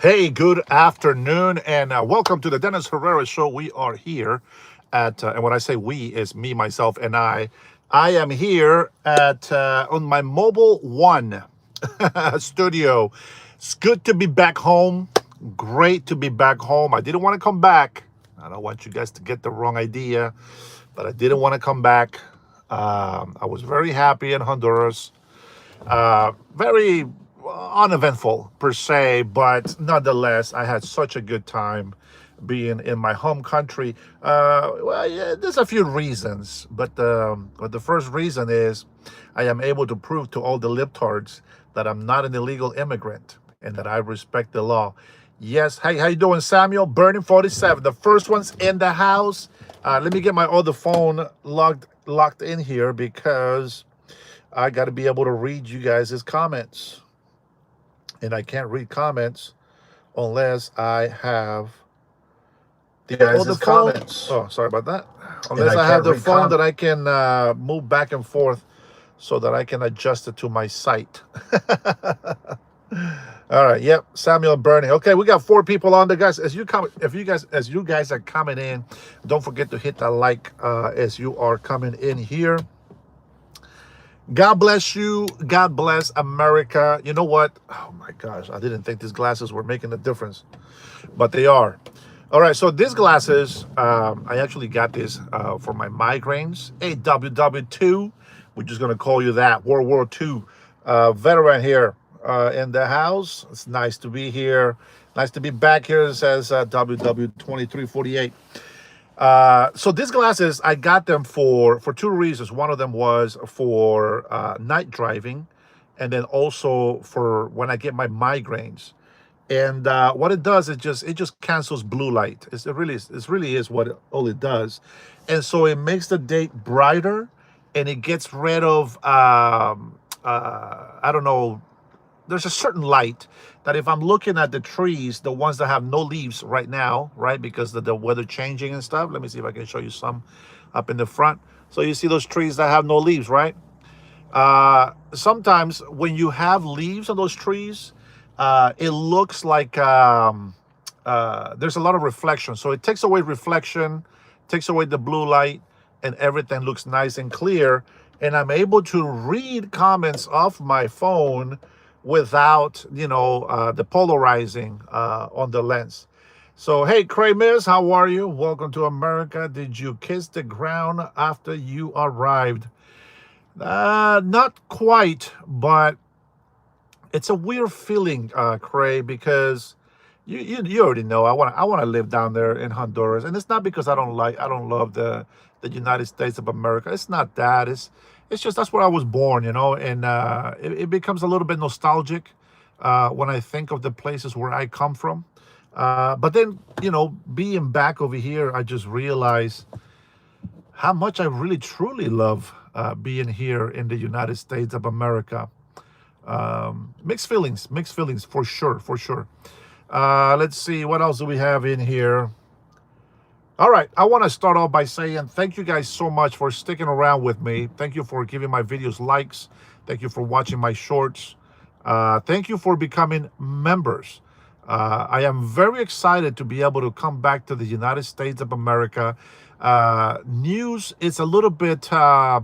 Hey, good afternoon, and welcome to the Dennis Herrera Show. We are here and when I say we, is me, myself, and I. I am here at on my Mobile One studio. It's good to be back home. Great to be back home. I didn't want to come back. I don't want you guys to get the wrong idea, but I didn't want to come back. I was very happy in Honduras. Very uneventful per se, but nonetheless, I had such a good time being in my home country. Well, yeah, there's a few reasons, but the first reason is I am able to prove to all the libtards that I'm not an illegal immigrant and that I respect the law. Yes, hey, how you doing, Samuel? Burning 47, the first one's in the house. Let me get my other phone locked in here because I got to be able to read you guys' comments. And I can't read comments unless I have the other phone. Oh, sorry about that. Unless I have the phone that I can move back and forth so that I can adjust it to my site. All right. Yep. Samuel Bernie. Okay, we got 4 people on there, guys. As you guys are coming in, don't forget to hit that like as you are coming in here. God bless you. God bless America. You know what? Oh my gosh, I didn't think these glasses were making a difference, but they are. All right, so these glasses, I actually got this for my migraines. AWW2, we're just going to call you that. World War II veteran here in the house. It's nice to be here. Nice to be back here. It says WW2348. So these glasses, I got them for 2 reasons. One of them was for night driving, and then also for when I get my migraines. And what it does is it just cancels blue light. It really is what all it does. And so it makes the day brighter, and it gets rid of I don't know. There's a certain light that if I'm looking at the trees, the ones that have no leaves right now, right, because of the weather changing and stuff. Let me see if I can show you some up in the front. So you see those trees that have no leaves, right? Sometimes when you have leaves on those trees, it looks like there's a lot of reflection. So it takes away reflection, takes away the blue light, and everything looks nice and clear. And I'm able to read comments off my phone without, the polarizing on the lens. So, hey, Cray Miss, how are you? Welcome to America. Did you kiss the ground after you arrived? Not quite, but it's a weird feeling, Cray, because you already know I want to live down there in Honduras, and it's not because I don't love the United States of America. It's not that. It's just that's where I was born, and it becomes a little bit nostalgic when I think of the places where I come from. But then, being back over here, I just realized how much I really truly love being here in the United States of America. Mixed feelings for sure, for sure. Let's see, what else do we have in here? All right, I want to start off by saying thank you guys so much for sticking around with me. Thank you for giving my videos likes. Thank you for watching my shorts. Thank you for becoming members. I am very excited to be able to come back to the United States of America. News is a little bit, I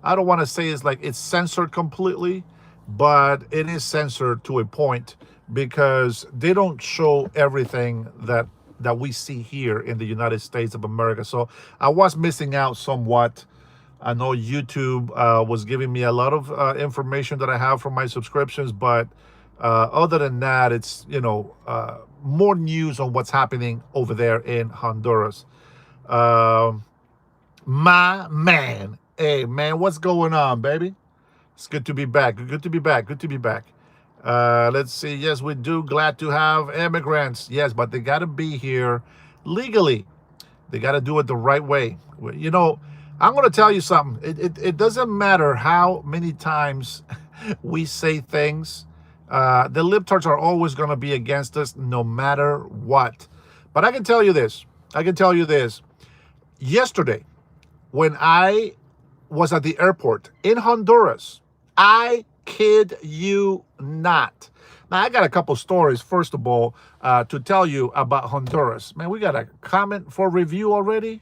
don't want to say it's censored completely, but it is censored to a point because they don't show everything that we see here in the United States of America. So I was missing out somewhat. I know YouTube was giving me a lot of information that I have from my subscriptions, but other than that, it's, more news on what's happening over there in Honduras. My man. Hey, man, what's going on, baby? It's good to be back. Good to be back. Good to be back. Let's see. Yes, we do. Glad to have immigrants. Yes, but they got to be here legally. They got to do it the right way. I'm going to tell you something. It doesn't matter how many times we say things. The libtards are always going to be against us no matter what. But I can tell you this. Yesterday, when I was at the airport in Honduras, I kid you not. Now, I got a couple stories, first of all, to tell you about Honduras. Man, we got a comment for review already.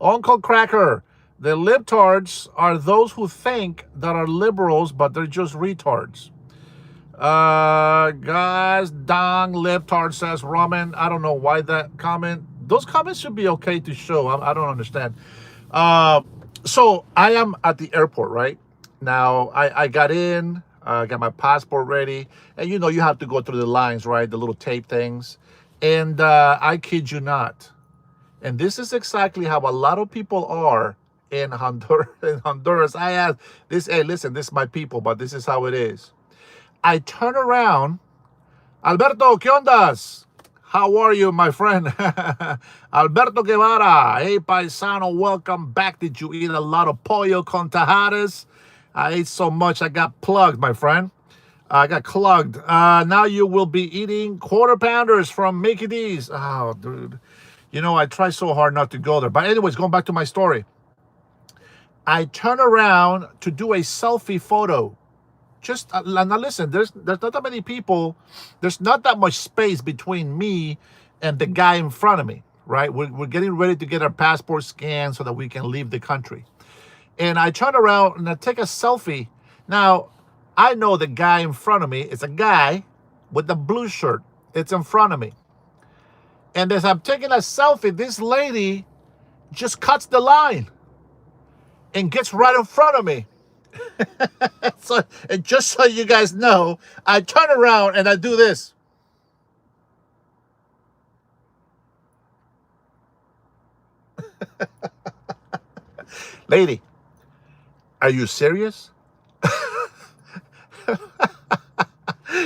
Uncle Cracker, the libtards are those who think that are liberals, but they're just retards. Guys, dong, libtard says Roman. I don't know why that comment. Those comments should be okay to show. I don't understand. So I am at the airport right now. I got in, got my passport ready, and you know you have to go through the lines, right? The little tape things, and I kid you not. And this is exactly how a lot of people are in Honduras. In Honduras, I asked this. Hey, listen, this is my people, but this is how it is. I turn around. Alberto, ¿qué ondas? How are you, my friend? Alberto Guevara. Hey, paisano, welcome back. Did you eat a lot of pollo con tajadas? I ate so much I got plugged, my friend. I got clogged. Now you will be eating quarter pounders from Mickey D's. Oh, dude. You know, I try so hard not to go there. But anyways, going back to my story. I turn around to do a selfie photo. Just now listen, there's not that many people. There's not that much space between me and the guy in front of me, right? We're getting ready to get our passport scanned so that we can leave the country. And I turn around and I take a selfie. Now, I know the guy in front of me is a guy with the blue shirt. It's in front of me. And as I'm taking a selfie, this lady just cuts the line and gets right in front of me. So, and just so you guys know, I turn around and I do this. Lady, are you serious?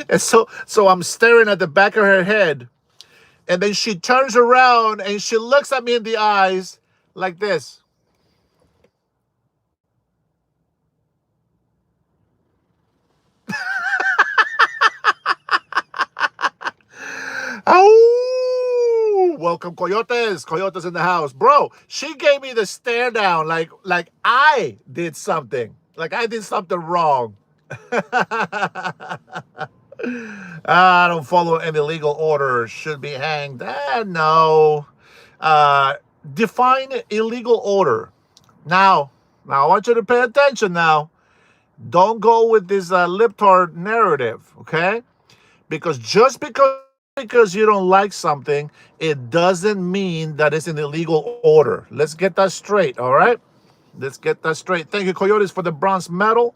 And so I'm staring at the back of her head. And then she turns around and she looks at me in the eyes like this. Oh, welcome, Coyotes. Coyotes in the house. Bro, she gave me the stare down like I did something. Like I did something wrong. I don't follow any legal order. Should be hanged. No. Define illegal order. Now I want you to pay attention now. Don't go with this libtard narrative, okay? Because just because you don't like something, it doesn't mean that it's an illegal order. Let's get that straight, all right? Let's get that straight. Thank you, Coyotes, for the bronze medal.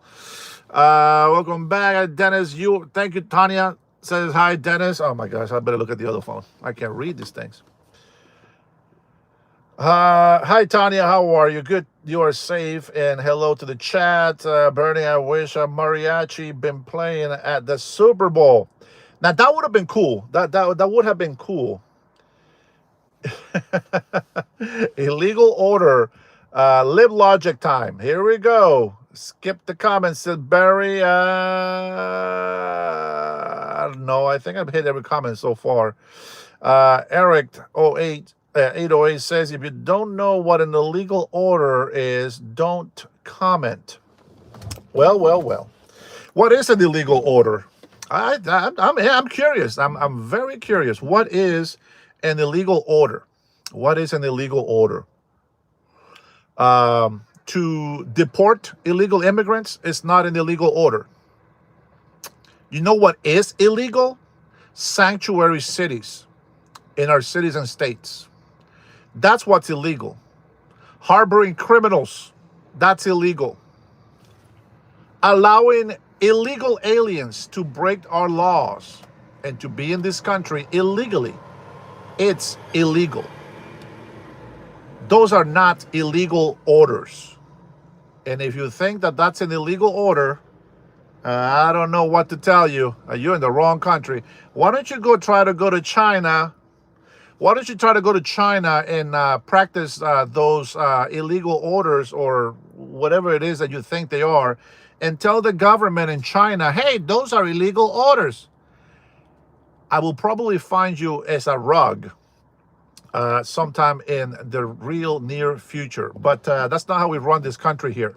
Welcome back, Dennis. Thank you, Tanya. Says hi, Dennis. Oh my gosh, I better look at the other phone. I can't read these things. Hi, Tanya. How are you? Good. You are safe. And hello to the chat. Bernie, I wish Mariachi been playing at the Super Bowl. Now that would have been cool. That would have been cool. Illegal order. Live logic time. Here we go. Skip the comments. Said Barry. I don't know. I think I've hit every comment so far. Eric 808 says, if you don't know what an illegal order is, don't comment. Well. What is an illegal order? I'm curious. I'm very curious. What is an illegal order? What is an illegal order? To deport illegal immigrants is not an illegal order. You know what is illegal? Sanctuary cities in our cities and states. That's what's illegal. Harboring criminals, that's illegal. Allowing illegal aliens to break our laws and to be in this country illegally, it's illegal. Those are not illegal orders. And if you think that that's an illegal order, I don't know what to tell you. You're in the wrong country. Why don't you try to go to China? Why don't you try to go to China and practice those illegal orders or whatever it is that you think they are, and tell the government in China, hey, those are illegal orders. I will probably find you as a rug sometime in the real near future. But that's not how we run this country here.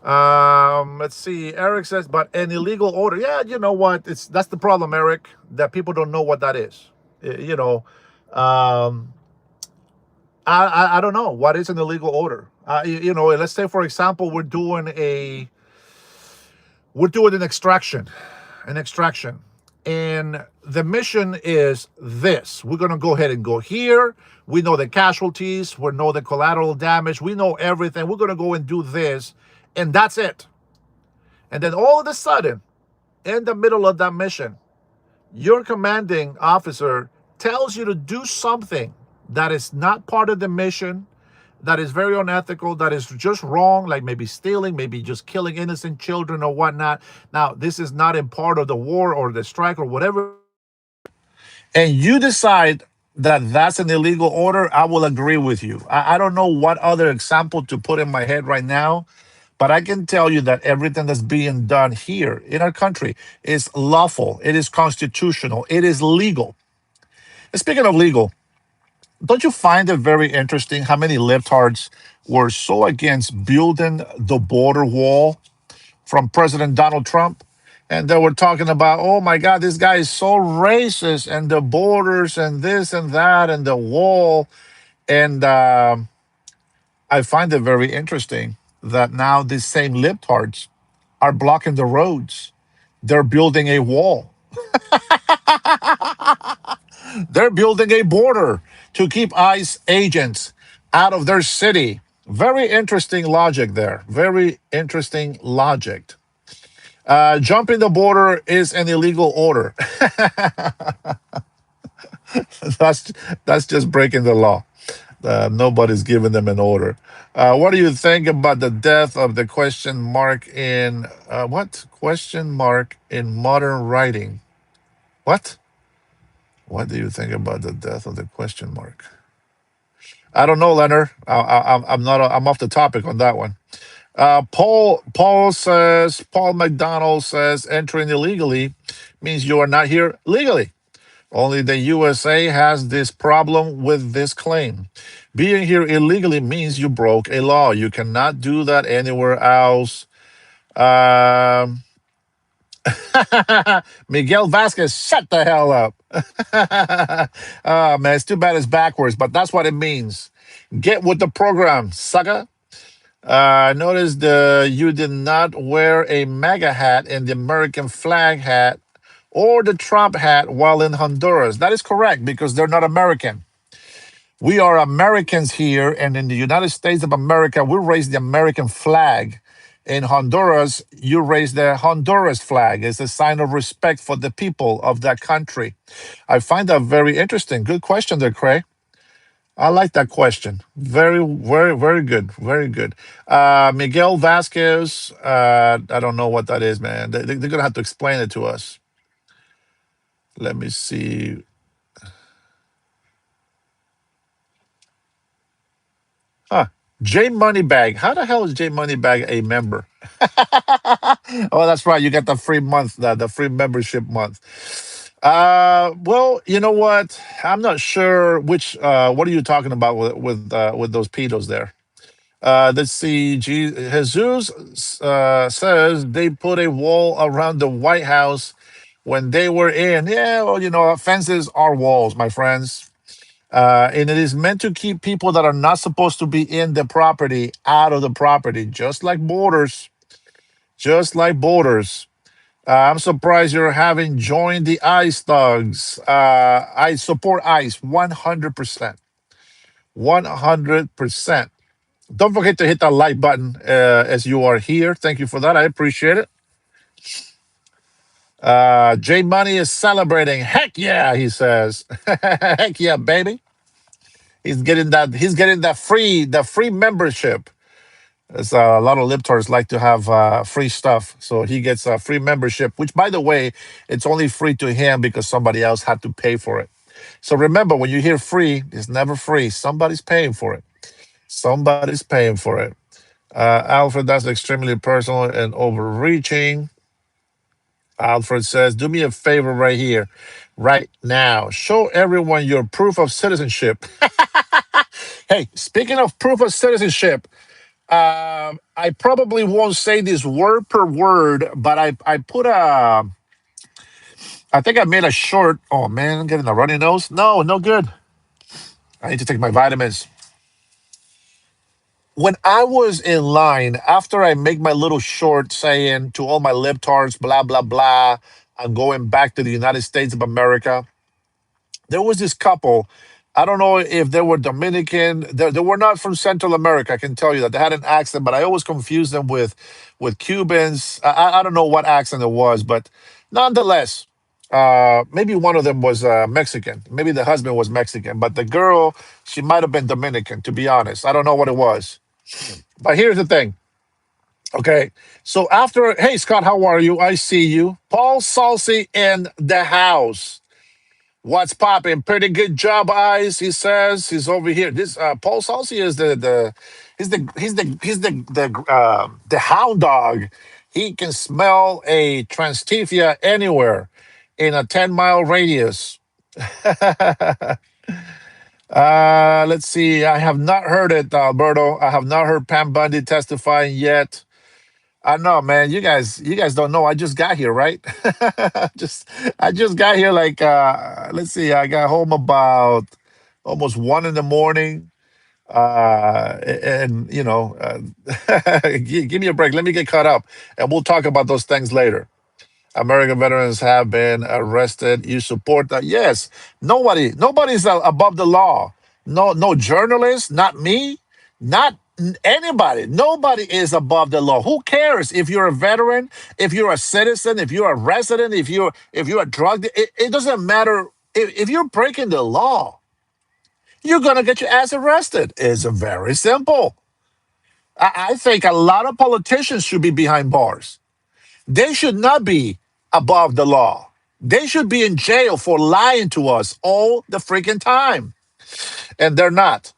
Let's see. Eric says, but an illegal order. Yeah, you know what? It's that's the problem, Eric. That people don't know what that is. You know, um, I don't know what is an illegal order. You know, let's say for example, we're doing an extraction, and the mission is this: we're gonna go ahead and go here. We know the casualties. We know the collateral damage. We know everything. We're gonna go and do this, and that's it. And then all of a sudden, in the middle of that mission, your commanding officer tells you to do something that is not part of the mission, that is very unethical, that is just wrong, like maybe stealing, maybe just killing innocent children or whatnot. Now, this is not in part of the war or the strike or whatever. And you decide that that's an illegal order, I will agree with you. I don't know what other example to put in my head right now, but I can tell you that everything that's being done here in our country is lawful, it is constitutional, it is legal. And speaking of legal, don't you find it very interesting how many libtards were so against building the border wall from President Donald Trump? And they were talking about, oh my God, this guy is so racist, and the borders, and this and that, and the wall. And I find it very interesting that now these same libtards are blocking the roads. They're building a wall. They're building a border to keep ICE agents out of their city. Very interesting logic there. Very interesting logic. Jumping the border is an illegal order. that's that's just breaking the law. Nobody's giving them an order. What do you think about the death of the question mark in what question mark in modern writing? What? What do you think about the death of the question mark? I don't know, Leonard. I'm not. I'm off the topic on that one. Paul McDonald says entering illegally means you are not here legally. Only the USA has this problem with this claim. Being here illegally means you broke a law. You cannot do that anywhere else. Um, Miguel Vasquez, shut the hell up. Oh, man, it's too bad it's backwards, but that's what it means. Get with the program, sucker. Notice you did not wear a MAGA hat and the American flag hat or the Trump hat while in Honduras. That is correct because they're not American. We are Americans here, and in the United States of America, we raise the American flag. In Honduras, you raise the Honduras flag. It's a sign of respect for the people of that country. I find that very interesting. Good question there, Craig. I like that question. Very, very, very good. Very good. Miguel Vasquez, I don't know what that is, man. They're going to have to explain it to us. Let me see. Huh. J Moneybag. How the hell is J Moneybag a member? Oh, that's right. You got the free month, the free membership month. Well, you know what? I'm not sure which. What are you talking about with those pedos there? Let's see. Jesus says they put a wall around the White House when they were in. Yeah, well, you know, fences are walls, my friends. And it is meant to keep people that are not supposed to be in the property out of the property, just like borders. Just like borders. I'm surprised you're having joined the ICE thugs. I support ICE 100%. 100%. Don't forget to hit that like button as you are here. Thank you for that. I appreciate it. J Money is celebrating. Heck yeah, he says. Heck yeah, baby. He's getting that free membership. As a lot of libtards like to have free stuff, so he gets a free membership. Which, by the way, it's only free to him because somebody else had to pay for it. So remember, when you hear free, it's never free. Somebody's paying for it. Somebody's paying for it. Alfred, that's extremely personal and overreaching. Alfred says, do me a favor right here, right now. Show everyone your proof of citizenship. Hey, speaking of proof of citizenship, I probably won't say this word per word, but I put a. I think I made a short. Oh man, I'm getting a runny nose. No, no good. I need to take my vitamins. When I was in line, after I make my little short saying to all my libtards, blah blah blah, I'm going back to the United States of America. There was this couple. I don't know if they were Dominican. They were not from Central America. I can tell you that they had an accent, but I always confused them with Cubans. I don't know what accent it was, but nonetheless, maybe one of them was Mexican. Maybe the husband was Mexican, but the girl, she might have been Dominican. To be honest, I don't know what it was. But here's the thing. Okay, so after, hey Scott, how are you? I see you. Paul Salsi in the house. What's popping? Pretty good job, eyes. He says he's over here. This Paul Salsi is the hound dog. He can smell a transtifia anywhere in a 10-mile radius. Let's see. I have not heard it, Alberto. I have not heard Pam Bundy testifying yet. I know, man. You guys don't know. I just got here, right? just I just got here like let's see, I got home about almost 1 in the morning. And give me a break. Let me get caught up and we'll talk about those things later. American veterans have been arrested. You support that? Yes. Nobody's above the law. No journalist, not me, not anybody. Nobody is above the law. Who cares if you're a veteran, if you're a citizen, if you're a resident, if you're a drug? It doesn't matter if you're breaking the law. You're gonna get your ass arrested. It's very simple. I think a lot of politicians should be behind bars. They should not be above the law. They should be in jail for lying to us all the freaking time. And they're not.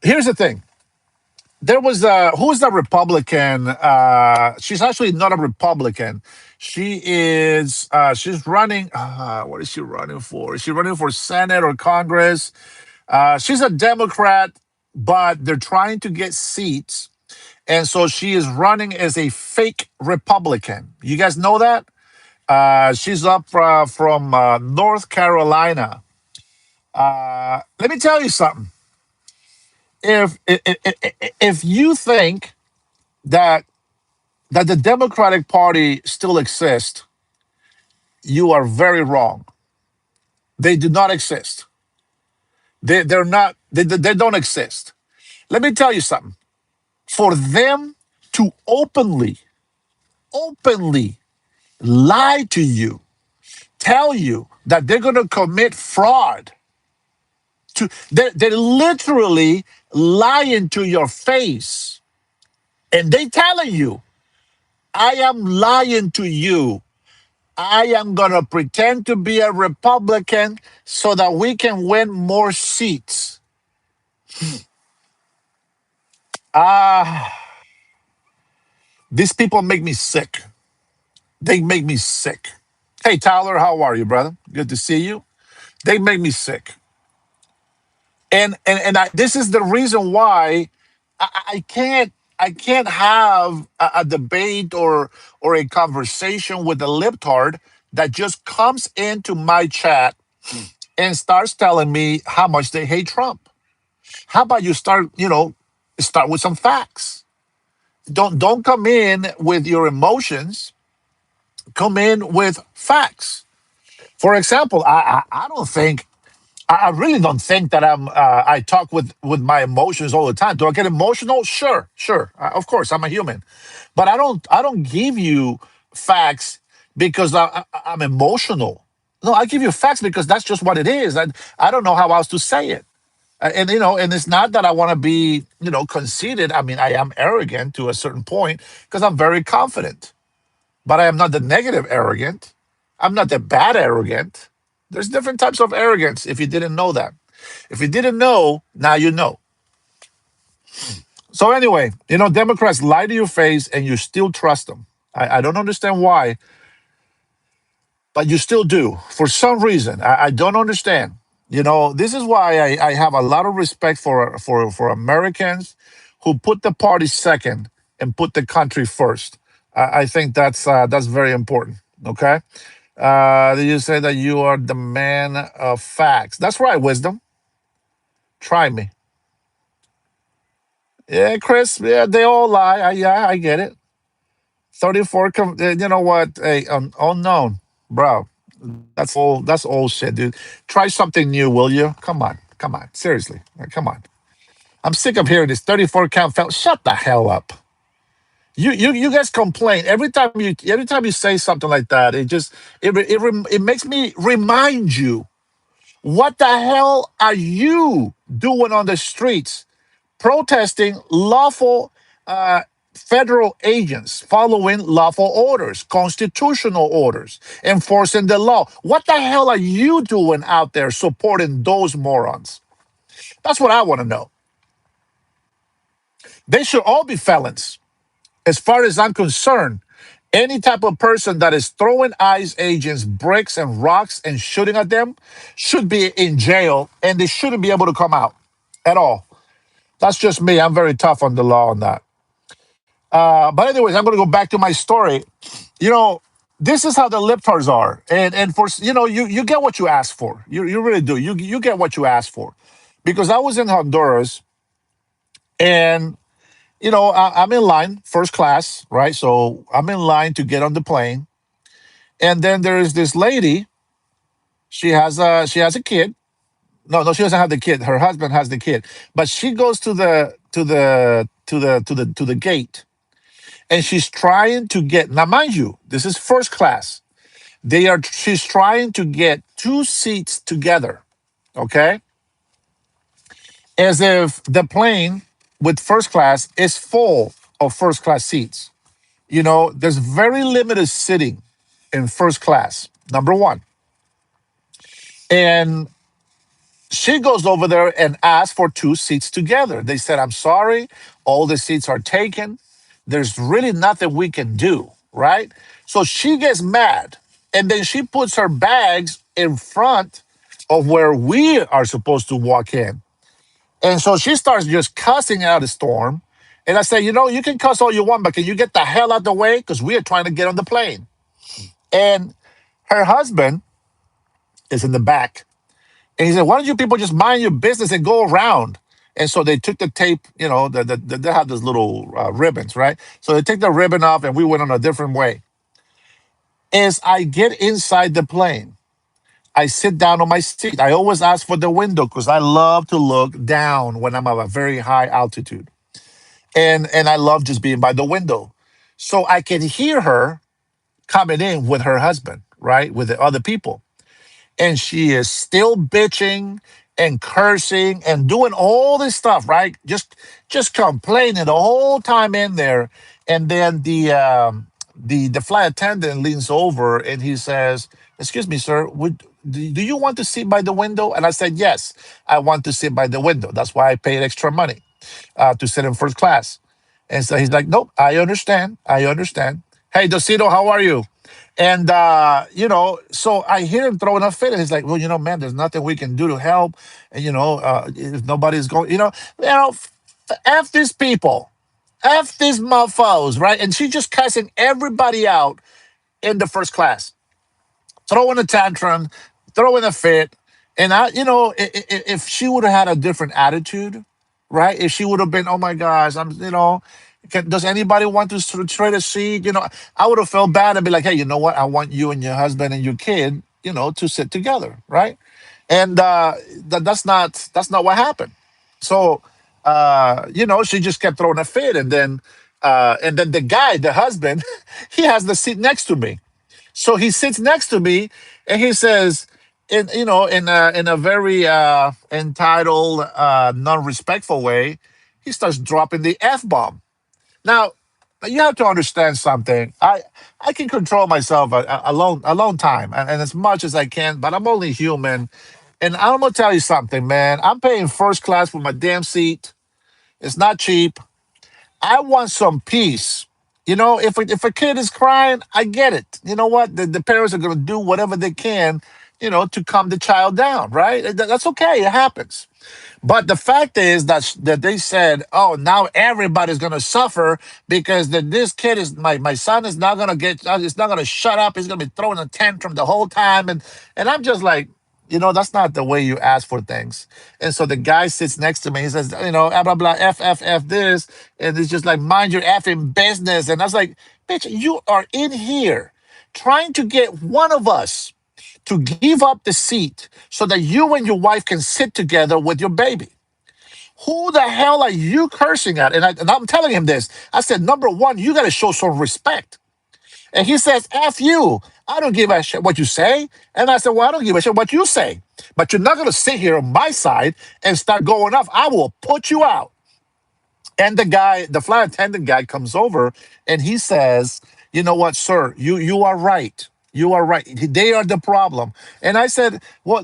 Here's the thing. There was who's the Republican? She's actually not a Republican. She's running. What is she running for? Is she running for Senate or Congress? She's a Democrat, but they're trying to get seats. And so she is running as a fake Republican. You guys know that? She's up from North Carolina. Let me tell you something. If you think that the Democratic Party still exists, you are very wrong. They do not exist. They're not. They don't exist. Let me tell you something. For them to openly lie to you, tell you that they're going to commit fraud, they're literally lying to your face, and they telling you, I am lying to you. I am going to pretend to be a Republican so that we can win more seats. Ah, these people make me sick. They make me sick. Hey, Tyler, how are you, brother? Good to see you. They make me sick. This is the reason why I can't have a debate or a conversation with a libtard that just comes into my chat and starts telling me how much they hate Trump. How about you start with some facts? Don't come in with your emotions. Come in with facts. For example, I don't think I really don't think that I talk with my emotions all the time. Do I get emotional? Sure, sure. Of course, I'm a human, but I don't give you facts because I'm emotional. No, I give you facts because that's just what it is. I don't know how else to say it. And it's not that I want to be conceited. I mean, I am arrogant to a certain point because I'm very confident, but I am not the negative arrogant. I'm not the bad arrogant. There's different types of arrogance if you didn't know that. If you didn't know, now you know. So anyway, Democrats lie to your face and you still trust them. I don't understand why, but you still do for some reason. I don't understand. This is why I have a lot of respect for Americans who put the party second and put the country first. I think that's very important. Okay. Did you say that you are the man of facts? That's right, wisdom. Try me. Yeah, Chris. Yeah, they all lie. Yeah, I get it. 34. You know what? Hey, unknown, bro. That's old shit, dude. Try something new, will you? Come on, come on. Seriously, come on. I'm sick of hearing this 34 count fell. Shut the hell up. You guys complain every time you say something like that. It just it makes me remind you, what the hell are you doing on the streets protesting lawful federal agents following lawful orders, constitutional orders, enforcing the law? What the hell are you doing out there supporting those morons? That's what I want to know. They should all be felons. As far as I'm concerned, any type of person that is throwing ICE agents bricks and rocks and shooting at them should be in jail, and they shouldn't be able to come out at all. That's just me. I'm very tough on the law on that. But anyways, I'm going to go back to my story. You know, this is how the libtards are, and for you get what you ask for. You really do. You get what you ask for, because I was in Honduras, and I'm in line, first class, right? So I'm in line to get on the plane, and then there is this lady. She has a kid. No, no, she doesn't have the kid. Her husband has the kid, but she goes to the gate, and she's trying to get. Now, mind you, this is first class. She's trying to get two seats together, okay, as if the plane with first class is full of first class seats. There's very limited sitting in first class, number one. And she goes over there and asks for two seats together. They said, I'm sorry, all the seats are taken. There's really nothing we can do, right? So she gets mad, and then she puts her bags in front of where we are supposed to walk in. And so she starts just cussing out a storm. And I say, you can cuss all you want, but can you get the hell out the way? Because we are trying to get on the plane. And her husband is in the back. And he said, why don't you people just mind your business and go around? And so they took the tape, they have those little ribbons, right? So they take the ribbon off, and we went on a different way. As I get inside the plane, I sit down on my seat. I always ask for the window because I love to look down when I'm at a very high altitude. And I love just being by the window. So I can hear her coming in with her husband, right? With the other people. And she is still bitching and cursing and doing all this stuff, right? Just complaining the whole time in there. And then the flight attendant leans over and he says, "Excuse me, sir, do you want to sit by the window?" And I said, "Yes, I want to sit by the window. That's why I paid extra money to sit in first class." And so he's like, "Nope, I understand. I understand. Hey, Dosito, how are you?" And so I hear him throwing a fit, and he's like, "Well, man, there's nothing we can do to help, and if nobody's going, f these people, f these mofos, right?" And she's just cussing everybody out in the first class, throwing a tantrum, throwing a fit. And if she would have had a different attitude, right? If she would have been, "Oh my gosh, does anybody want to trade a seat?" I would have felt bad and be like, "Hey, you know what? I want you and your husband and your kid, to sit together, right?" And that's not what happened. So, she just kept throwing a fit, and then the guy, the husband, he has the seat next to me. So he sits next to me, and he says, in a very entitled, non-respectful way, he starts dropping the f bomb. Now, you have to understand something. I can control myself a long time, and as much as I can, but I'm only human. And I'm gonna tell you something, man. I'm paying first class for my damn seat. It's not cheap. I want some peace. If a kid is crying, I get it. You know what? The parents are going to do whatever they can to calm the child down, right? That's okay. It happens. But the fact is that they said, "Oh, now everybody's gonna suffer because this kid is my son is not gonna is not gonna shut up. He's gonna be throwing a tantrum the whole time." And I'm just like, that's not the way you ask for things. And so the guy sits next to me. He says, blah blah blah, f this, and it's just like, mind your effing business. And I was like, bitch, you are in here trying to get one of us to give up the seat so that you and your wife can sit together with your baby. Who the hell are you cursing at? And I'm telling him this. I said, number one, you got to show some respect. And he says, F you. I don't give a shit what you say. And I said, well, I don't give a shit what you say. But you're not going to sit here on my side and start going off. I will put you out. And the flight attendant guy comes over and he says, "You know what, sir? You are right. You are right. They are the problem." And I said, "Well,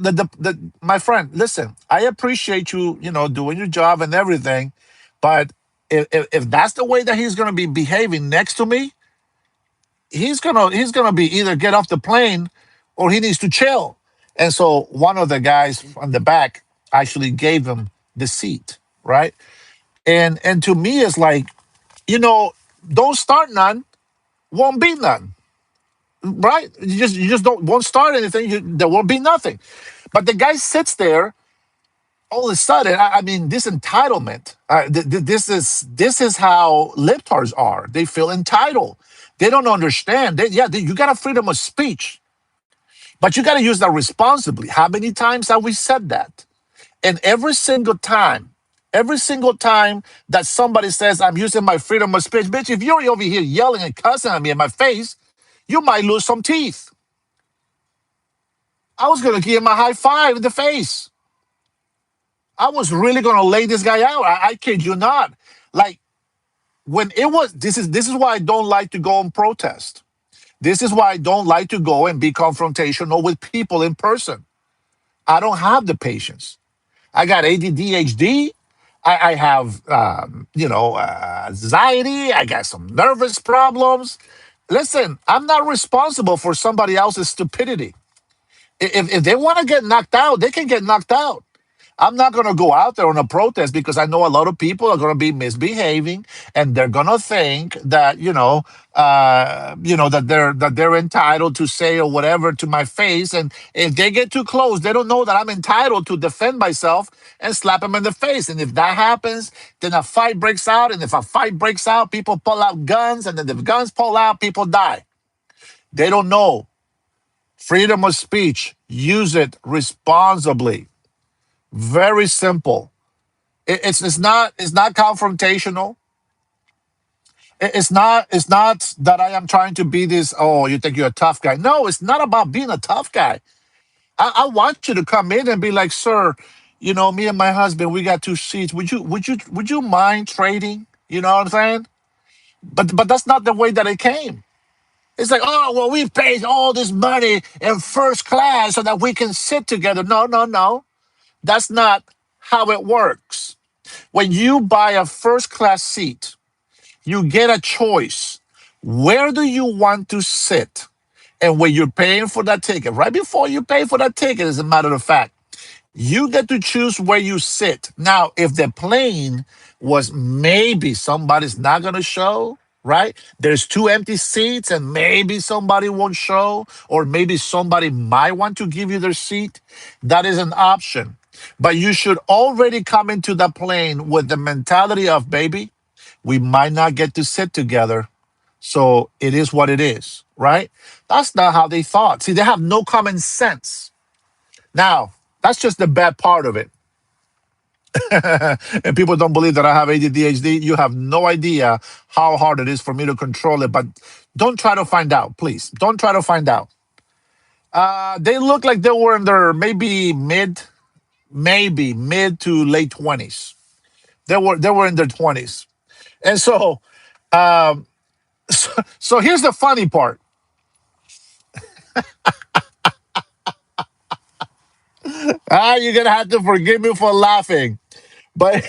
my friend, listen. I appreciate you, doing your job and everything, but if that's the way that he's going to be behaving next to me, he's gonna be either get off the plane or he needs to chill." And so one of the guys on the back actually gave him the seat, right? And to me, it's like, you know, don't start none, won't be none, right? You just don't won't start anything. There won't be nothing. But the guy sits there. All of a sudden, I mean, this entitlement. This is how libtards are. They feel entitled. They don't understand. You got a freedom of speech, but you got to use that responsibly. How many times have we said that? And every single time that somebody says, "I'm using my freedom of speech," bitch, if you're over here yelling and cussing at me in my face, you might lose some teeth. I was going to give him a high five in the face. I was really going to lay this guy out. I kid you not. Like, when it was, this is why I don't like to go and protest. This is why I don't like to go and be confrontational with people in person. I don't have the patience. I got ADHD. I have, anxiety. I got some nervous problems. Listen, I'm not responsible for somebody else's stupidity. If they want to get knocked out, they can get knocked out. I'm not going to go out there on a protest because I know a lot of people are going to be misbehaving and they're going to think that that they're entitled to say or whatever to my face. And if they get too close, they don't know that I'm entitled to defend myself and slap them in the face. And if that happens, then a fight breaks out. And if a fight breaks out, people pull out guns. And then if guns pull out, people die. They don't know. Freedom of speech. Use it responsibly. Very simple. It's not confrontational. It's not that I am trying to be this. Oh, you think you're a tough guy? No, it's not about being a tough guy. I want you to come in and be like, "Sir, me and my husband, we got two seats. Would you mind trading?" You know what I'm saying? But that's not the way that it came. It's like, "Oh, well, we paid all this money in first class so that we can sit together." No, no, no. That's not how it works. When you buy a first class seat, you get a choice. Where do you want to sit? And when you're paying for that ticket, right before you pay for that ticket, as a matter of fact, you get to choose where you sit. Now, if the plane was maybe somebody's not going to show, right? There's two empty seats and maybe somebody won't show, or maybe somebody might want to give you their seat. That is an option. But you should already come into the plane with the mentality of, baby, we might not get to sit together. So it is what it is, right? That's not how they thought. See, they have no common sense. Now, that's just the bad part of it. And people don't believe that I have ADHD. You have no idea how hard it is for me to control it. But don't try to find out, please. Don't try to find out. They look like they were in their maybe mid to late 20s. They were in their 20s. And so here's the funny part. You're gonna have to forgive me for laughing. But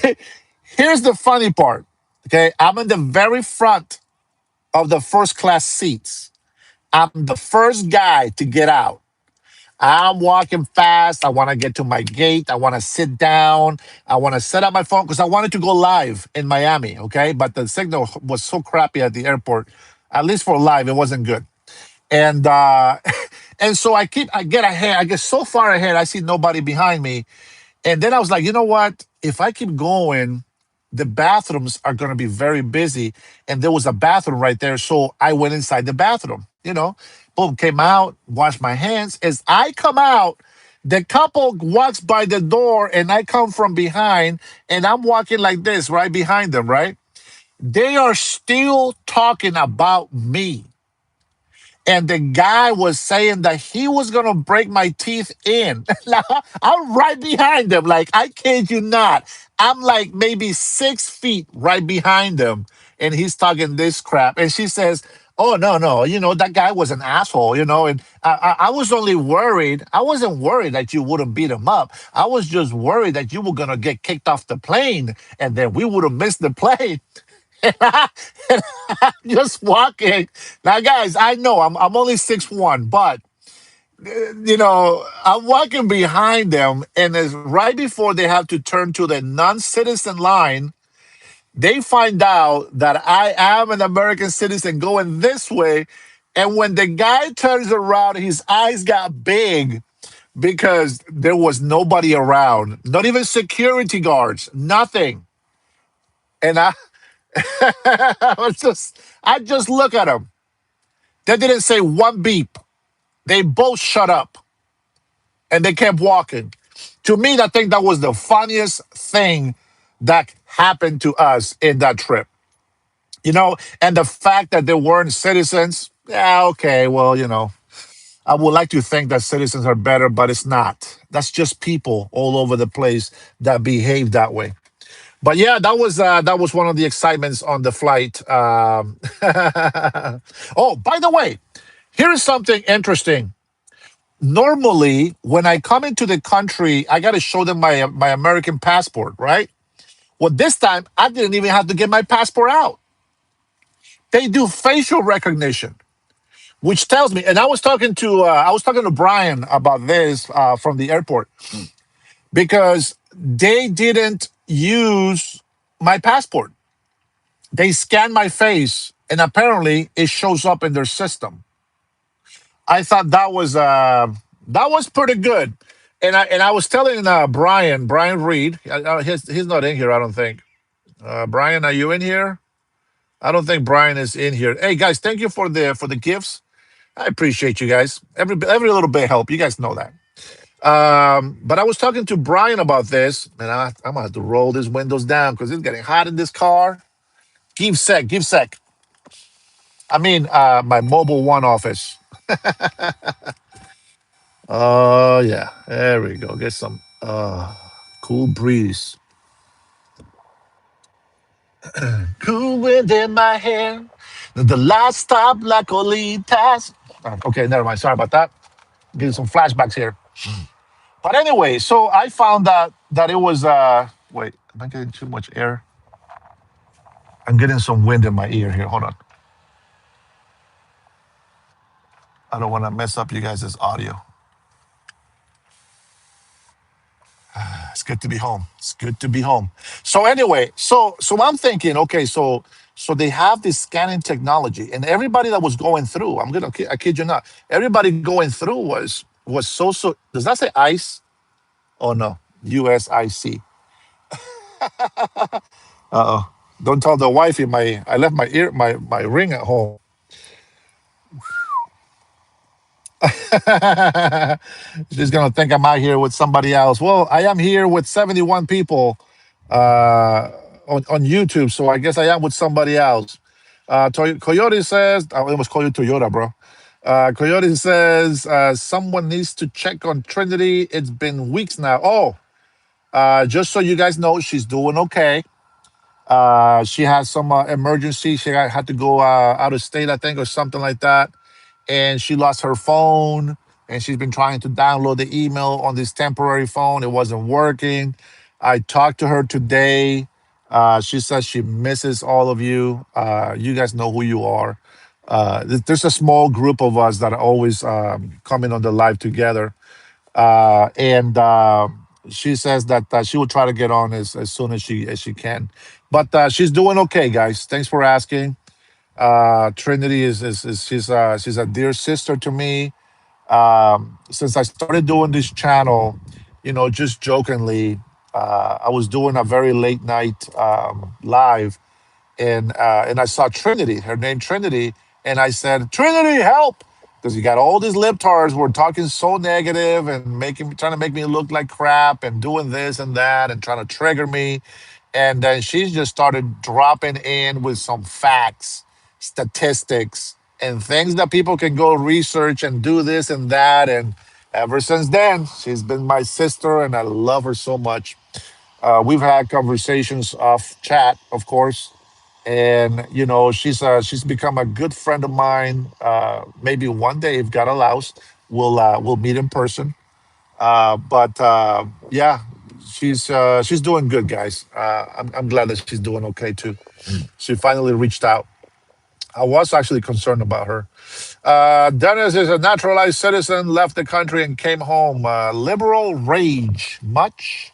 here's the funny part. Okay, I'm in the very front of the first class seats. I'm the first guy to get out. I'm walking fast. I want to get to my gate. I want to sit down. I want to set up my phone because I wanted to go live in Miami. Okay. But the signal was so crappy at the airport, at least for live, it wasn't good. And and so I get ahead. I get so far ahead. I see nobody behind me. And then I was like, you know what? If I keep going, the bathrooms are going to be very busy. And there was a bathroom right there. So I went inside the bathroom, boom, came out, washed my hands. As I come out, the couple walks by the door and I come from behind and I'm walking like this right behind them, right? They are still talking about me. And the guy was saying that he was gonna break my teeth in. Now, I'm right behind him. Like, I kid you not. I'm like maybe 6 feet right behind him. And he's talking this crap. And she says, oh, no, no, that guy was an asshole, and I was only worried. I wasn't worried that you wouldn't beat him up. I was just worried that you were gonna get kicked off the plane and then we would have missed the plane. And I'm just walking. Now, guys, I know I'm only 6'1", but I'm walking behind them, and it's right before they have to turn to the non-citizen line. They find out that I am an American citizen going this way, and when the guy turns around, his eyes got big because there was nobody around, not even security guards, nothing. And I just look at him. They didn't say one beep. They both shut up and they kept walking. To me, I think that was the funniest thing that happened to us in that trip. And the fact that they weren't citizens, yeah, okay, well, I would like to think that citizens are better, but it's not. That's just people all over the place that behave that way. But yeah, that was one of the excitements on the flight. Oh, by the way, here is something interesting. Normally, when I come into the country, I got to show them my American passport, right? Well, this time I didn't even have to get my passport out. They do facial recognition, which tells me. And I was talking to Brian about this from the airport because they didn't use my passport. They scan my face, and apparently it shows up in their system. I thought that was pretty good. And I was telling Brian Reed, he's not in here, I don't think. Brian, are you in here? I don't think Brian is in here. Hey guys, thank you for the gifts. I appreciate you guys. Every little bit help. You guys know that. But I was talking to Brian about this, and I'm gonna have to roll these windows down because it's getting hot in this car. Give sec. I mean, my mobile one office. Oh yeah, there we go. Get some cool breeze. Cool wind in my hair. The last stop, La Colitas. Okay, never mind. Sorry about that. Getting some flashbacks here. But anyway, so I found that it was. Wait, am I getting too much air? I'm getting some wind in my ear here. Hold on. I don't want to mess up you guys' audio. It's good to be home. It's good to be home. So anyway, so I'm thinking, okay, so they have this scanning technology, and everybody that was going through, I kid you not, everybody going through was so. Does that say ice? Oh no, USIC. Uh oh. Don't tell the wifey I left my ring at home. She's gonna think I'm out here with somebody else. Well, I am here with 71 people on YouTube, so I guess I am with somebody else. Coyote says, I almost call you Toyota, bro. Coyote says someone needs to check on Trinity. It's been weeks now. Oh, just so you guys know, she's doing okay. She has some emergency. She had to go out of state, I think, or something like that, and she lost her phone. And she's been trying to download the email on this temporary phone. It wasn't working. I talked to her today. She says she misses all of you. You guys know who you are. There's a small group of us that are always coming on the live together. And she says that she will try to get on as soon as she can. But she's doing okay, guys. Thanks for asking. Trinity is she's a dear sister to me. Since I started doing this channel, just jokingly, I was doing a very late night live, and I saw Trinity, her name Trinity, and I said, Trinity, help! Because you got all these libtards were talking so negative and trying to make me look like crap and doing this and that and trying to trigger me. And then she just started dropping in with some facts, statistics, and things that people can go research and do this and that. And ever since then, she's been my sister, and I love her so much. We've had conversations off chat, of course, and she's become a good friend of mine. Maybe one day, if God allows, we'll meet in person. But yeah, she's doing good, guys. I'm glad that she's doing okay too. She finally reached out. I was actually concerned about her. Dennis is a naturalized citizen, left the country and came home. Liberal rage, much?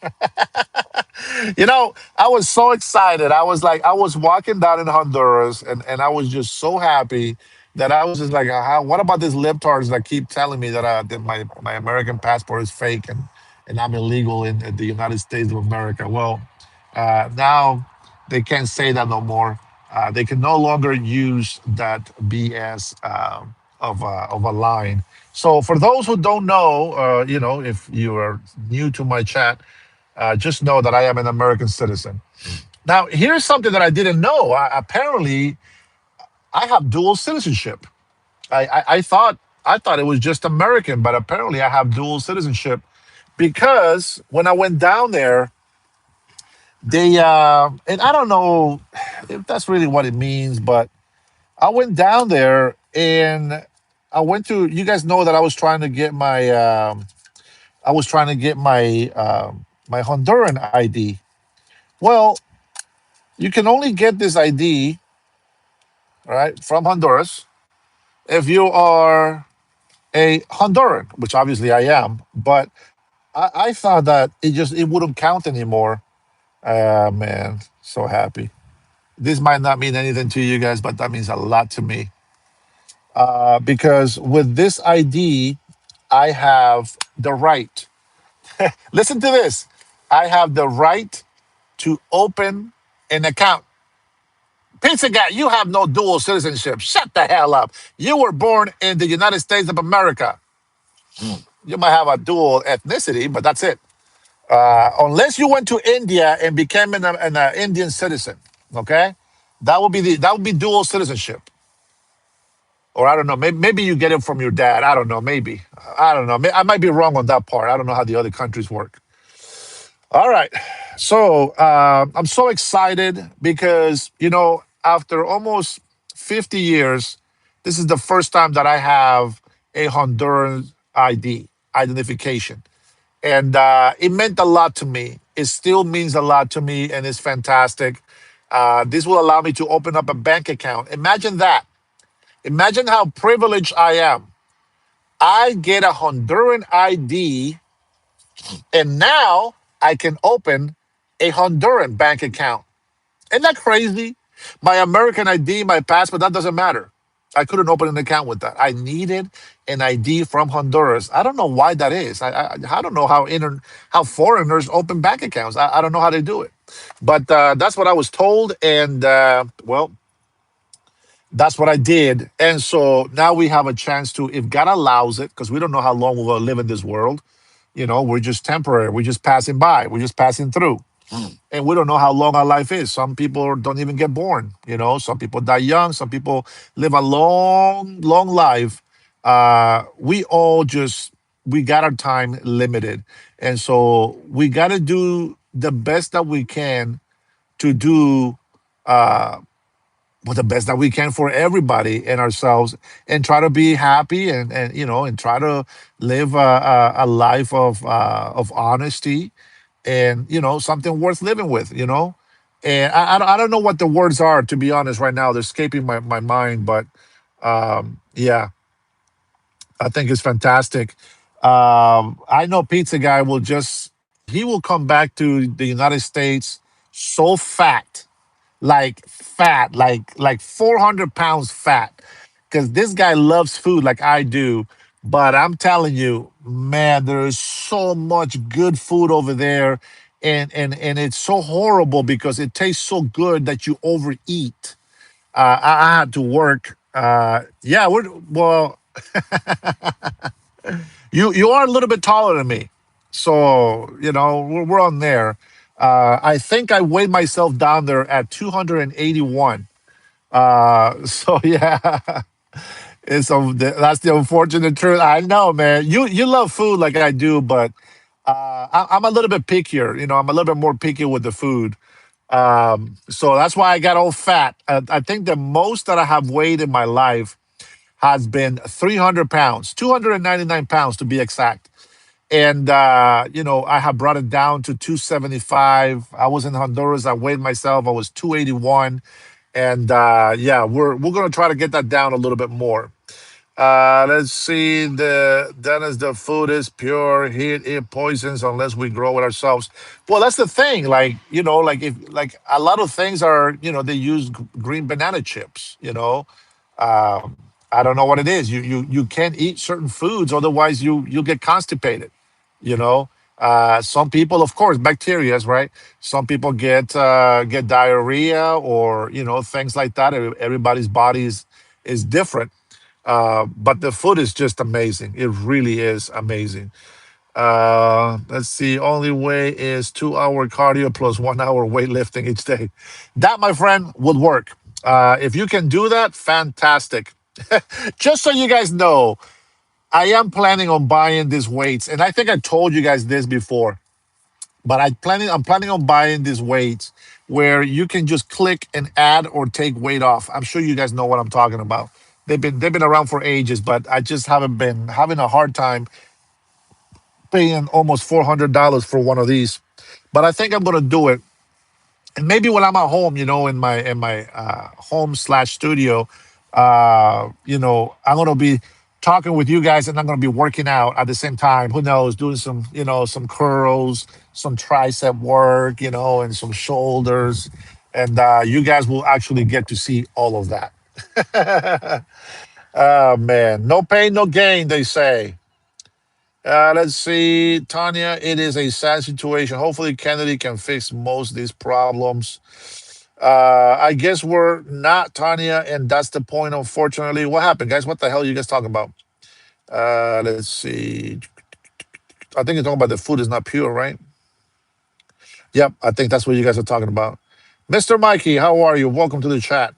I was so excited. I was like, I was walking down in Honduras, and I was just so happy that I was just like, what about these libtards that keep telling me that my American passport is fake and I'm illegal in the United States of America? Well, now they can't say that no more. They can no longer use that BS of a line. So for those who don't know, if you are new to my chat, just know that I am an American citizen. Now, here's something that I didn't know. Apparently, I have dual citizenship. I thought it was just American, but apparently, I have dual citizenship because when I went down there, they and I don't know if that's really what it means, but I went down there and I went to. You guys know that I was trying to get my Honduran ID. Well, you can only get this ID, right, from Honduras if you are a Honduran, which obviously I am. But I thought that it wouldn't count anymore. Man, so happy. This might not mean anything to you guys, but that means a lot to me. Because with this ID, I have the right. Listen to this. I have the right to open an account. Pizza guy, you have no dual citizenship. Shut the hell up. You were born in the United States of America. You might have a dual ethnicity, but that's it. Unless you went to India and became an Indian citizen, okay? That would be dual citizenship. Or I don't know, maybe you get it from your dad. I don't know, maybe. I don't know. I might be wrong on that part. I don't know how the other countries work. All right. So I'm so excited because, after almost 50 years, this is the first time that I have a Honduran ID, identification. And it meant a lot to me. It still means a lot to me, and it's fantastic. This will allow me to open up a bank account. Imagine that. Imagine how privileged I am. I get a Honduran ID, and now I can open a Honduran bank account. Isn't that crazy? My American ID, my passport, that doesn't matter. I couldn't open an account with that. I needed an ID from Honduras. I don't know why that is. I don't know how foreigners open bank accounts. I don't know how they do it. But that's what I was told. And, well, that's what I did. And so now we have a chance to, if God allows it, because we don't know how long we're going to live in this world. We're just temporary. We're just passing by. We're just passing through. And we don't know how long our life is. Some people don't even get born. Some people die young. Some people live a long, long life. We all we got our time limited. And so we got to do the best that we can to do the best that we can for everybody and ourselves, and try to be happy, and try to live a life of honesty, and something worth living with. And I don't know what the words are, to be honest. Right now they're escaping my mind, but yeah, I think it's fantastic. I know Pizza Guy will just he will come back to the United States so fat, like fat, like 400 pounds fat, because this guy loves food like I do. But I'm telling you, man, there is so much good food over there, and it's so horrible because it tastes so good that you overeat. I had to work. Yeah, we're well. You are a little bit taller than me, so we're on there. I think I weighed myself down there at 281. So yeah, that's the unfortunate truth. I know, man. You love food like I do, but I'm a little bit pickier. I'm a little bit more picky with the food. So that's why I got all fat. I think the most that I have weighed in my life has been 300 pounds, 299 pounds to be exact. And I have brought it down to 275. I was in Honduras. I weighed myself. I was 281, and yeah, we're gonna try to get that down a little bit more. Let's see. The Dennis, the food is pure heat. It poisons unless we grow it ourselves. Well, that's the thing. Like like if like a lot of things are they use green banana chips. I don't know what it is. You can't eat certain foods, otherwise you get constipated. You know, some people, of course, bacteria's right. Some people get diarrhea or things like that. Everybody's body is different, but the food is just amazing. It really is amazing. Let's see. Only way is 2 hour cardio plus 1 hour weightlifting each day. That, my friend, would work. If you can do that, fantastic. Just so you guys know, I am planning on buying these weights, and I think I told you guys this before. But I'm planning on buying these weights where you can just click and add or take weight off. I'm sure you guys know what I'm talking about. They've been around for ages, but I just haven't been having a hard time paying almost $400 for one of these. But I think I'm gonna do it, and maybe when I'm at home, in my home slash studio, I'm gonna be talking with you guys, and I'm gonna be working out at the same time. Who knows, doing some curls, some tricep work, and some shoulders, and you guys will actually get to see all of that. Oh man, no pain, no gain, they say. Let's see, Tanya. It is a sad situation. Hopefully, Kennedy can fix most of these problems. I guess we're not, Tanya, and that's the point. Unfortunately, what happened, guys? What the hell are you guys talking about? Let's see. I think you're talking about the food is not pure, right? Yep, I think that's what you guys are talking about. Mr. Mikey, how are you? Welcome to the chat.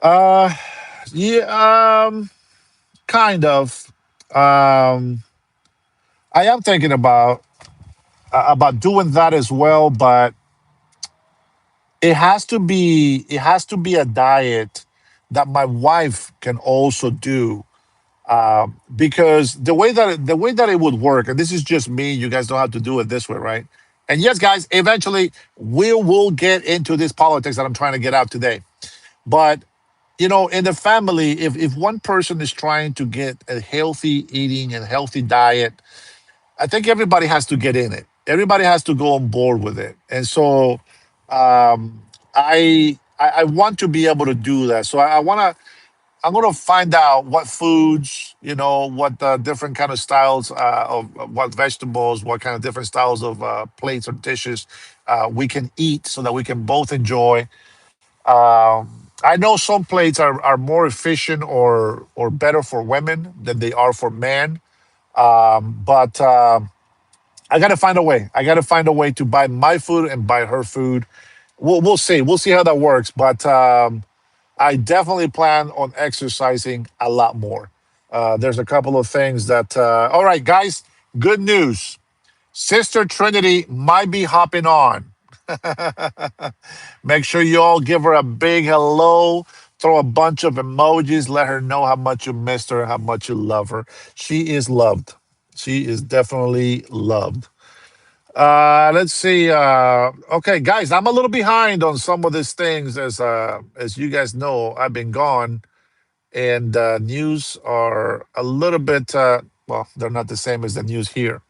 Uh, yeah, kind of. Um, I am thinking about doing that as well, but it has to be a diet that my wife can also do, because the way that it would work, and this is just me. You guys don't have to do it this way, right? And yes, guys, eventually we will get into this politics that I'm trying to get out today. But in the family, if one person is trying to get a healthy eating and healthy diet, I think everybody has to get in it. Everybody has to go on board with it. And so I want to be able to do that. So I'm gonna find out what foods, what different kind of styles of what vegetables, what kind of different styles of plates or dishes we can eat, so that we can both enjoy. I know some plates are more efficient or better for women than they are for men. But I got to find a way. I got to find a way to buy my food and buy her food. We'll see. We'll see how that works. But I definitely plan on exercising a lot more. There's a couple of things that. All right, guys. Good news. Sister Trinity might be hopping on. Make sure you all give her a big hello. Throw a bunch of emojis. Let her know how much you missed her, how much you love her. She is loved. She is definitely loved. Let's see. Okay, guys, I'm a little behind on some of these things, as you guys know, I've been gone. and news are a little bit, well, they're not the same as the news here.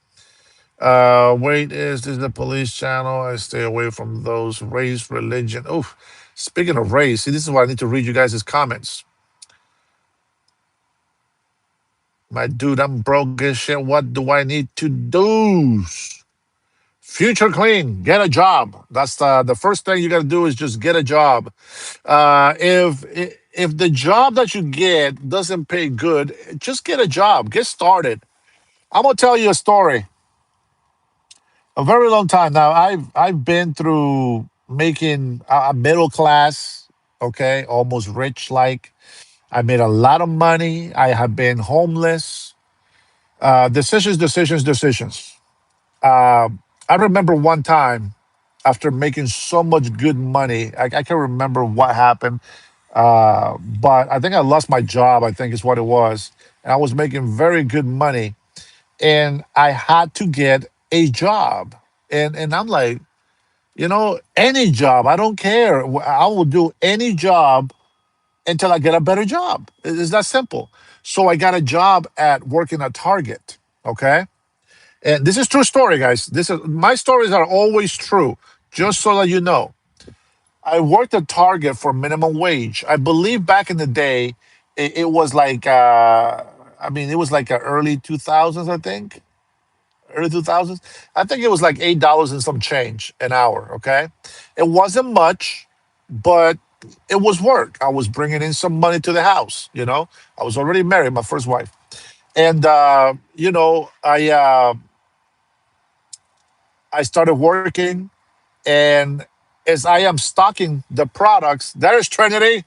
Wait, is this the police channel? I stay away from those race, religion. Oh, speaking of race, see, this is why I need to read you guys' comments. My dude, I'm broke as shit. What do I need to do? Future clean, get a job. That's the first thing you got to do is just get a job. If the job that you get doesn't pay good, just get a job. Get started. I'm gonna tell you a story. A very long time now. I've been through making a middle class, okay, almost rich. Like I made a lot of money. I have been homeless. Decisions, decisions, decisions. Uh, I remember one time after making so much good money. I can't remember what happened, but I think I lost my job. I think is what it was, and I was making very good money, and I had to get a job. And I'm like, any job. I don't care. I will do any job until I get a better job. It's that simple. So I got a job at working at Target. Okay. And this is true story, guys. This is my stories are always true, just so that you know. I worked at Target for minimum wage. I believe back in the day, it was like, it was like early 2000s, I think. Early 2000s. I think it was like $8 and some change an hour. Okay. It wasn't much, but it was work. I was bringing in some money to the house. I was already married, my first wife. And, I started working. And as I am stocking the products, there's Trinity.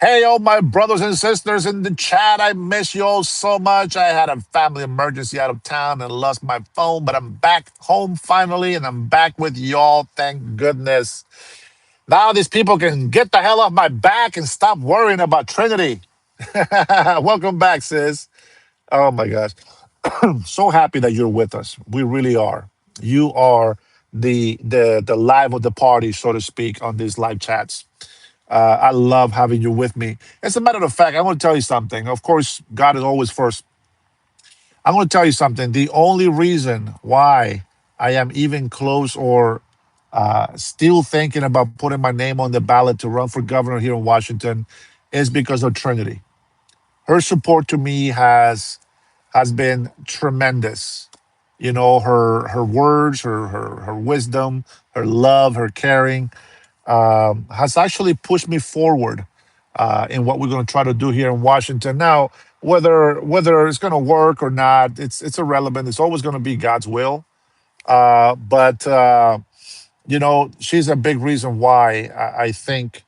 Hey, all my brothers and sisters in the chat, I miss you all so much. I had a family emergency out of town and lost my phone, but I'm back home finally and I'm back with y'all. Thank goodness. Now these people can get the hell off my back and stop worrying about Trinity. Welcome back, sis. Oh my gosh. So happy that you're with us. We really are. You are the live of the party, so to speak, on these live chats. I love having you with me. As a matter of fact, I want to tell you something. Of course, God is always first. I'm going to tell you something. The only reason why I am even close or still thinking about putting my name on the ballot to run for governor here in Washington is because of Trinity. Her support to me has been tremendous. Her words, her wisdom, her love, her caring has actually pushed me forward in what we're going to try to do here in Washington. Now, whether it's going to work or not, it's irrelevant. It's always going to be God's will. But she's a big reason why I think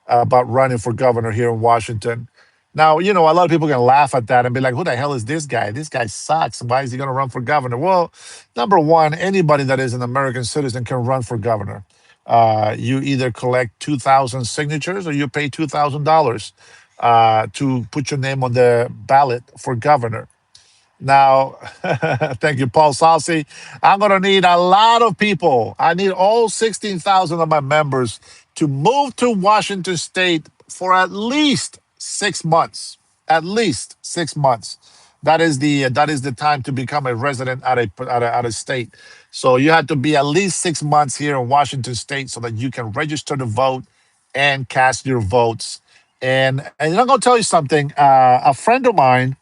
about running for governor here in Washington. Now, a lot of people can laugh at that and be like, who the hell is this guy? This guy sucks. Why is he going to run for governor? Well, number one, anybody that is an American citizen can run for governor. You either collect 2,000 signatures or you pay $2,000 to put your name on the ballot for governor. Now, thank you, Paul Salsi. I'm going to need a lot of people. I need all 16,000 of my members to move to Washington State for at least 6 months. At least 6 months. That is the time to become a resident at a state. So you have to be at least 6 months here in Washington State so that you can register to vote and cast your votes. And I'm going to tell you something. A friend of mine,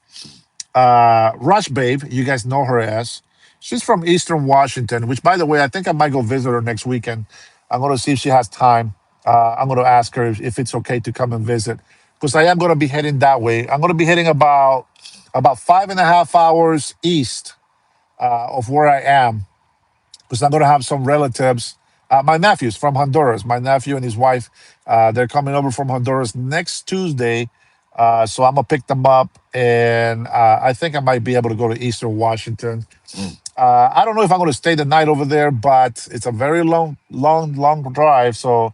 Rush Babe, you guys know her as. She's from Eastern Washington, which, by the way, I think I might go visit her next weekend. I'm going to see if she has time. I'm going to ask her if it's okay to come and visit because I am going to be heading that way. I'm going to be heading about 5.5 hours east of where I am because I'm going to have some relatives. My nephew's from Honduras. My nephew and his wife, they're coming over from Honduras next Tuesday. So I'm gonna pick them up, and I think I might be able to go to Eastern Washington. I don't know if I'm going to stay the night over there, but it's a very long, long, long drive. So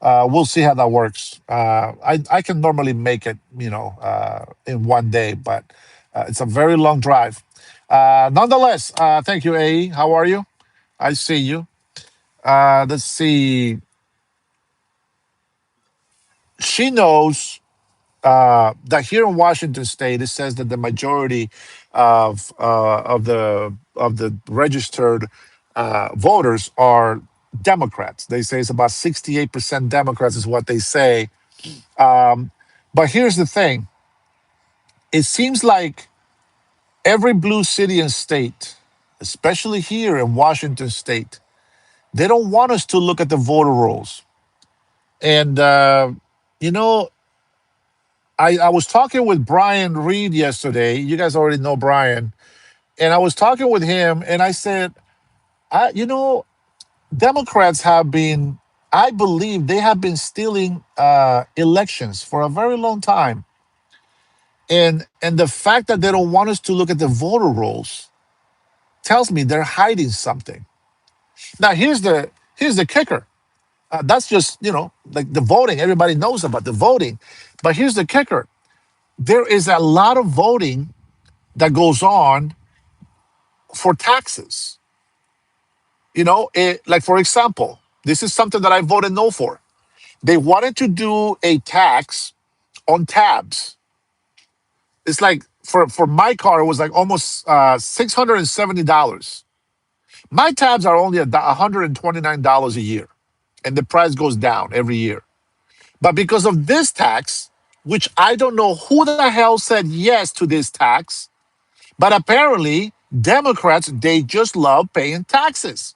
we'll see how that works. I can normally make it, in one day, but it's a very long drive. Nonetheless, thank you, AE. How are you? I see you. Let's see. She knows. that here in Washington State, it says that the majority of the registered voters are Democrats. They say it's about 68% Democrats is what they say. Um, but here's the thing: it seems like every blue city and state, especially here in Washington State, they don't want us to look at the voter rolls. And you know, I was talking with Brian Reed yesterday. You guys already know Brian. And I was talking with him and I said, Democrats have been, I believe they have been stealing elections for a very long time. And the fact that they don't want us to look at the voter rolls tells me they're hiding something. Now here's the kicker. That's just, like the voting. Everybody knows about the voting. But here's the kicker. There is a lot of voting that goes on for taxes. Like for example, this is something that I voted no for. They wanted to do a tax on tabs. It's like for my car, it was like almost $670. My tabs are only $129 a year, and the price goes down every year. But because of this tax, which I don't know who the hell said yes to this tax, but apparently Democrats, they just love paying taxes.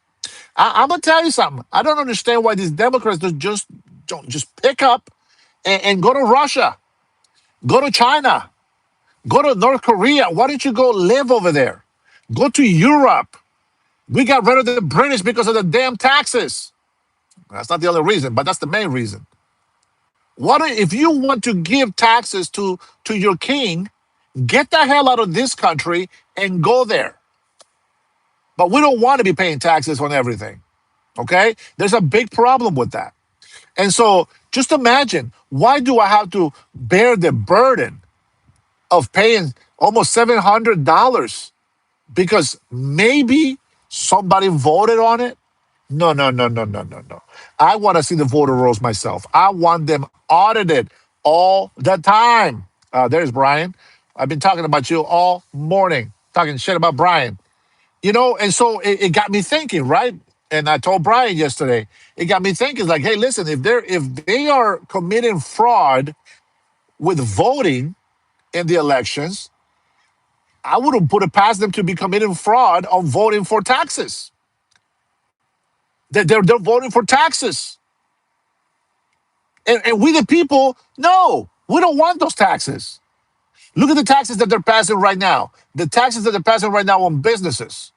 I'm gonna tell you something. I don't understand why these Democrats don't just pick up and go to Russia, go to China, go to North Korea. Why don't you go live over there? Go to Europe. We got rid of the British because of the damn taxes. That's not the only reason, but that's the main reason. If you want to give taxes to your king, get the hell out of this country and go there. But we don't want to be paying taxes on everything. Okay? There's a big problem with that. And so just imagine, why do I have to bear the burden of paying almost $700 because maybe somebody voted on it? No, no, no, no, no, no, no. I want to see the voter rolls myself. I want them audited all the time. There's Brian. I've been talking about you all morning, talking shit about Brian. And so it got me thinking, right? And I told Brian yesterday, it got me thinking, like, hey, listen, if they are committing fraud with voting in the elections, I wouldn't put it past them to be committing fraud on voting for taxes. They're voting for taxes. And we the people, no, we don't want those taxes. Look at the taxes that they're passing right now. The taxes that they're passing right now on businesses.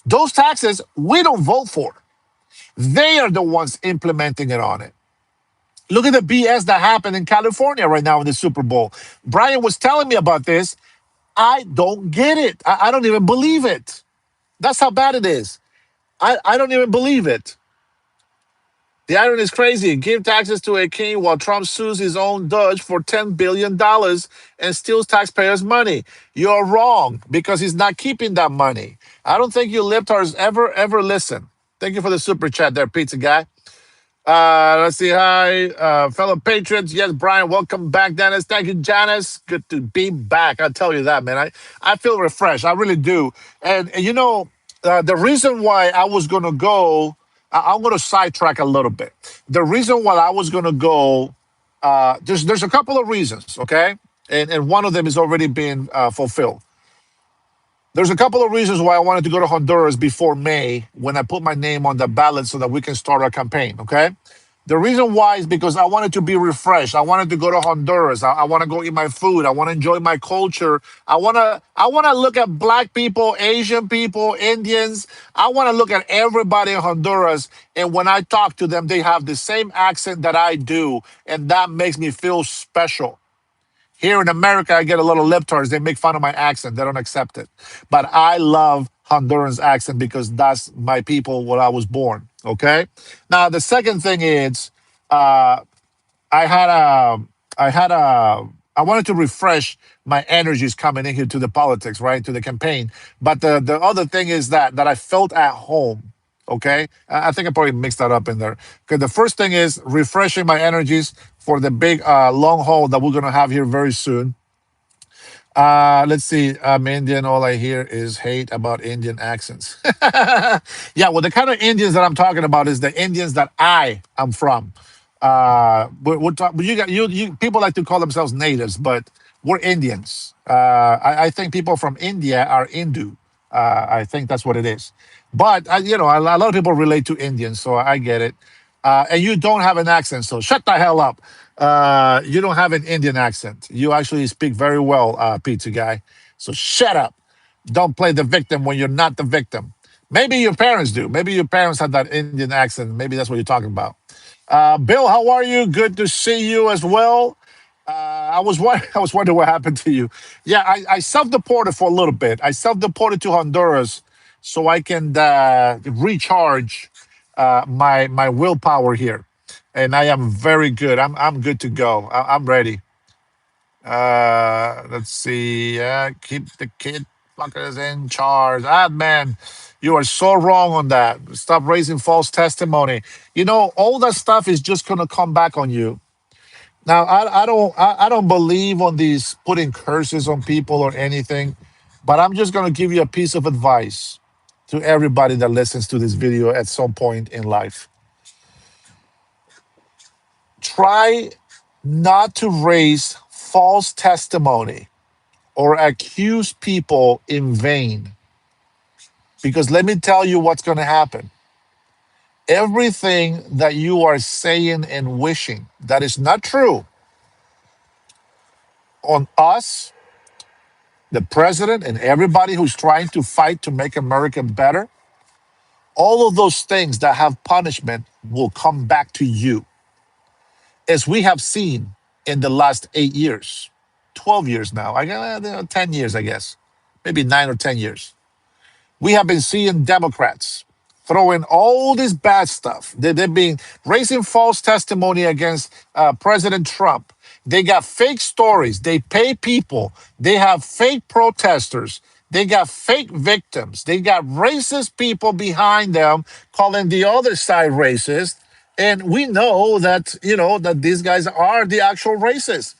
Those taxes, we don't vote for. They are the ones implementing it on it. Look at the BS that happened in California right now in the Super Bowl. Brian was telling me about this. I don't get it. I don't even believe it. That's how bad it is. I don't even believe it. The irony is crazy. Give taxes to a king while Trump sues his own Dodge for $10 billion and steals taxpayers' money. You're wrong because he's not keeping that money. I don't think you libtards ever listen. Thank you for the super chat there, pizza guy. Let's see. Hi, fellow patriots. Yes, Brian, welcome back, Dennis. Thank you, Janice. Good to be back. I tell you that, man. I feel refreshed. I really do. And the reason why I was going to go, I'm going to sidetrack a little bit. The reason why I was going to go, there's a couple of reasons, okay? And one of them is already being fulfilled. There's a couple of reasons why I wanted to go to Honduras before May when I put my name on the ballot so that we can start our campaign, okay? The reason why is because I wanted to be refreshed. I wanted to go to Honduras. I want to go eat my food. I want to enjoy my culture. I want to look at black people, Asian people, Indians. I want to look at everybody in Honduras. And when I talk to them, they have the same accent that I do. And that makes me feel special. Here in America, I get a lot of lip turns. They make fun of my accent. They don't accept it. But I love Honduran's accent because that's my people where I was born. Okay. Now the second thing is, uh, I had a, I wanted to refresh my energies coming in here to the politics, right, to the campaign. But the other thing is that I felt at home. Okay, I think I probably mixed that up in there. Okay, the first thing is refreshing my energies for the big long haul that we're gonna have here very soon. Let's see. I'm Indian. All I hear is hate about Indian accents. Yeah, well, the kind of Indians that I'm talking about is the Indians that I am from. We're talk, you got you people like to call themselves natives, but we're Indians. I think people from India are Hindu. I think that's what it is. But a lot of people relate to Indians, so I get it. And you don't have an accent, so shut the hell up. You don't have an Indian accent. You actually speak very well, pizza guy. So shut up. Don't play the victim when you're not the victim. Maybe your parents do. Maybe your parents have that Indian accent. Maybe that's what you're talking about. Bill, how are you? Good to see you as well. I was wondering what happened to you. Yeah, I self-deported for a little bit. I self-deported to Honduras so I can recharge my willpower here, and I am very good. I'm good to go. I'm ready. Let's see. Keep the kid fuckers in charge. Ah, man, you are so wrong on that. Stop raising false testimony. All that stuff is just gonna come back on you. Now, I don't believe on these putting curses on people or anything, but I'm just gonna give you a piece of advice to everybody that listens to this video at some point in life. Try not to raise false testimony or accuse people in vain. Because let me tell you what's going to happen. Everything that you are saying and wishing that is not true on us, the president, and everybody who's trying to fight to make America better, all of those things that have punishment will come back to you, as we have seen in the last 8 years, 12 years now, 10 years, I guess, maybe 9 or 10 years. We have been seeing Democrats throwing all this bad stuff. They've been raising false testimony against President Trump. They got fake stories. They pay people. They have fake protesters. They got fake victims. They got racist people behind them calling the other side racist. And we know that these guys are the actual racists.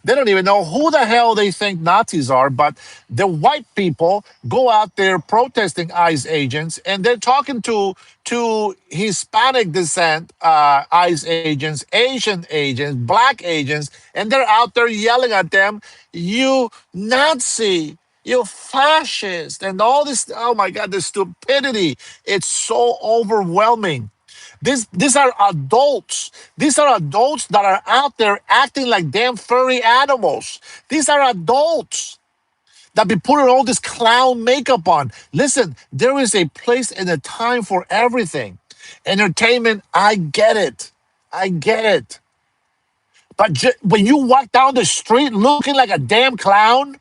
They don't even know who the hell they think Nazis are, but the white people go out there protesting ICE agents, and they're talking to Hispanic descent ICE agents, Asian agents, black agents, and they're out there yelling at them, "You Nazi! You fascist!" and all this. Oh my God, the stupidity! It's so overwhelming. These are adults. These are adults that are out there acting like damn furry animals. These are adults that be putting all this clown makeup on. Listen, there is a place and a time for everything. Entertainment, I get it. I get it. But when you walk down the street looking like a damn clown,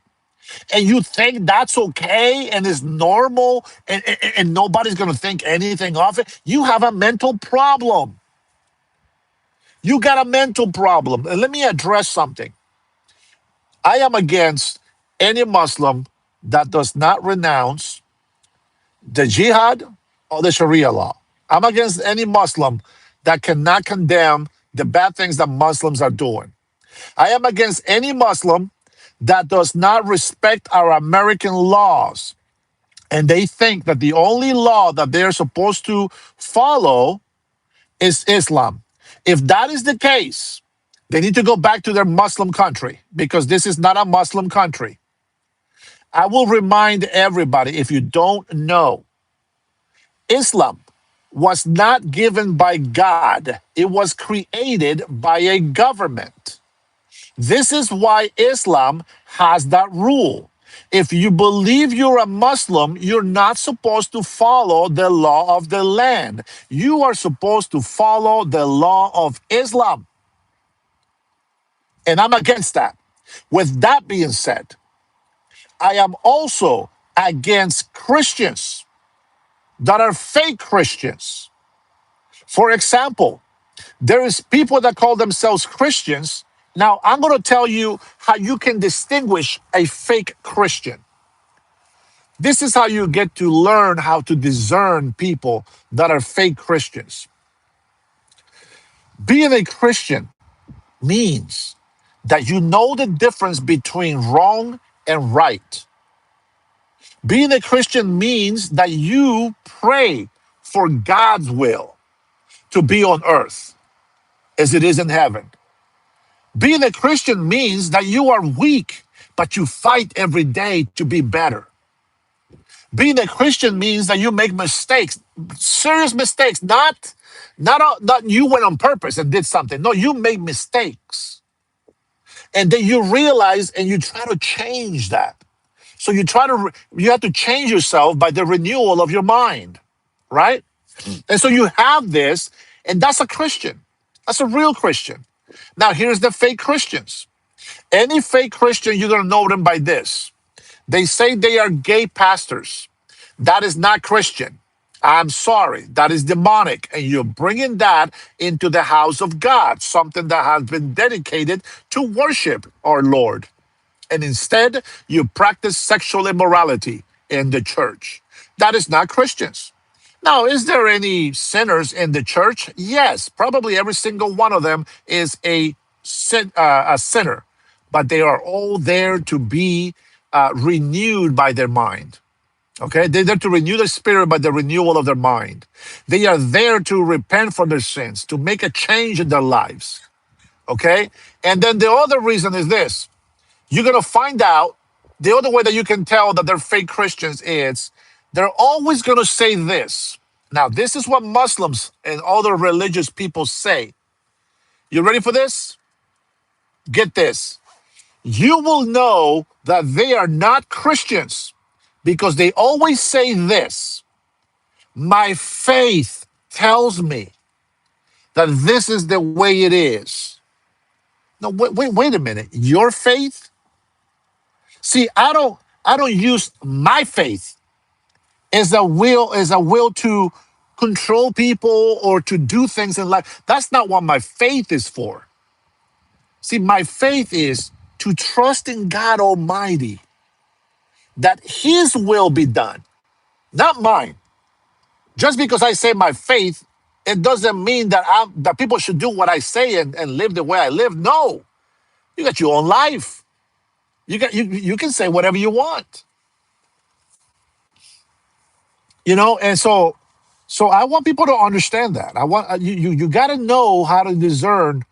and you think that's okay and is normal, and nobody's going to think anything of it, you have a mental problem. You got a mental problem. And let me address something. I am against any Muslim that does not renounce the jihad or the Sharia law. I'm against any Muslim that cannot condemn the bad things that Muslims are doing. I am against any Muslim that does not respect our American laws. And they think that the only law that they're supposed to follow is Islam. If that is the case, they need to go back to their Muslim country, because this is not a Muslim country. I will remind everybody, if you don't know, Islam was not given by God, it was created by a government. This is why Islam has that rule. If you believe you're a Muslim, you're not supposed to follow the law of the land. You are supposed to follow the law of Islam. And I'm against that. With that being said, I am also against Christians that are fake Christians. For example, there is people that call themselves Christians. Now, I'm going to tell you how you can distinguish a fake Christian. This is how you get to learn how to discern people that are fake Christians. Being a Christian means that you know the difference between wrong and right. Being a Christian means that you pray for God's will to be on earth as it is in heaven. Being a Christian means that you are weak, but you fight every day to be better. Being a Christian means that you make mistakes, serious mistakes, not you went on purpose and did something. No, you make mistakes. And then you realize and you try to change that. So you have to change yourself by the renewal of your mind, right? And so you have this, and that's a Christian. That's a real Christian. Now, here's the fake Christians. Any fake Christian, you're going to know them by this. They say they are gay pastors. That is not Christian. I'm sorry. That is demonic. And you're bringing that into the house of God, something that has been dedicated to worship our Lord. And instead, you practice sexual immorality in the church. That is not Christians. Now, is there any sinners in the church? Yes, probably every single one of them is a sinner, but they are all there to be renewed by their mind. Okay, they're there to renew their spirit by the renewal of their mind. They are there to repent from their sins, to make a change in their lives. Okay, and then the other reason is this: you're gonna find out the other way that you can tell that they're fake Christians is they're always gonna say this. Now, this is what Muslims and other religious people say. You ready for this? Get this. You will know that they are not Christians because they always say this: my faith tells me that this is the way it is. No, wait a minute. Your faith? See, I don't use my faith as a will to control people or to do things in life. That's not what my faith is for. See, my faith is to trust in God Almighty that His will be done, not mine. Just because I say my faith, it doesn't mean that people should do what I say and live the way I live. No, you got your own life. You can say whatever you want, and so I want people to understand that. I want you got to know how to discern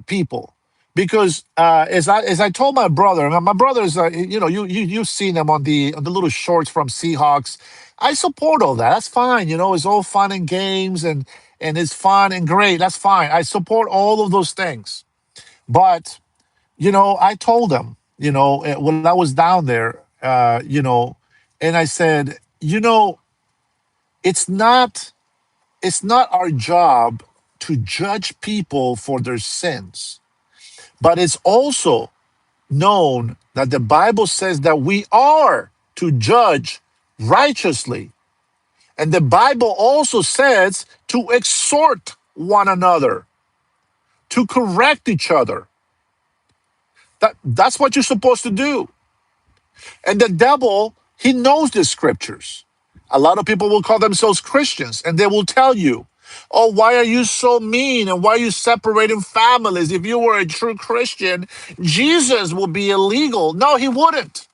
people, because as I told my brother, my brother is you've seen him on the little shorts from Seahawks. I support all that. That's fine. It's all fun and games, and it's fun and great. That's fine. I support all of those things. But I told him, when I was down there, and I said, it's not it's not our job to judge people for their sins, but it's also known that the Bible says that we are to judge righteously. And the Bible also says to exhort one another, to correct each other. That's what you're supposed to do. And the devil, he knows the scriptures. A lot of people will call themselves Christians and they will tell you, oh, why are you so mean? And why are you separating families? If you were a true Christian, Jesus would be illegal. No, he wouldn't.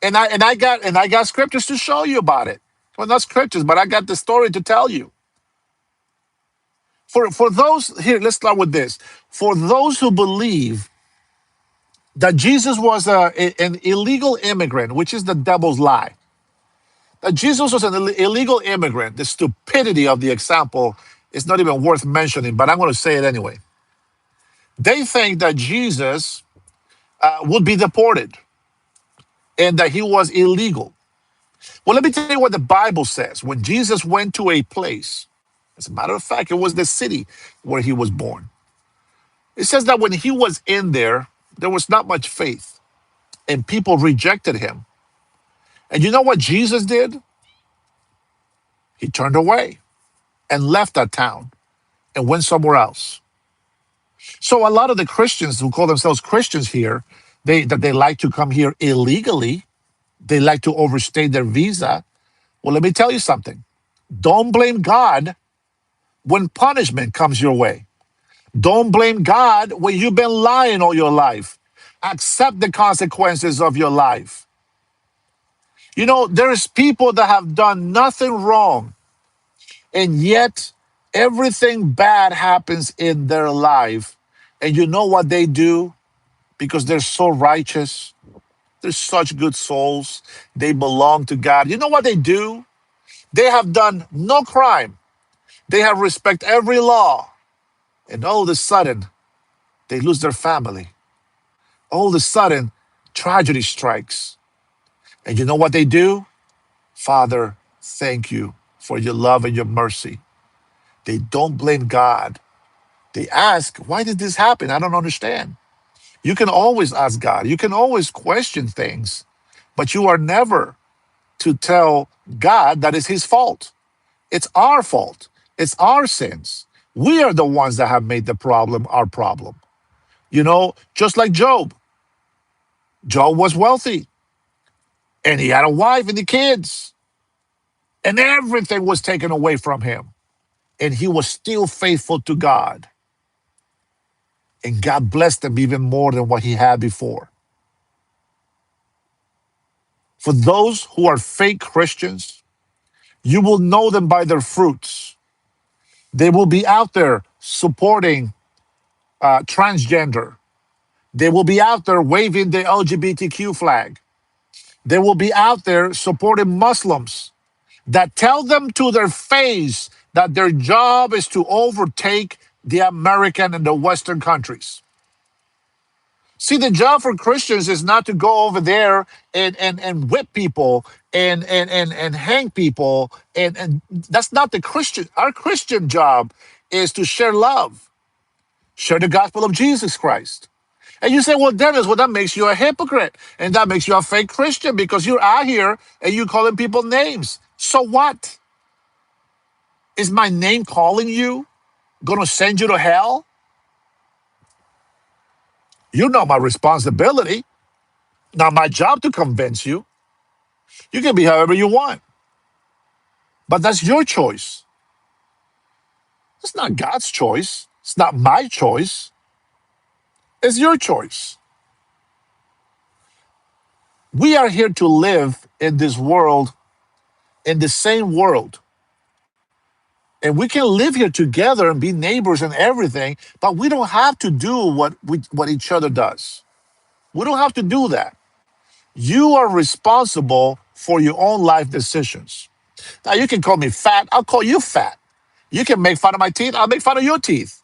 And I got scriptures to show you about it. Well, not scriptures, but I got the story to tell you. For those here, let's start with this. For those who believe that Jesus was an illegal immigrant, which is the devil's lie, that Jesus was an illegal immigrant, the stupidity of the example is not even worth mentioning, but I'm going to say it anyway. They think that Jesus would be deported and that he was illegal. Well, let me tell you what the Bible says. When Jesus went to a place, as a matter of fact, it was the city where he was born. It says that when he was in there was not much faith, and people rejected him. And you know what Jesus did? He turned away and left that town and went somewhere else. So a lot of the Christians who call themselves Christians here, they like to come here illegally. They like to overstay their visa. Well, let me tell you something. Don't blame God when punishment comes your way. Don't blame God when you've been lying all your life. Accept the consequences of your life. You know, there's people that have done nothing wrong, and yet everything bad happens in their life. And you know what they do? Because they're so righteous, they're such good souls, they belong to God. You know what they do? They have done no crime, they have respect every law, and all of a sudden, they lose their family. All of a sudden, tragedy strikes. And you know what they do? Father, thank you for your love and your mercy. They don't blame God. They ask, why did this happen? I don't understand. You can always ask God. You can always question things, but you are never to tell God that it's his fault. It's our fault. It's our sins. We are the ones that have made the problem our problem. You know, just like Job. Job was wealthy and he had a wife and the kids, and everything was taken away from him. And he was still faithful to God. And God blessed him even more than what he had before. For those who are fake Christians, you will know them by their fruits. They will be out there supporting transgender. They will be out there waving the LGBTQ flag. They will be out there supporting Muslims that tell them to their face that their job is to overtake the American and the Western countries. See, the job for Christians is not to go over there and whip people and hang people. And that's not the Christian. Our Christian job is to share love, share the gospel of Jesus Christ. And you say, well, Dennis, well, that makes you a hypocrite. And that makes you a fake Christian because you're out here and you're calling people names. So what? Is my name calling you going to send you to hell? You know my responsibility. Not my job to convince you. You can be however you want, but that's your choice. It's not God's choice. It's not my choice. It's your choice. We are here to live in this world, in the same world. And we can live here together and be neighbors and everything, but we don't have to do what each other does. We don't have to do that. You are responsible for your own life decisions. Now, you can call me fat. I'll call you fat. You can make fun of my teeth. I'll make fun of your teeth.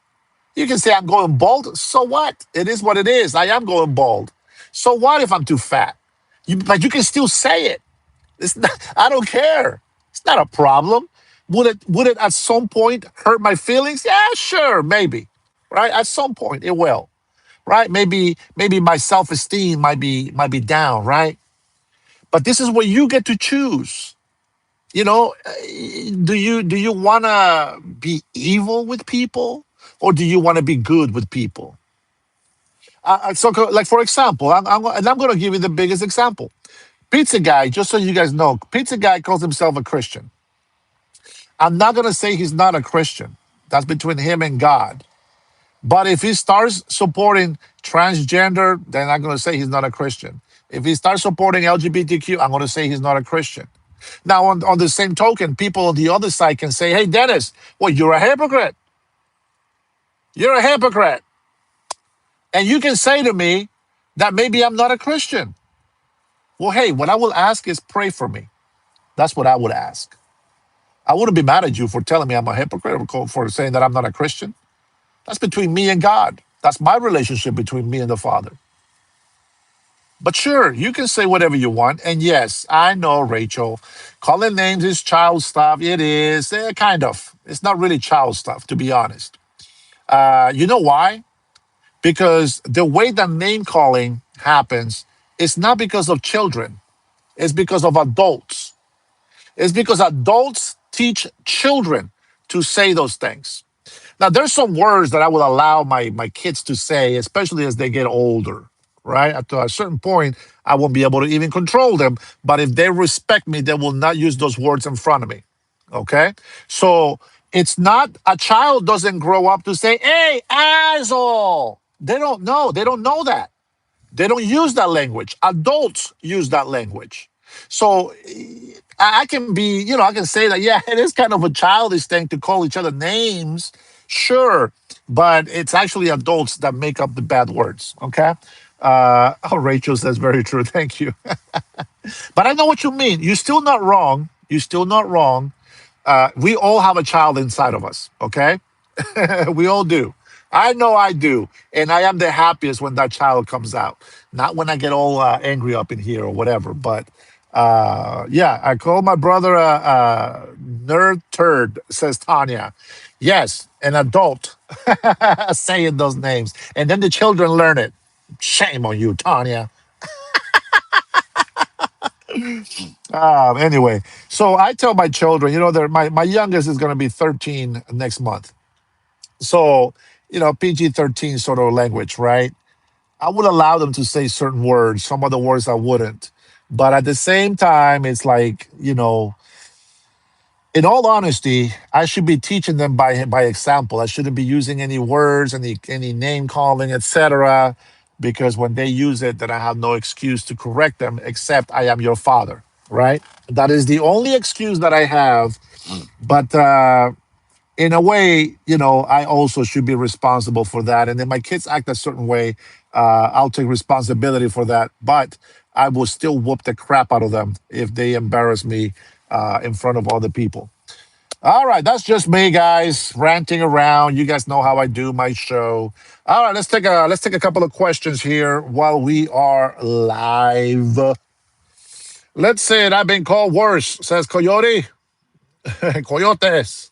You can say I'm going bald. So what? It is what it is. I am going bald. So what if I'm too fat? But you can still say it. It's not, I don't care. It's not a problem. Would it at some point hurt my feelings? Yeah, sure, maybe. Right? At some point it will. Right? Maybe my self-esteem might be down, right? But this is where you get to choose. You know, do you want to be evil with people, or do you want to be good with people? Like for example, I'm going to give you the biggest example. Pizza guy, just so you guys know, pizza guy calls himself a Christian. I'm not going to say he's not a Christian. That's between him and God. But if he starts supporting transgender, then I'm going to say he's not a Christian. If he starts supporting LGBTQ, I'm going to say he's not a Christian. Now, on the same token, people on the other side can say, hey, Dennis, well, you're a hypocrite. You're a hypocrite. And you can say to me that maybe I'm not a Christian. Well, hey, what I will ask is pray for me. That's what I would ask. I wouldn't be mad at you for telling me I'm a hypocrite or for saying that I'm not a Christian. That's between me and God. That's my relationship between me and the Father. But sure, you can say whatever you want. And yes, I know, Rachel, calling names is child stuff. It is, kind of. It's not really child stuff, to be honest. You know why? Because the way that name calling happens is not because of children, it's because of adults. It's because adults teach children to say those things. Now, there's some words that I will allow my kids to say, especially as they get older, right? At a certain point, I won't be able to even control them. But if they respect me, they will not use those words in front of me. Okay? So it's not a child doesn't grow up to say, hey, asshole. They don't know. They don't know that. They don't use that language. Adults use that language. So I can be, I can say that, yeah, it is kind of a childish thing to call each other names. Sure. But it's actually adults that make up the bad words. Okay. Oh, Rachel says very true. Thank you. But I know what you mean. You're still not wrong. You're still not wrong. We all have a child inside of us. Okay. We all do. I know I do. And I am the happiest when that child comes out. Not when I get all angry up in here or whatever. But yeah, I call my brother a nerd turd, says Tanya. Yes, an adult saying those names. And then the children learn it. Shame on you, Tanya. Anyway, so I tell my children, my youngest is going to be 13 next month. So, PG-13 sort of language, right? I would allow them to say certain words, some other words I wouldn't. But at the same time, it's like, in all honesty, I should be teaching them by example. I shouldn't be using any words, any name calling, etc. Because when they use it, then I have no excuse to correct them except I am your father, right? That is the only excuse that I have. But in a way, I also should be responsible for that. And then my kids act a certain way, I'll take responsibility for that. But I will still whoop the crap out of them if they embarrass me in front of other people. All right, that's just me, guys, ranting around. You guys know how I do my show. All right, let's take a couple of questions here while we are live. Let's say it. I've been called worse, says Coyote. Coyotes.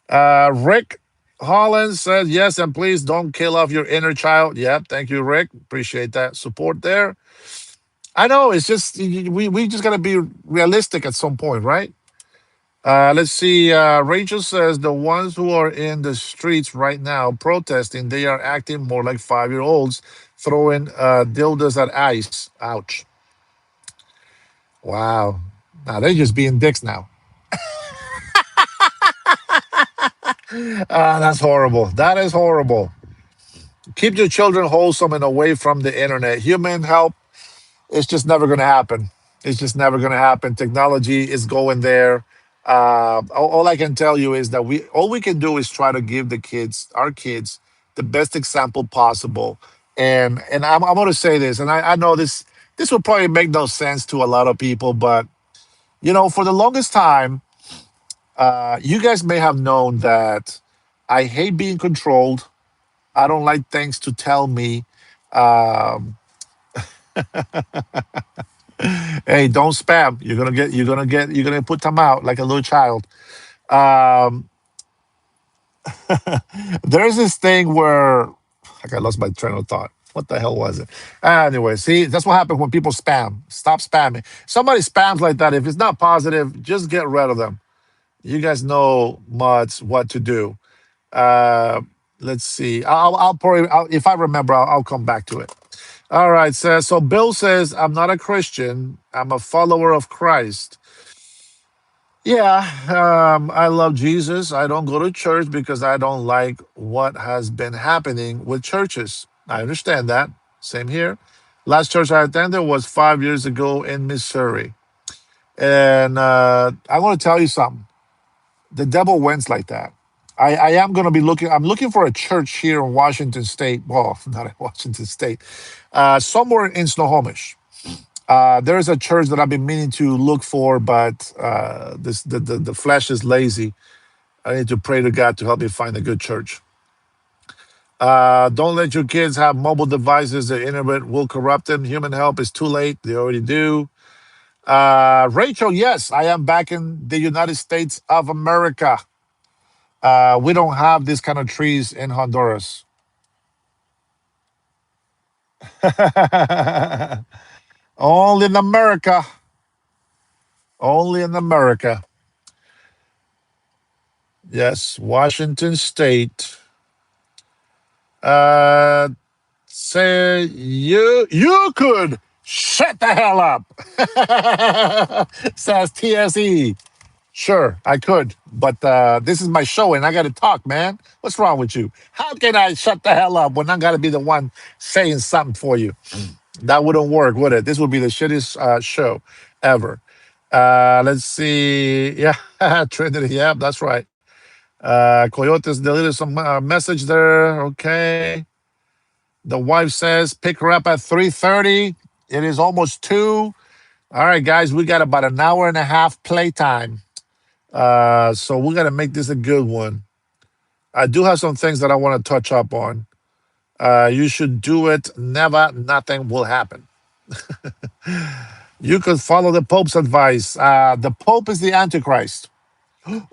Rick Hollins says yes, and please don't kill off your inner child. Yep, thank you, Rick. Appreciate that support there. I know it's just we just gotta be realistic at some point, right? Let's see. Rachel says the ones who are in the streets right now protesting, they are acting more like 5-year olds throwing dildos at ice. Ouch! Wow. Now they're just being dicks now. That's horrible. That is horrible. Keep your children wholesome and away from the internet. Human help, it's just never going to happen. It's just never going to happen. Technology is going there. All I can tell you is that all we can do is try to give our kids, the best example possible. And I'm going to say this, and I know this will probably make no sense to a lot of people, but for the longest time, you guys may have known that I hate being controlled. I don't like things to tell me. Um, hey, don't spam. You're gonna put them out like a little child. Um, there's this thing where like I lost my train of thought. What the hell was it? Anyway, see, that's what happens when people spam. Stop spamming. Somebody spams like that. If it's not positive, just get rid of them. You guys know much what to do. Uh, let's see. I'll probably if I remember, I'll come back to it. All right, so Bill says, I'm not a Christian. I'm a follower of Christ. Yeah, I love Jesus. I don't go to church because I don't like what has been happening with churches. I understand that. Same here. Last church I attended was 5 years ago in Missouri. And I want to tell you something. The devil wins like that. I am going to be I'm looking for a church here in Washington State. Well, not in Washington State, somewhere in Snohomish. There is a church that I've been meaning to look for, but the flesh is lazy. I need to pray to God to help me find a good church. Don't let your kids have mobile devices. The internet will corrupt them. Human help is too late. They already do. Rachel, yes, I am back in the United States of America. We don't have these kind of trees in Honduras. Only in America. Only in America. Yes, Washington State. Uh, Say you could shut the hell up. Says TSE. Sure, I could, but this is my show and I got to talk, man. What's wrong with you? How can I shut the hell up when I got to be the one saying something for you? That wouldn't work, would it? This would be the shittiest show ever. Let's see. Yeah, Trinity. Yeah, that's right. Coyotes deleted some message there. Okay. The wife says pick her up at 3:30. It is almost 2. All right, guys, we got about an hour and a half playtime. So we got to make this a good one. I do have some things that I want to touch up on. You should do it. Never, nothing will happen. You could follow the Pope's advice. The Pope is the Antichrist.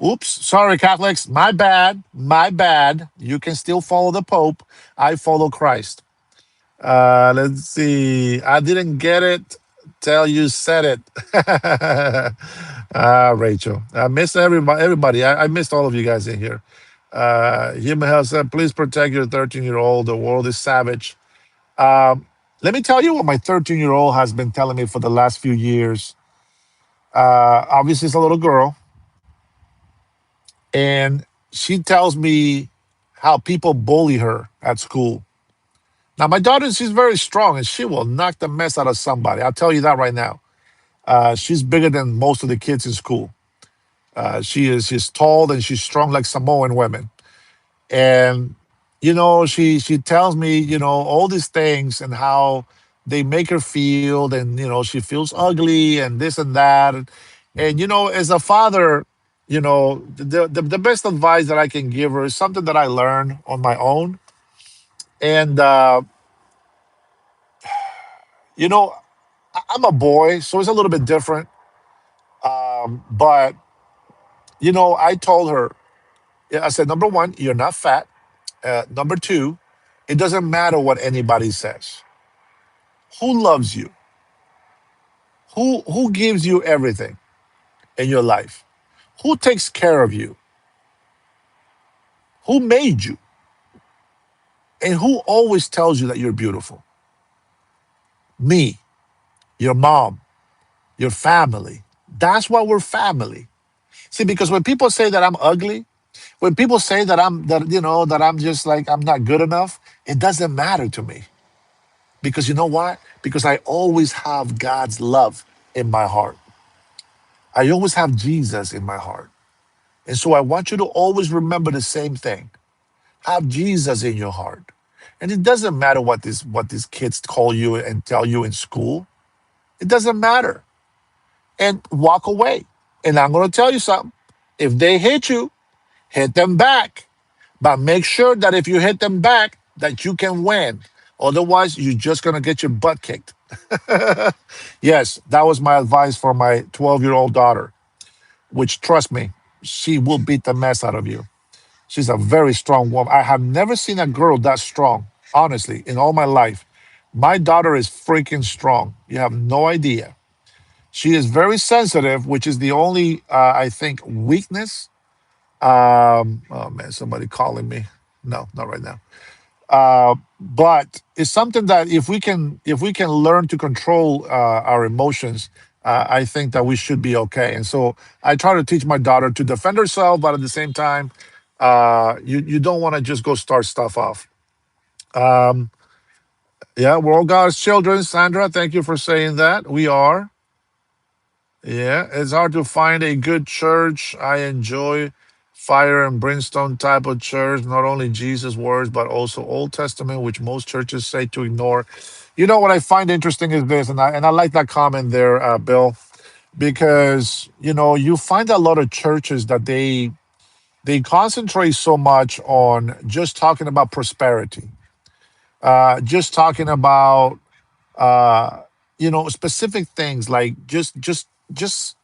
Oops, sorry, Catholics. My bad. My bad. You can still follow the Pope. I follow Christ. Let's see. I didn't get it till you said it. Rachel. I miss everybody. I missed all of you guys in here. Human Health said, please protect your 13-year-old. The world is savage. Um, Let me tell you what my 13-year-old has been telling me for the last few years. Obviously, it's a little girl, and she tells me how people bully her at school. Now, my daughter, she's very strong, and she will knock the mess out of somebody. I'll tell you that right now. She's bigger than most of the kids in school. She's tall and she's strong like Samoan women. And she tells me all these things and how they make her feel, and she feels ugly and this and that. And as a father, the best advice that I can give her is something that I learned on my own. And you know I'm a boy, so it's a little bit different. But I told her, yeah, I said, number one, you're not fat. Number two, it doesn't matter what anybody says. Who loves you? Who gives you everything in your life? Who takes care of you? Who made you? And who always tells you that you're beautiful? Me, your mom, your family. That's why we're family. See, because when people say that I'm ugly, when people say that I'm just like I'm not good enough, it doesn't matter to me. Because you know what? Because I always have God's love in my heart. I always have Jesus in my heart. And so I want you to always remember the same thing. Have Jesus in your heart. And it doesn't matter what these kids call you and tell you in school. It doesn't matter. And walk away. And I'm going to tell you something. If they hit you, hit them back. But make sure that if you hit them back, that you can win. Otherwise, you're just going to get your butt kicked. Yes, that was my advice for my 12-year-old daughter, which, trust me, she will beat the mess out of you. She's a very strong woman. I have never seen a girl that strong, honestly, in all my life. My daughter is freaking strong. You have no idea. She is very sensitive, which is the only, I think, weakness. Oh man, somebody calling me. No, not right now. But it's something that if we can learn to control our emotions, I think that we should be okay. And so I try to teach my daughter to defend herself, but at the same time, you don't want to just go start stuff off. Um, yeah, we're all God's children. Sandra, thank you for saying that. We are. Yeah, it's hard to find a good church. I enjoy fire and brimstone type of church, not only Jesus' words, but also Old Testament, which most churches say to ignore. What I find interesting is this, and I like that comment there, Bill, because you find a lot of churches that they concentrate so much on just talking about prosperity, just talking about specific things like just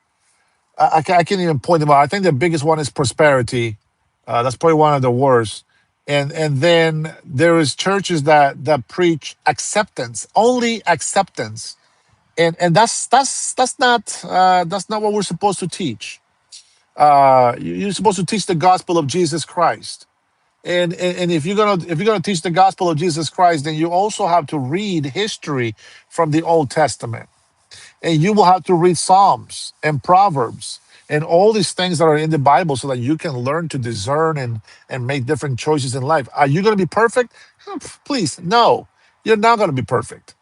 I can't even point them out. I think the biggest one is prosperity. That's probably one of the worst. And then there is churches that preach acceptance, only acceptance, and that's not what we're supposed to teach. You're supposed to teach the gospel of Jesus Christ. And if you're gonna teach the gospel of Jesus Christ, then you also have to read history from the Old Testament, and you will have to read Psalms and Proverbs and all these things that are in the Bible, so that you can learn to discern and make different choices in life. Are you going to be perfect? Please, no, you're not going to be perfect.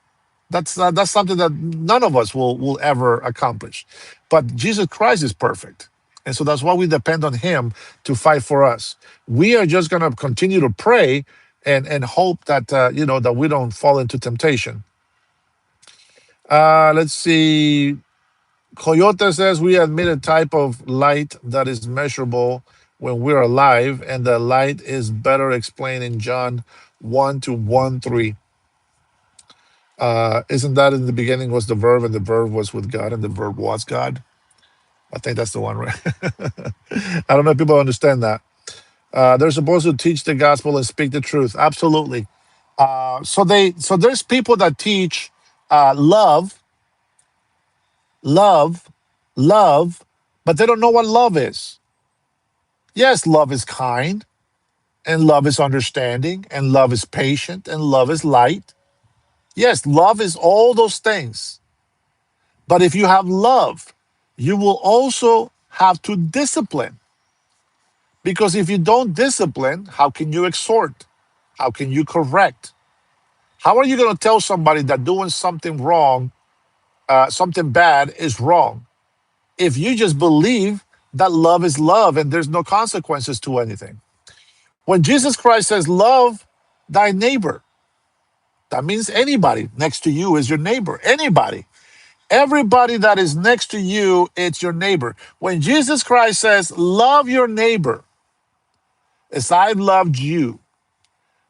That's something that none of us will ever accomplish. But Jesus Christ is perfect, and so that's why we depend on Him to fight for us. We are just going to continue to pray and hope that that we don't fall into temptation. Let's see. Coyote says we admit a type of light that is measurable when we're alive, and the light is better explained in John 1 to 1 3. Isn't that in the beginning was the verb, and the verb was with God, and the verb was God? I think that's the one, right? I don't know if people understand that. They're supposed to teach the gospel and speak the truth. Absolutely. So there's people that teach love, love, love, but they don't know what love is. Yes, love is kind, and love is understanding, and love is patient, and love is light. Yes, love is all those things. But if you have love, you will also have to discipline. Because if you don't discipline, how can you exhort? How can you correct? How are you going to tell somebody that doing something wrong, something bad is wrong, if you just believe that love is love and there's no consequences to anything? When Jesus Christ says, love thy neighbor, that means anybody next to you is your neighbor. Anybody. Everybody that is next to you, it's your neighbor. When Jesus Christ says, love your neighbor as I've loved you,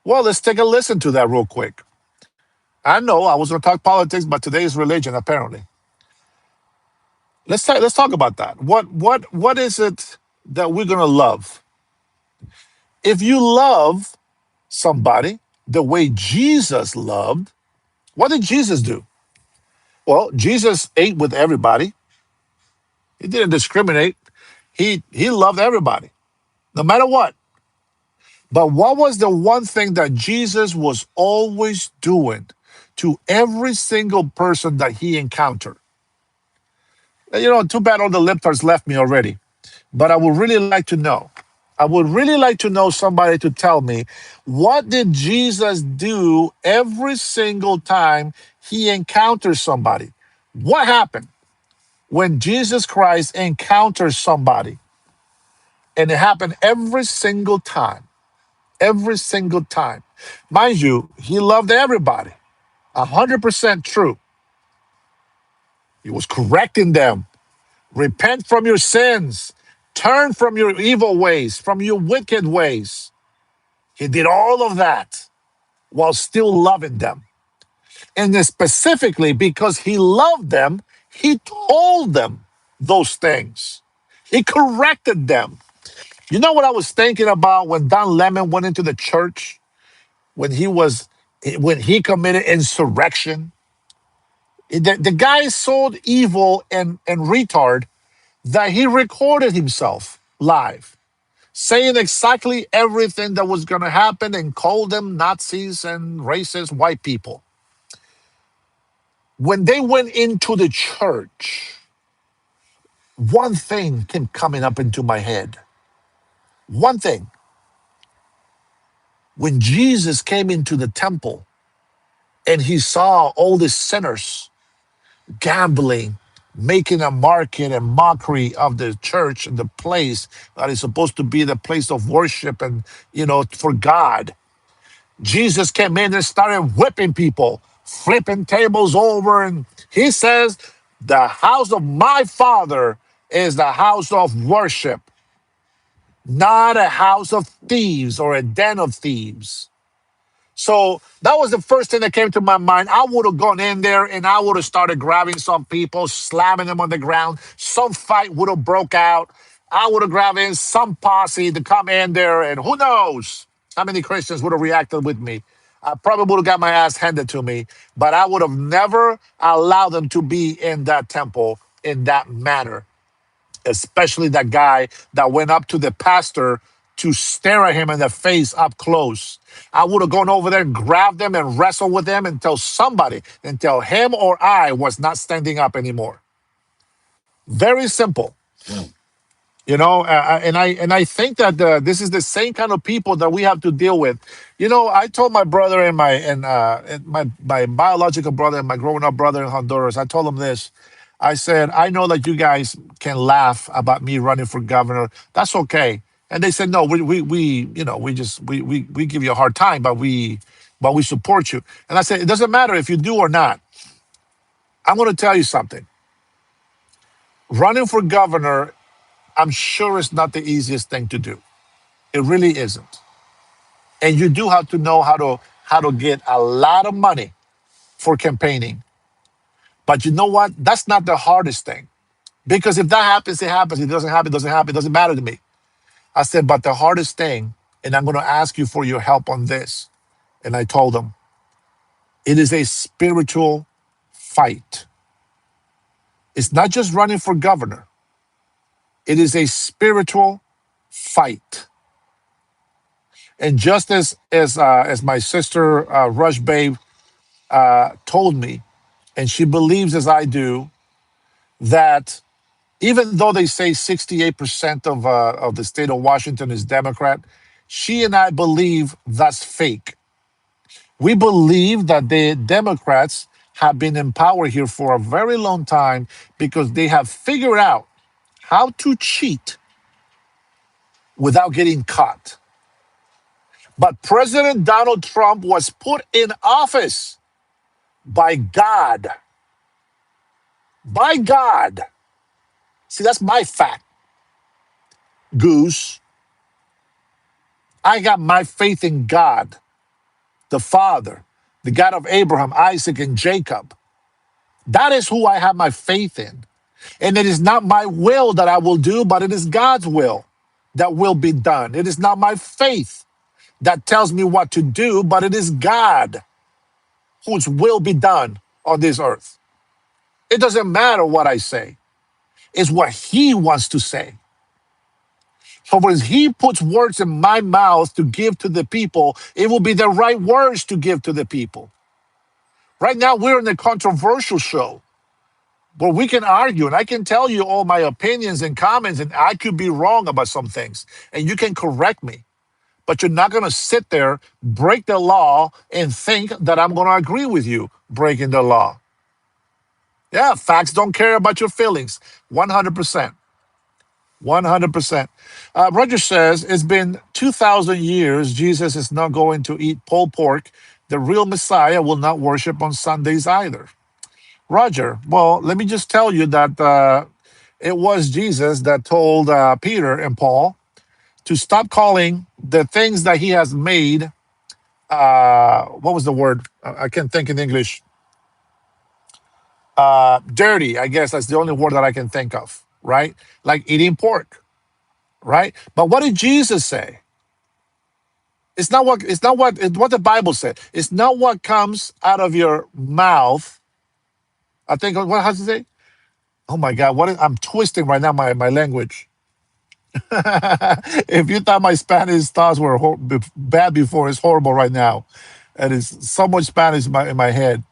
well, let's take a listen to that real quick. I know I was going to talk politics, but today is religion, apparently. Let's talk about that. What is it that we're going to love? If you love somebody the way Jesus loved, what did Jesus do? Well, Jesus ate with everybody. He didn't discriminate. He loved everybody, no matter what. But what was the one thing that Jesus was always doing to every single person that he encountered? Too bad all the lip left me already. But I would really like to know. I would really like to know somebody to tell me, what did Jesus do every single time he encounters somebody? What happened when Jesus Christ encounters somebody? And it happened every single time. Every single time. Mind you, he loved everybody. 100% true. He was correcting them. Repent from your sins. Turn from your evil ways, from your wicked ways. He did all of that while still loving them. And then specifically because he loved them, he told them those things. He corrected them. You know what I was thinking about when Don Lemon went into the church, when he committed insurrection? The guy is so evil and retard that he recorded himself live, saying exactly everything that was going to happen and called them Nazis and racist white people. When they went into the church, one thing came coming up into my head. One thing. When Jesus came into the temple and he saw all the sinners gambling, making a market and mockery of the church and the place that is supposed to be the place of worship and, for God. Jesus came in and started whipping people, flipping tables over. And he says, the house of my father is the house of worship, not a house of thieves or a den of thieves. So that was the first thing that came to my mind. I would have gone in there and I would have started grabbing some people, slamming them on the ground. Some fight would have broke out. I would have grabbed in some posse to come in there, and who knows how many Christians would have reacted with me. I probably would have got my ass handed to me, but I would have never allowed them to be in that temple in that manner, especially that guy that went up to the pastor to stare at him in the face up close. I would have gone over there, grabbed them, and wrestled with them until him or I was not standing up anymore. Very simple. And I think that this is the same kind of people that we have to deal with. I told my brother and my biological brother and my grown up brother in Honduras. I told him this. I said, I know that you guys can laugh about me running for governor. That's okay. And they said, no, we give you a hard time, but we support you. And I said, it doesn't matter if you do or not. I'm going to tell you something. Running for governor, I'm sure it's not the easiest thing to do. It really isn't. And you do have to know how to get a lot of money for campaigning. But you know what? That's not the hardest thing. Because if that happens, it happens. If it doesn't happen, it doesn't happen. It doesn't matter to me. I said, but the hardest thing, and I'm going to ask you for your help on this. And I told them, it is a spiritual fight. It's not just running for governor. It is a spiritual fight. And just as my sister Rush Babe told me, and she believes as I do, that even though they say 68% of the state of Washington is Democrat, she and I believe that's fake. We believe that the Democrats have been in power here for a very long time because they have figured out how to cheat without getting caught. But President Donald Trump was put in office by God. By God. See, that's my fact, Goose. I got my faith in God, the Father, the God of Abraham, Isaac, and Jacob. That is who I have my faith in. And it is not my will that I will do, but it is God's will that will be done. It is not my faith that tells me what to do, but it is God whose will be done on this earth. It doesn't matter what I say. It's what he wants to say. So when he puts words in my mouth to give to the people, it will be the right words to give to the people. Right now, we're in a controversial show where we can argue, and I can tell you all my opinions and comments, and I could be wrong about some things, and you can correct me. But you're not going to sit there, break the law, and think that I'm going to agree with you breaking the law. Yeah, facts don't care about your feelings. 100%. 100%. Roger says, it's been 2,000 years. Jesus is not going to eat pulled pork. The real Messiah will not worship on Sundays either. Roger, well, let me just tell you that it was Jesus that told Peter and Paul to stop calling the things that he has made. What was the word? I can't think in English. Dirty, I guess that's the only word that I can think of, right? Like eating pork, right? But what did Jesus say? It's not what the Bible said. It's not what comes out of your mouth. I think what has to say? Oh my God, I'm twisting right now my language. If you thought my Spanish thoughts were bad before, it's horrible right now. And it's so much Spanish in my head.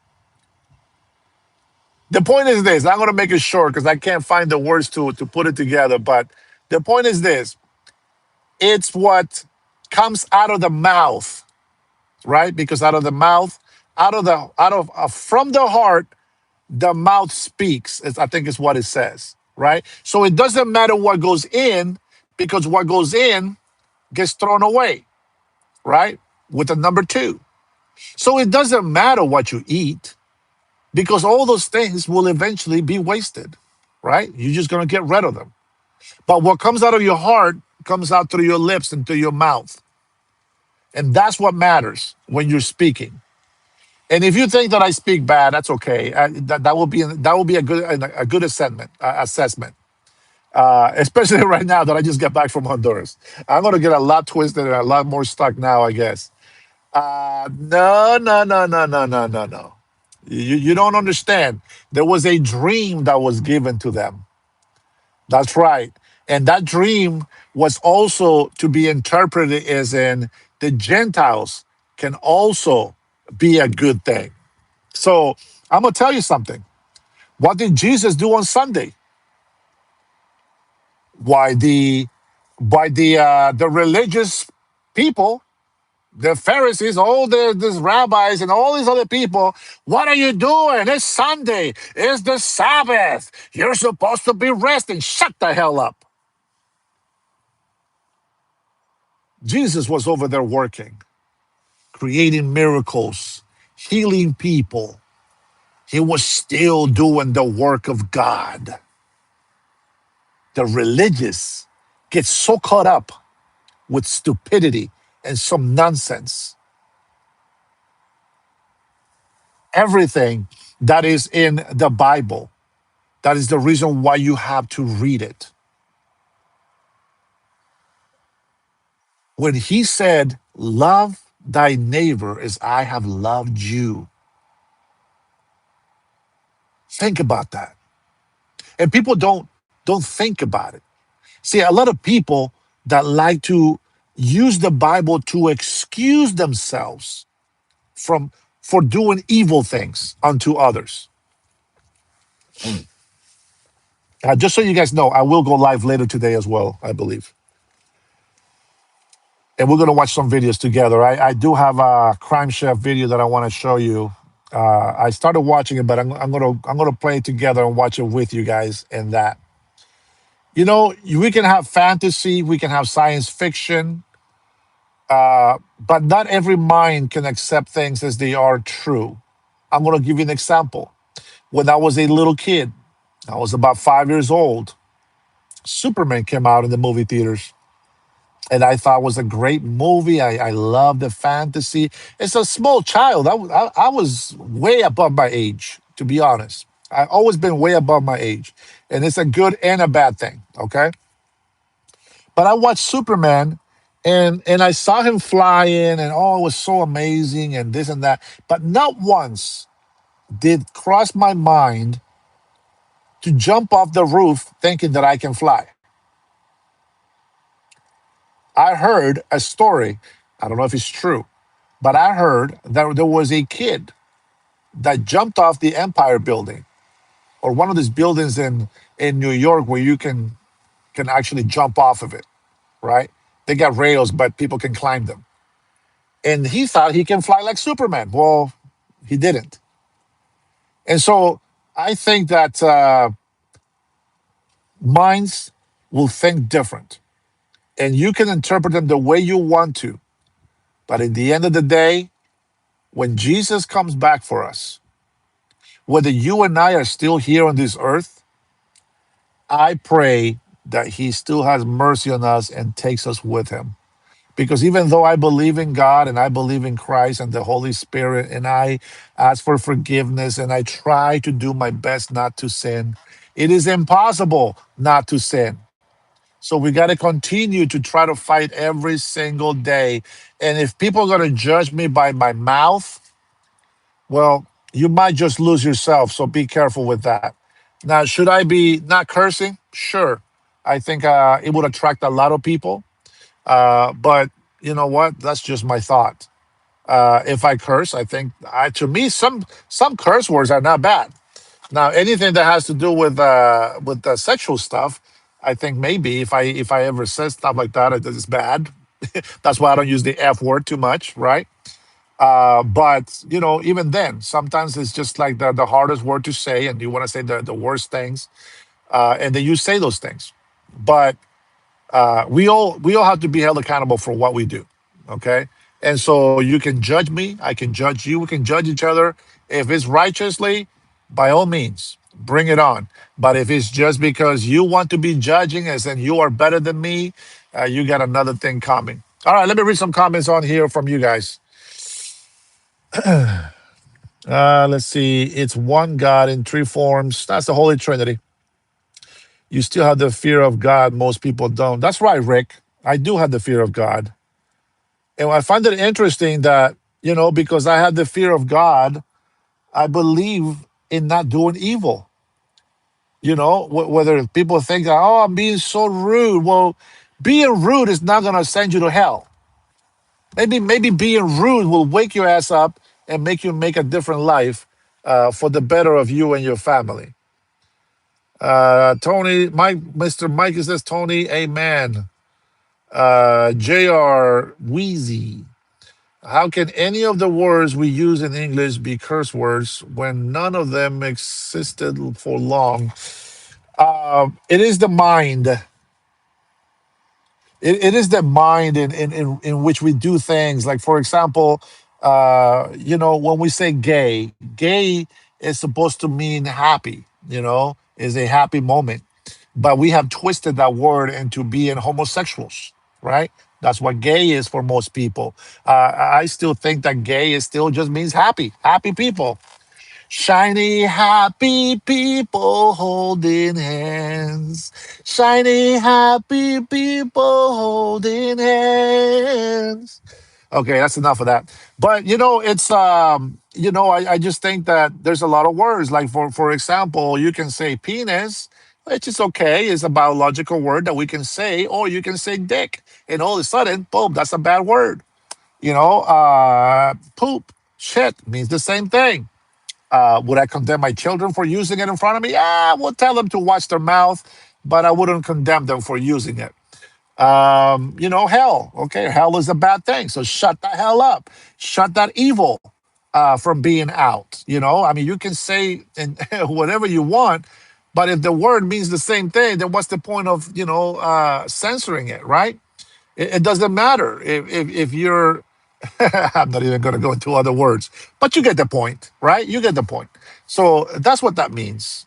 The point is this. I'm going to make it short because I can't find the words to put it together. But the point is this. It's what comes out of the mouth, right? Because out of the mouth, from the heart, the mouth speaks. I think is what it says, right? So it doesn't matter what goes in because what goes in gets thrown away, right? With the number two. So it doesn't matter what you eat because all those things will eventually be wasted, right? You're just going to get rid of them. But what comes out of your heart comes out through your lips and through your mouth. And that's what matters when you're speaking. And if you think that I speak bad, that's okay. That will be a good assessment. Especially right now that I just got back from Honduras. I'm going to get a lot twisted and a lot more stuck now, I guess. No, no, no, no, no, no, no, no. You don't understand. There was a dream that was given to them. That's right. And that dream was also to be interpreted as in the Gentiles can also be a good thing. So I'm gonna tell you something. What did Jesus do on Sunday? Why the religious people, the Pharisees, all these rabbis and all these other people, what are you doing? It's Sunday. It's the Sabbath. You're supposed to be resting. Shut the hell up. Jesus was over there working, creating miracles, healing people. He was still doing the work of God. The religious get so caught up with stupidity and some nonsense. Everything that is in the Bible, that is the reason why you have to read it. When he said, love thy neighbor as I have loved you, think about that. And people don't think about it. See, a lot of people that like to use the Bible to excuse themselves from for doing evil things unto others. Just so you guys know, I will go live later today as well, I believe. And we're going to watch some videos together. I do have a crime chef video that I want to show you. I started watching it, but I'm gonna play it together and watch it with you guys. And that, we can have fantasy, we can have science fiction, but not every mind can accept things as they are true. I'm gonna give you an example. When I was a little kid, I was about 5 years old. Superman came out in the movie theaters, and I thought it was a great movie. I love the fantasy. It's a small child. I was way above my age, to be honest. I've always been way above my age, and it's a good and a bad thing. Okay, but I watched Superman, and I saw him flying, and oh, it was so amazing, and this and that. But not once did cross my mind to jump off the roof thinking that I can fly. I heard a story. I don't know if it's true, but I heard that there was a kid that jumped off the Empire Building or one of these buildings in New York where you can actually jump off of it, right? They got rails, but people can climb them. And he thought he can fly like Superman. Well, he didn't. And so I think that minds will think different, and you can interpret them the way you want to. But in the end of the day, when Jesus comes back for us, whether you and I are still here on this earth, I pray that he still has mercy on us and takes us with him. Because even though I believe in God and I believe in Christ and the Holy Spirit, and I ask for forgiveness and I try to do my best not to sin, it is impossible not to sin. So we got to continue to try to fight every single day. And if people are going to judge me by my mouth, well, you might just lose yourself. So be careful with that. Now, should I be not cursing? Sure. I think it would attract a lot of people. But you know what? That's just my thought. If I curse, I think to me some curse words are not bad. Now, anything that has to do with the sexual stuff, I think maybe if I ever said stuff like that, it's bad. That's why I don't use the F word too much, right? But even then, sometimes it's just like the hardest word to say, and you want to say the worst things, and then you say those things. But we all have to be held accountable for what we do. Okay, and so you can judge me, I can judge you, we can judge each other. If it's righteously, by all means, bring it on. But if it's just because you want to be judging, as in you are better than me, you got another thing coming. All right, let me read some comments on here from you guys. Let's see. It's one God in three forms. That's the Holy Trinity. You still have the fear of God. Most people don't. That's right, Rick. I do have the fear of God. And I find it interesting that, because I have the fear of God, I believe in not doing evil. You know, whether people think that, oh, I'm being so rude. Well, being rude is not going to send you to hell. Maybe being rude will wake your ass up and make you make a different life for the better of you and your family. Tony, Mike, Mr. Mike says, Tony, amen. Jr. Wheezy. How can any of the words we use in English be curse words when none of them existed for long? It is the mind. It is the mind in which we do things. Like, for example, when we say gay, gay is supposed to mean happy, is a happy moment. But we have twisted that word into being homosexuals, right? That's what gay is for most people. I still think that gay is still just means happy, happy people. Shiny, happy people holding hands. Shiny, happy people holding hands. Okay, that's enough of that. But it's I just think that there's a lot of words. Like for example, you can say penis, which is okay, it's a biological word that we can say, or you can say dick, and all of a sudden, boom, that's a bad word. Poop, shit means the same thing. Would I condemn my children for using it in front of me? Yeah, I would tell them to watch their mouth, but I wouldn't condemn them for using it. Hell. Okay, hell is a bad thing. So shut the hell up. Shut that evil from being out. I mean, you can say and whatever you want, but if the word means the same thing, then what's the point of censoring it, right? It doesn't matter if you're I'm not even going to go into other words, but you get the point, right? You get the point. So that's what that means.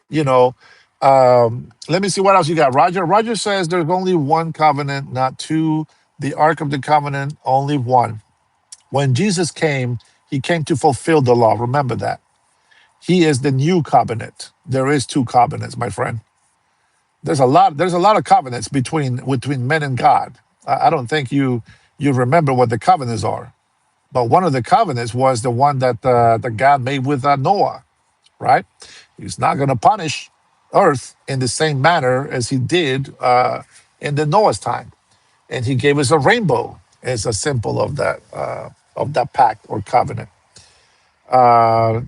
Let me see what else you got. Roger. Roger says there's only one covenant, not two. The Ark of the Covenant, only one. When Jesus came, he came to fulfill the law. Remember that. He is the new covenant. There is two covenants, my friend. There's a lot of covenants between men and God. I don't think you remember what the covenants are. But one of the covenants was the one that God made with Noah, right? He's not going to punish earth in the same manner as he did in the Noah's time. And he gave us a rainbow as a symbol of that pact or covenant.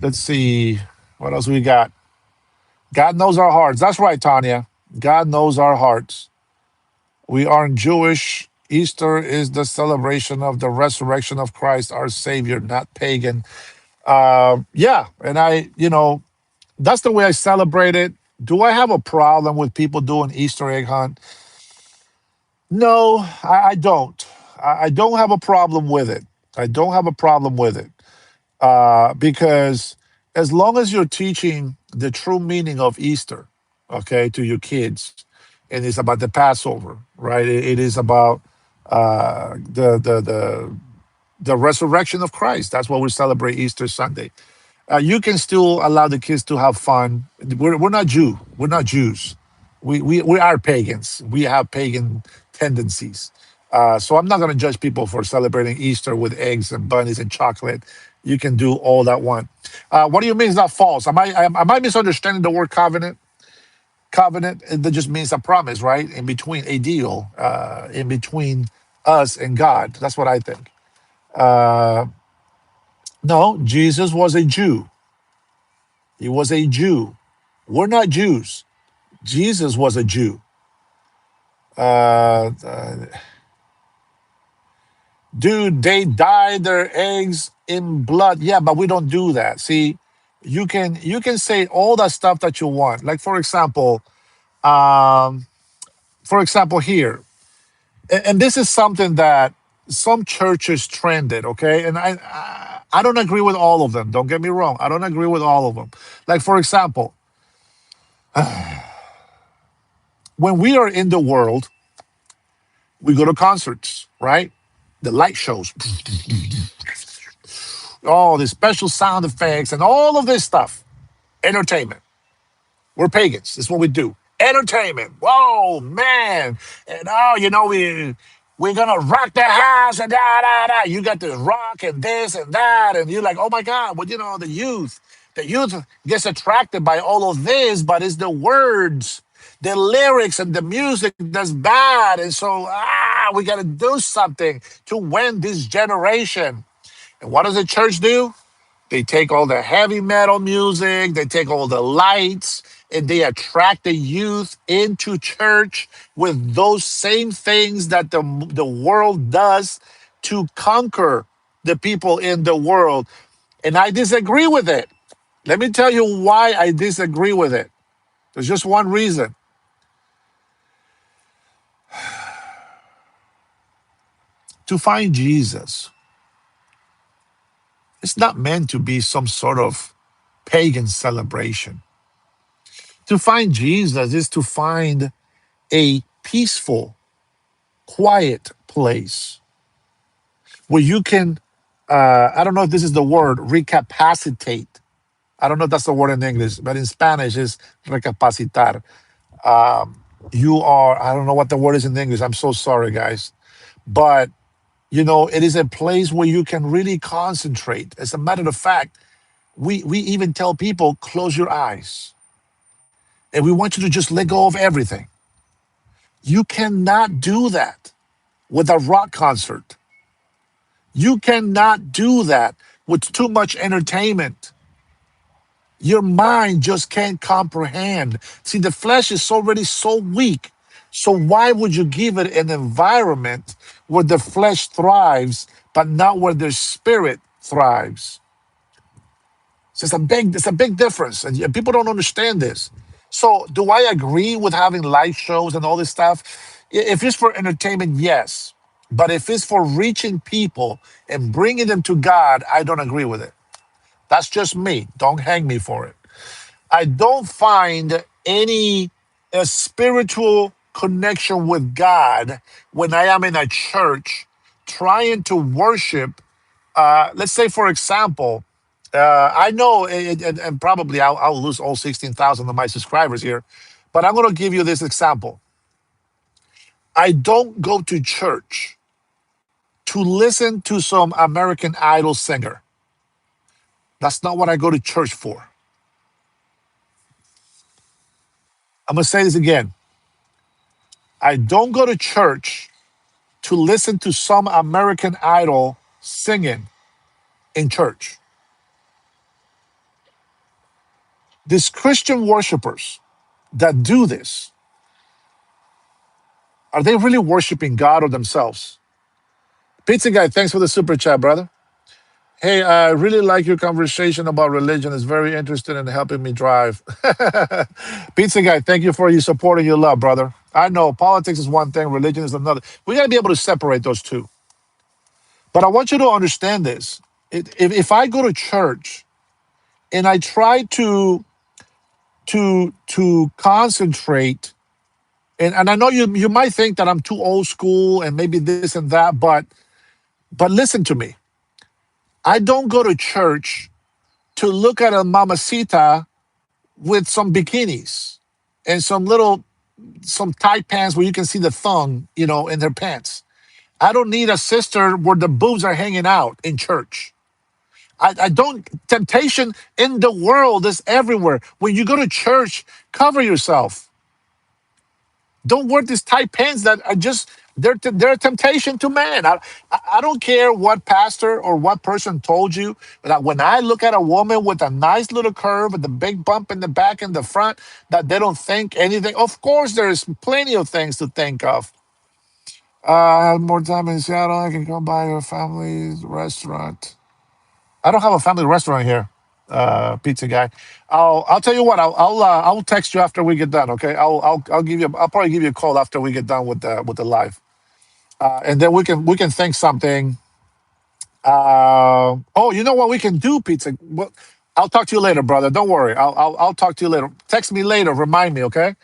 Let's see. What else we got? God knows our hearts. That's right, Tanya. God knows our hearts. We aren't Jewish. Easter is the celebration of the resurrection of Christ, our Savior, not pagan. Yeah, and that's the way I celebrate it. Do I have a problem with people doing Easter egg hunt? No, I don't. I don't have a problem with it. I don't have a problem with it because as long as you're teaching the true meaning of Easter, okay, to your kids, and it's about the Passover, right? It is about the resurrection of Christ. That's why we celebrate Easter Sunday. You can still allow the kids to have fun. We're not Jew. We're not Jews. We are pagans. We have pagan tendencies. So I'm not going to judge people for celebrating Easter with eggs and bunnies and chocolate. You can do all that one. What do you mean it's not false? Am I misunderstanding the word covenant? Covenant, that just means a promise, right? In between a deal, in between us and God. That's what I think. Uh, no, Jesus was a Jew. He was a Jew. We're not Jews. Jesus was a Jew. Uh, uh, Dude, they dye their eggs in blood. Yeah, but we don't do that. See, you can say all that stuff that you want. Like um, for example, here, and this is something that some churches trended. Okay, and I don't agree with all of them. Don't get me wrong. I don't agree with all of them. Like for example, when we are in the world, we go to concerts, right? The light shows, oh, the special sound effects, and all of this stuff. Entertainment. We're pagans. That's what we do. Entertainment. Whoa, man. And we're gonna rock the house and da da da. You got the rock and this and that, and you're like, oh my God, well, the youth. The youth gets attracted by all of this, but it's the words, the lyrics, and the music that's bad. And so, we got to do something to win this generation. And what does the church do? They take all the heavy metal music, they take all the lights, and they attract the youth into church with those same things that the world does to conquer the people in the world. And I disagree with it. Let me tell you why I disagree with it. There's just one reason. To find Jesus, it's not meant to be some sort of pagan celebration. To find Jesus is to find a peaceful, quiet place where you can, I don't know if this is the word, recapacitate. I don't know if that's the word in English, but in Spanish is recapacitar. You are, I don't know what the word is in English. I'm so sorry, guys. But, it is a place where you can really concentrate. As a matter of fact, we even tell people, close your eyes. And we want you to just let go of everything. You cannot do that with a rock concert. You cannot do that with too much entertainment. Your mind just can't comprehend. See, the flesh is already so weak. So why would you give it an environment where the flesh thrives, but not where the spirit thrives? So it's a big difference, and people don't understand this. So, do I agree with having live shows and all this stuff? If it's for entertainment, yes. But if it's for reaching people and bringing them to God, I don't agree with it. That's just me. Don't hang me for it. I don't find any spiritual connection with God when I am in a church trying to worship. Let's say, for example, I know, and probably I'll lose all 16,000 of my subscribers here, but I'm going to give you this example. I don't go to church to listen to some American Idol singer. That's not what I go to church for. I'm going to say this again. I don't go to church to listen to some American Idol singing in church. These Christian worshipers that do this, are they really worshiping God or themselves? Pizza Guy, thanks for the super chat, brother. Hey, I really like your conversation about religion. It's very interesting in helping me drive. Pizza Guy, thank you for your support and your love, brother. I know politics is one thing, religion is another. We got to be able to separate those two. But I want you to understand this. If I go to church and I try to concentrate, and I know you might think that I'm too old school and maybe this and that, but listen to me. I don't go to church to look at a mamacita with some bikinis and some tight pants where you can see the thong, in their pants. I don't need a sister where the boobs are hanging out in church. I don't. Temptation in the world is everywhere. When you go to church, cover yourself. Don't wear these tight pants that are just they're a temptation to man. I don't care what pastor or what person told you that when I look at a woman with a nice little curve and the big bump in the back and the front, that they don't think anything. Of course, there's plenty of things to think of. I have more time in Seattle. I can come by your family's restaurant. I don't have a family restaurant here, pizza guy. I'll tell you what. I'll text you after we get done. Okay. I'll give you. I'll probably give you a call after we get done with the live, and then we can think something. Oh, you know what we can do, pizza. Well, I'll talk to you later, brother. Don't worry. I'll talk to you later. Text me later. Remind me. Okay.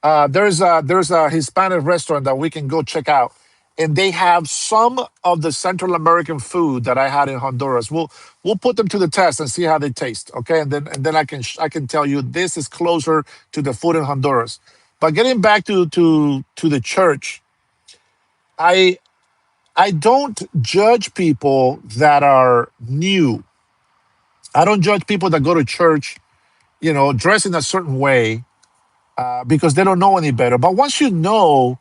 There's a Hispanic restaurant that we can go check out, and they have some of the Central American food that I had in Honduras. We'll put them to the test and see how they taste. Okay, and then I can tell you this is closer to the food in Honduras. But getting back to the church, I I don't judge people that are new. I don't judge people that go to church, dress in a certain way because they don't know any better. But once you know,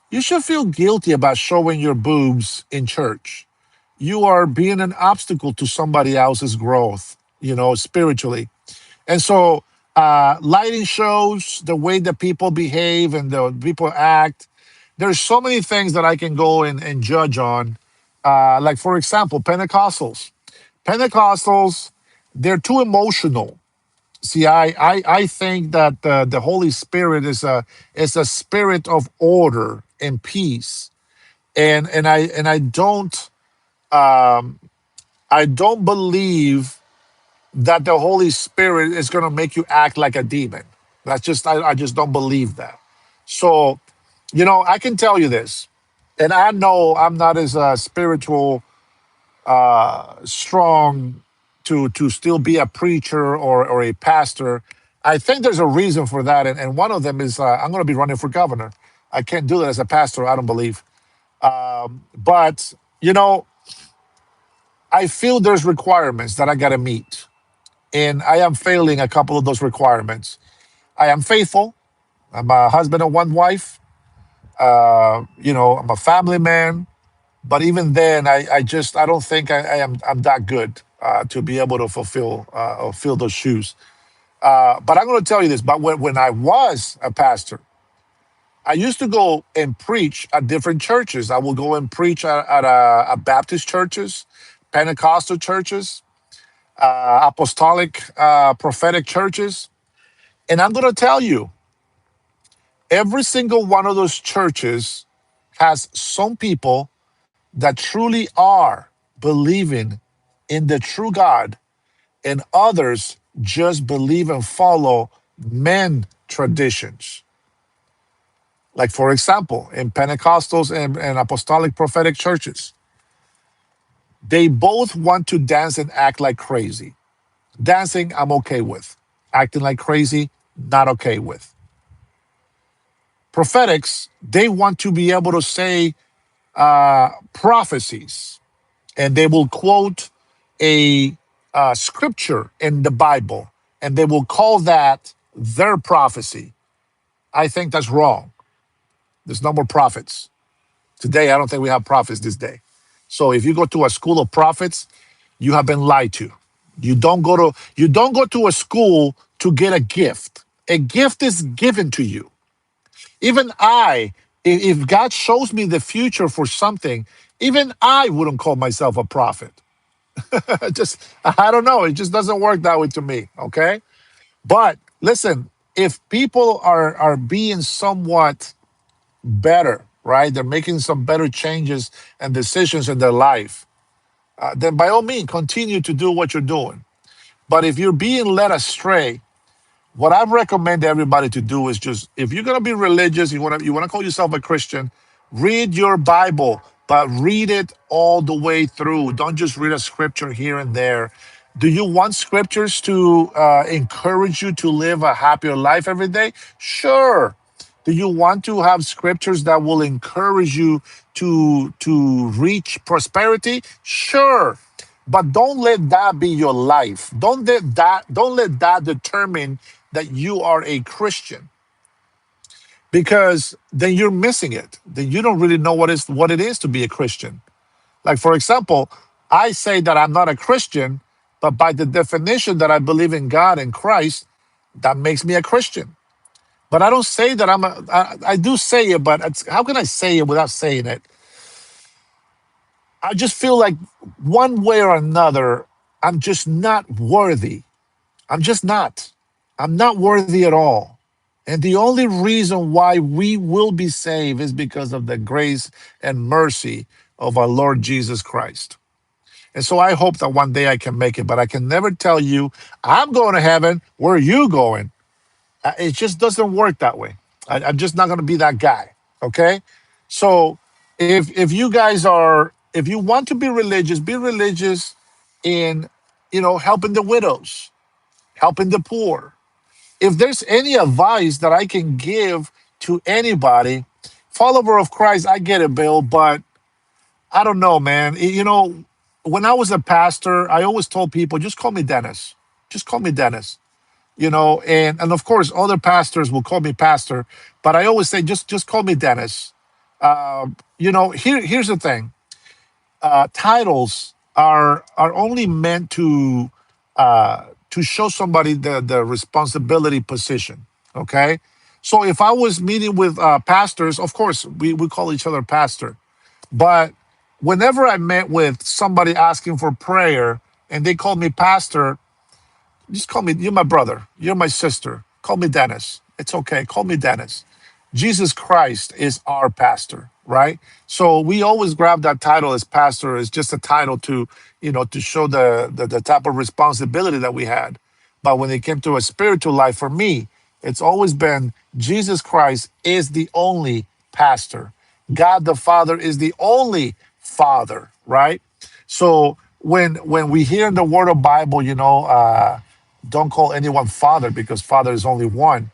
you should feel guilty about showing your boobs in church. You are being an obstacle to somebody else's growth, spiritually. And so, lighting shows, the way that people behave and the people act. There's so many things that I can go and judge on. Like, for example, Pentecostals. Pentecostals, they're too emotional. See, I think that the Holy Spirit is a spirit of order and peace, and I don't believe that the Holy Spirit is going to make you act like a demon. I just don't believe that. So, I can tell you this, and I know I'm not as spiritual strong to still be a preacher or a pastor. I think there's a reason for that, and one of them is I'm going to be running for governor. I can't do that as a pastor, I don't believe. But I feel there's requirements that I got to meet, and I am failing a couple of those requirements. I am faithful. I'm a husband of one wife. I'm a family man. But even then, I don't think I'm that good to be able to fulfill or fill those shoes. But I'm going to tell you this. But when I was a pastor, I used to go and preach at different churches. I will go and preach at Baptist churches, Pentecostal churches, apostolic, prophetic churches. And I'm going to tell you, every single one of those churches has some people that truly are believing in the true God, and others just believe and follow men traditions. Like, for example, in Pentecostals and apostolic prophetic churches, they both want to dance and act like crazy. Dancing, I'm okay with. Acting like crazy, not okay with. Prophetics, they want to be able to say prophecies, and they will quote a scripture in the Bible, and they will call that their prophecy. I think that's wrong. There's no more prophets. Today, I don't think we have prophets this day. So if you go to a school of prophets, you have been lied to. You don't go to a school to get a gift. A gift is given to you. Even if God shows me the future for something, even I wouldn't call myself a prophet. Just I don't know. It just doesn't work that way to me. Okay. But listen, if people are being somewhat better, right? They're making some better changes and decisions in their life. Then by all means, continue to do what you're doing. But if you're being led astray, what I recommend everybody to do is just, if you're going to be religious, you want to call yourself a Christian, read your Bible, but read it all the way through. Don't just read a scripture here and there. Do you want scriptures to encourage you to live a happier life every day? Sure. Do you want to have scriptures that will encourage you to reach prosperity? Sure. But don't let that be your life. Don't let that determine that you are a Christian, because then you're missing it. Then you don't really know what it is to be a Christian. Like, for example, I say that I'm not a Christian, but by the definition that I believe in God and Christ, that makes me a Christian. But I don't say that I do say it, but how can I say it without saying it? I just feel like one way or another, I'm just not worthy. I'm just not. I'm not worthy at all. And the only reason why we will be saved is because of the grace and mercy of our Lord Jesus Christ. And so I hope that one day I can make it, but I can never tell you, I'm going to heaven. Where are you going? It just doesn't work that way. I'm just not going to be that guy. Okay. So if you guys if you want to be religious in, helping the widows, helping the poor. If there's any advice that I can give to anybody, follower of Christ, I get it, Bill, but I don't know, man. when I was a pastor, I always told people, just call me Dennis. Just call me Dennis. You know, and of course, other pastors will call me pastor, but I always say, just call me Dennis. You know, here's the thing: titles are only meant to show somebody the responsibility position. Okay, so if I was meeting with pastors, of course we call each other pastor. But whenever I met with somebody asking for prayer and they called me pastor, just call me, you're my brother, you're my sister. Call me Dennis. It's okay. Call me Dennis. Jesus Christ is our pastor, right? So we always grab that title as pastor as just a title to, to show the type of responsibility that we had. But when it came to a spiritual life, for me, it's always been Jesus Christ is the only pastor. God the Father is the only Father, right? So when we hear in the Word of Bible, don't call anyone father because father is only one.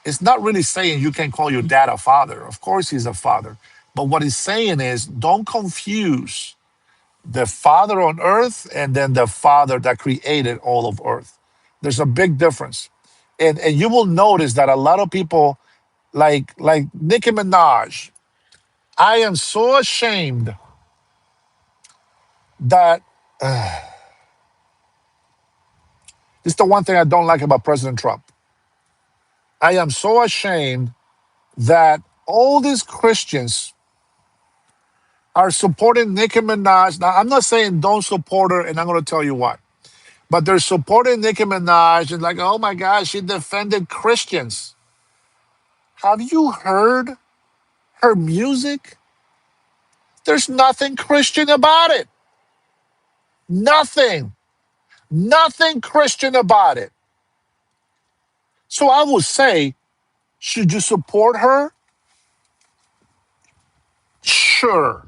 It's not really saying you can call your dad a father. Of course, he's a father. But what he's saying is don't confuse the father on earth and then the father that created all of earth. There's a big difference. And you will notice that a lot of people like Nicki Minaj, I am so ashamed that it's the one thing I don't like about President Trump. I am so ashamed that all these Christians are supporting Nicki Minaj. Now, I'm not saying don't support her, and I'm going to tell you why. But they're supporting Nicki Minaj and like, oh my gosh, she defended Christians. Have you heard her music? There's nothing Christian about it. Nothing. Nothing Christian about it. So I would say, should you support her? Sure.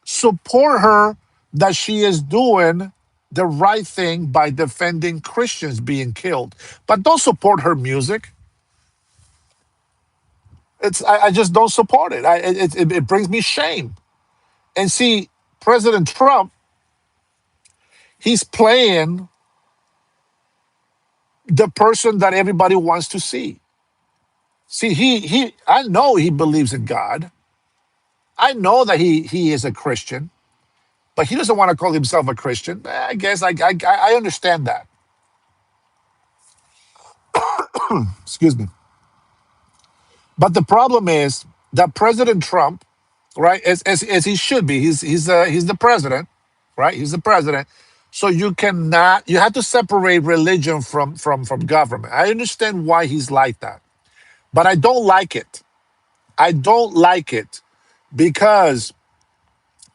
Support her that she is doing the right thing by defending Christians being killed. But don't support her music. I just don't support it. It brings me shame. And see, President Trump, he's playing the person that everybody wants to see. See, he I know he believes in God. I know that he is a Christian, but he doesn't want to call himself a Christian. I guess I understand that. Excuse me. But the problem is that President Trump, right, as he should be, he's the president, right? He's the president. So you have to separate religion from government. I understand why he's like that, but I don't like it. I don't like it because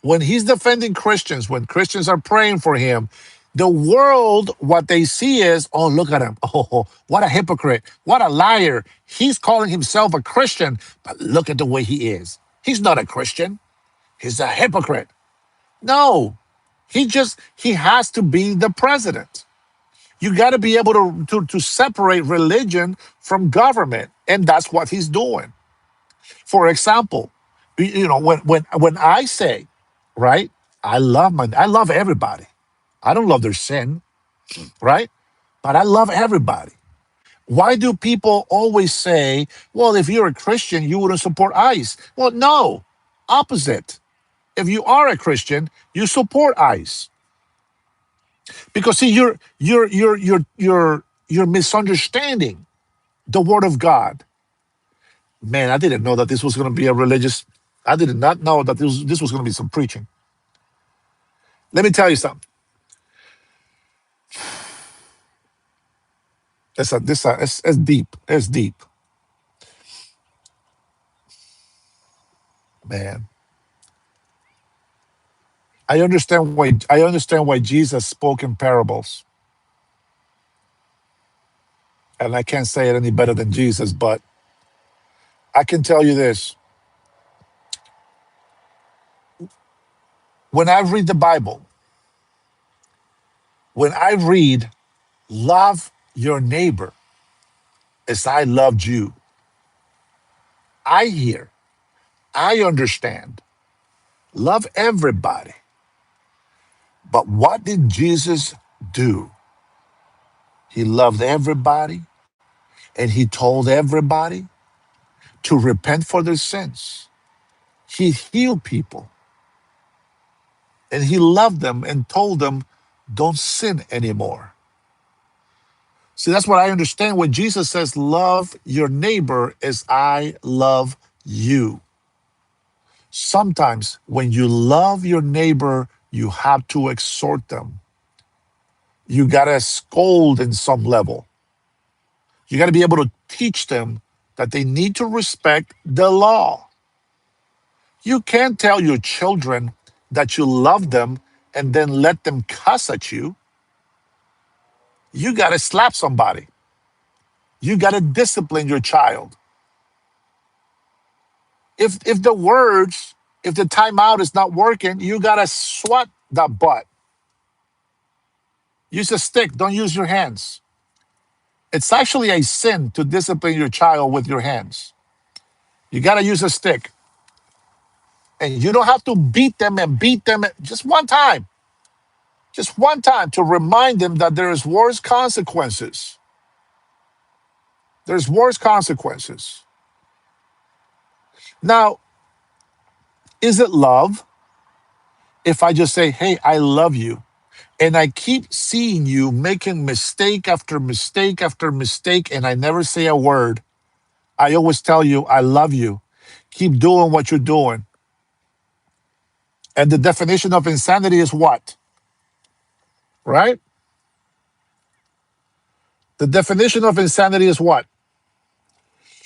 when he's defending Christians, when Christians are praying for him, the world, what they see is, oh, look at him. Oh, what a hypocrite. What a liar. He's calling himself a Christian, but look at the way he is. He's not a Christian. He's a hypocrite. No, he has to be the president. You got to be able to separate religion from government. And that's what he's doing. For example, when I say, right, I love everybody. I don't love their sin, right? But I love everybody. Why do people always say, well, if you're a Christian, you wouldn't support ICE? Well, no, opposite. If you are a Christian, you support ICE. Because see, you're misunderstanding the word of God. Man, I didn't know that this was going to be a religious. I did not know that this was going to be some preaching. Let me tell you something. It's deep. It's deep, man. I understand why Jesus spoke in parables, and I can't say it any better than Jesus. But I can tell you this: when I read the Bible, when I read "Love your neighbor as I loved you," I hear, I understand, love everybody, But what did Jesus do? He loved everybody and he told everybody to repent for their sins. He healed people and he loved them and told them, don't sin anymore. See, that's what I understand when Jesus says, love your neighbor as I love you. Sometimes when you love your neighbor, you have to exhort them. You got to scold in some level. You got to be able to teach them that they need to respect the law. You can't tell your children that you love them and then let them cuss at you. You got to slap somebody. You got to discipline your child. If the words, if the timeout is not working, you got to swat that butt. Use a stick, don't use your hands. It's actually a sin to discipline your child with your hands. You got to use a stick. And you don't have to beat them just one time to remind them that there is worse consequences. There's worse consequences. Now, is it love if I just say, hey, I love you, and I keep seeing you making mistake after mistake after mistake, and I never say a word? I always tell you, I love you. Keep doing what you're doing. And the definition of insanity is what? Right? The definition of insanity is what?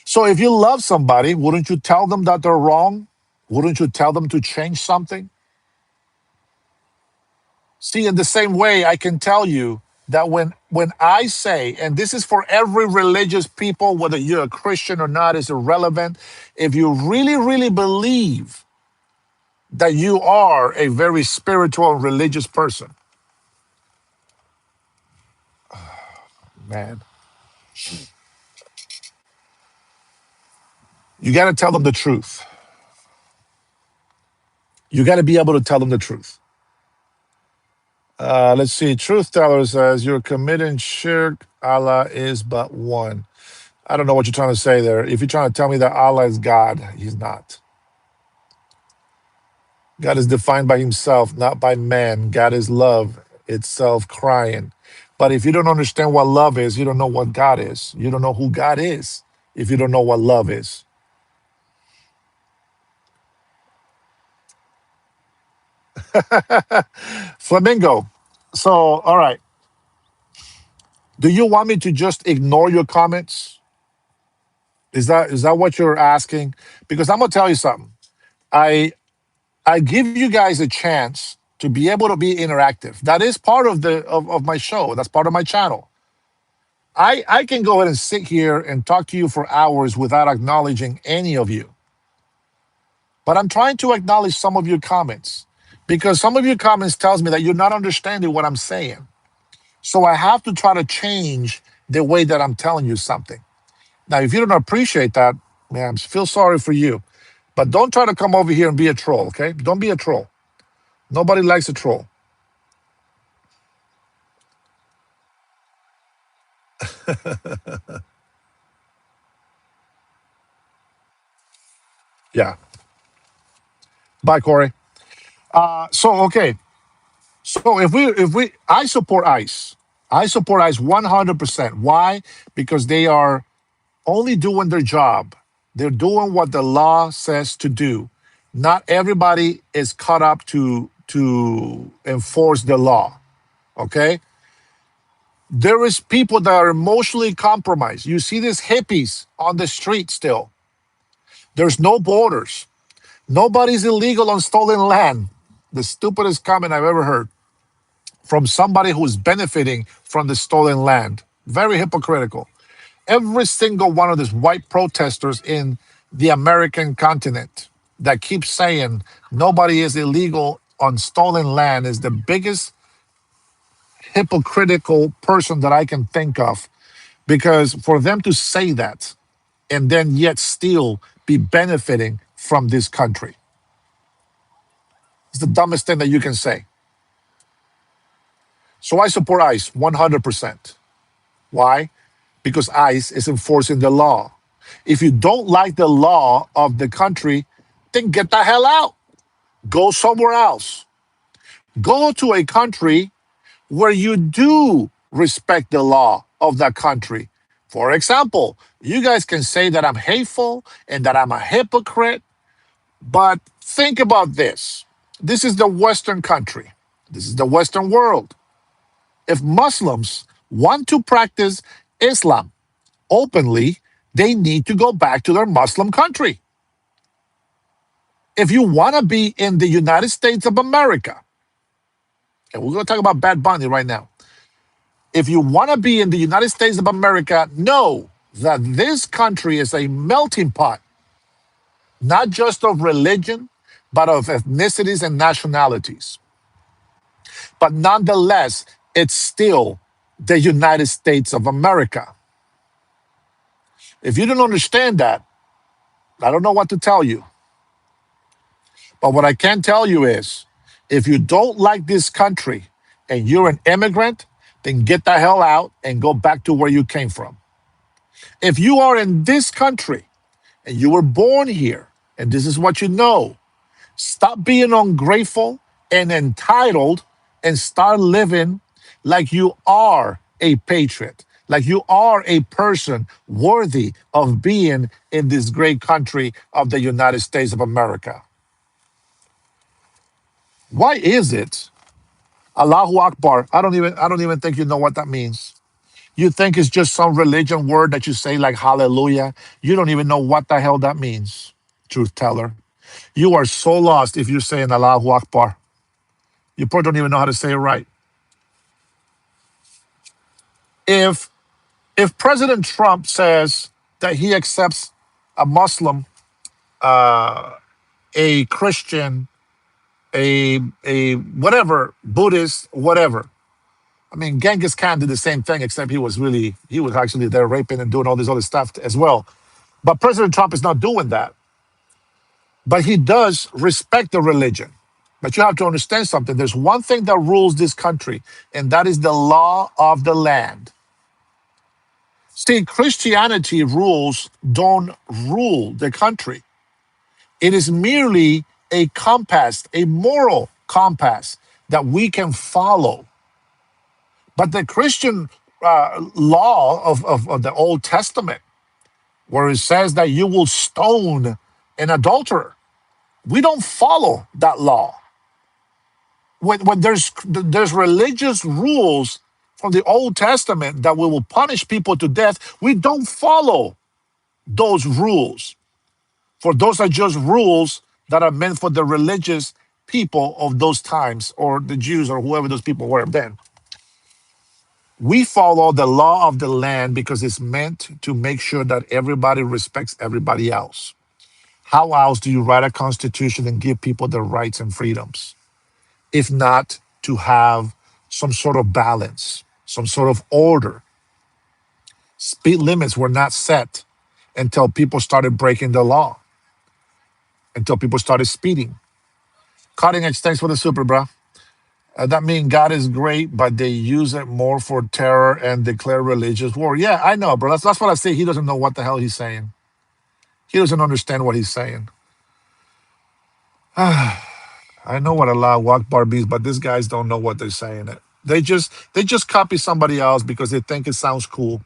So if you love somebody, wouldn't you tell them that they're wrong? Wouldn't you tell them to change something? See, in the same way, I can tell you that when I say, and this is for every religious people, whether you're a Christian or not, is irrelevant. If you really, really believe that you are a very spiritual and religious person, man, you got to tell them the truth. You got to be able to tell them the truth. Let's see. Truth teller says you're committing shirk. Allah is but one. I don't know what you're trying to say there. If you're trying to tell me that Allah is God, he's not. God is defined by himself, not by man. God is love itself crying. But if you don't understand what love is, you don't know what God is. You don't know who God is if you don't know what love is. Flamingo. So, all right. Do you want me to just ignore your comments? Is that what you're asking? Because I'm gonna tell you something. I I give you guys a chance to be able to be interactive. That is part of of my show. That's part of my channel. I can go ahead and sit here and talk to you for hours without acknowledging any of you. But I'm trying to acknowledge some of your comments because some of your comments tells me that you're not understanding what I'm saying. So I have to try to change the way that I'm telling you something. Now, if you don't appreciate that, man, I feel sorry for you. But don't try to come over here and be a troll, okay? Don't be a troll. Nobody likes a troll. Yeah. Bye, Corey. So okay. So if we I support ICE. I support ICE 100%. Why? Because they are only doing their job. They're doing what the law says to do. Not everybody is caught up to enforce the law. Okay? There is people that are emotionally compromised. You see these hippies on the street still. There's no borders. Nobody's illegal on stolen land. The stupidest comment I've ever heard from somebody who's benefiting from the stolen land. Very hypocritical. Every single one of these white protesters in the American continent that keeps saying nobody is illegal on stolen land is the biggest hypocritical person that I can think of. Because for them to say that and then yet still be benefiting from this country, it's the dumbest thing that you can say. So I support ICE 100%. Why? Because ICE is enforcing the law. If you don't like the law of the country, then get the hell out. Go somewhere else. Go to a country where you do respect the law of that country. For example, you guys can say that I'm hateful and that I'm a hypocrite, but think about this. This is the Western country, this is the Western world. If Muslims want to practice Islam openly, they need to go back to their Muslim country. If you want to be in the United States of America, and we're going to talk about Bad Bunny right now. If you want to be in the United States of America, know that this country is a melting pot, not just of religion, but of ethnicities and nationalities. But nonetheless, it's still the United States of America. If you don't understand that, I don't know what to tell you. But what I can tell you is if you don't like this country and you're an immigrant, then get the hell out and go back to where you came from. If you are in this country and you were born here and this is what you know, stop being ungrateful and entitled and start living like you are a patriot, like you are a person worthy of being in this great country of the United States of America. Why is it Allahu Akbar? I don't even think you know what that means. You think it's just some religion word that you say like hallelujah. You don't even know what the hell that means, truth teller. You are so lost if you're saying Allahu Akbar. You probably don't even know how to say it right. If if President Trump says that he accepts a Muslim, a Christian, a whatever, Buddhist, whatever. I mean, Genghis Khan did the same thing, except he was actually there raping and doing all this other stuff as well. But President Trump is not doing that. But he does respect the religion. But you have to understand something. There's one thing that rules this country, and that is the law of the land. See, Christianity rules don't rule the country. It is merely a compass, a moral compass that we can follow. But the Christian law of the Old Testament, where it says that you will stone an adulterer, we don't follow that law. When there's religious rules from the Old Testament that we will punish people to death, we don't follow those rules. For those are just rules that are meant for the religious people of those times, or the Jews, or whoever those people were then. We follow the law of the land because it's meant to make sure that everybody respects everybody else. How else do you write a constitution and give people their rights and freedoms? If not to have some sort of balance, some sort of order. Speed limits were not set until people started breaking the law, until people started speeding. Cutting edge, thanks for the super, bro. That means God is great, but they use it more for terror and declare religious war. Yeah, I know, bro. That's what I say. He doesn't know what the hell he's saying. He doesn't understand what he's saying. I know what Allah Akbar means, but these guys don't know what they're saying. They just copy somebody else because they think it sounds cool.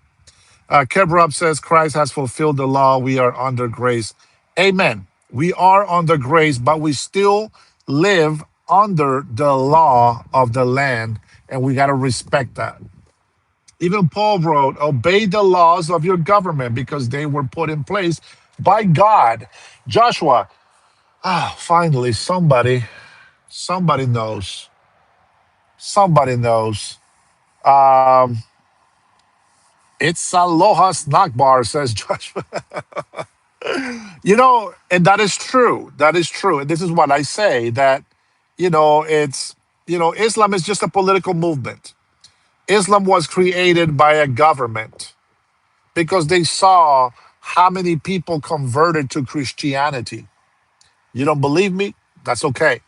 Kebrab says Christ has fulfilled the law. We are under grace. Amen. We are under grace, but we still live under the law of the land, and we got to respect that. Even Paul wrote, obey the laws of your government because they were put in place by God. Joshua, finally, somebody knows. Somebody knows. Um, it's Aloha Snack Bar, says Joshua. And that is true. That is true. And this is what I say that, it's, Islam is just a political movement. Islam was created by a government because they saw how many people converted to Christianity. You don't believe me? That's okay.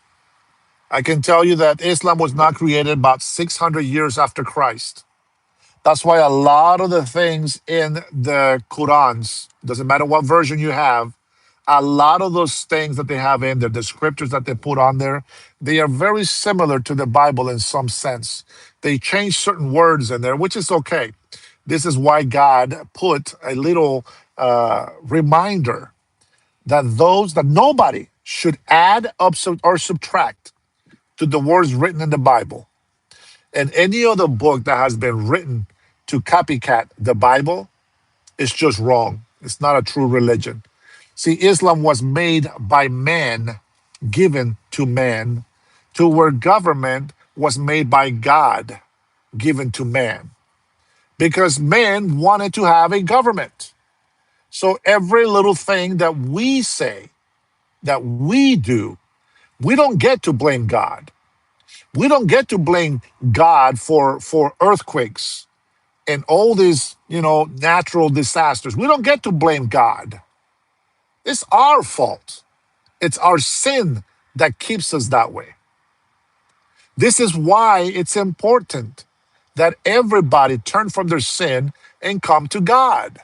I can tell you that Islam was not created about 600 years after Christ. That's why a lot of the things in the Qurans, doesn't matter what version you have, a lot of those things that they have in there, the scriptures that they put on there, they are very similar to the Bible in some sense. They change certain words in there, which is okay. This is why God put a little reminder that nobody should add up or subtract to the words written in the Bible. And any other book that has been written to copycat the Bible is just wrong. It's not a true religion. See, Islam was made by man, given to man, to where government was made by God, given to man, because man wanted to have a government. So every little thing that we say, that we do, we don't get to blame God. We don't get to blame God for earthquakes and all these, natural disasters. We don't get to blame God. It's our fault. It's our sin that keeps us that way. This is why it's important that everybody turn from their sin and come to God.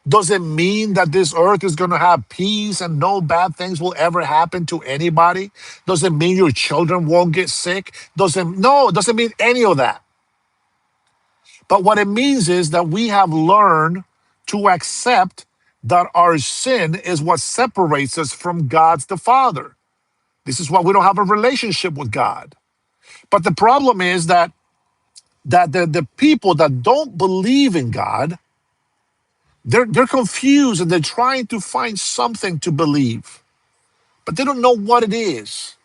Does it mean that this earth is going to have peace and no bad things will ever happen to anybody? Does it mean your children won't get sick? No, it doesn't mean any of that. But what it means is that we have learned to accept that our sin is what separates us from God's the Father. This is why we don't have a relationship with God. But the problem is that the people that don't believe in God, they're confused and they're trying to find something to believe, but they don't know what it is.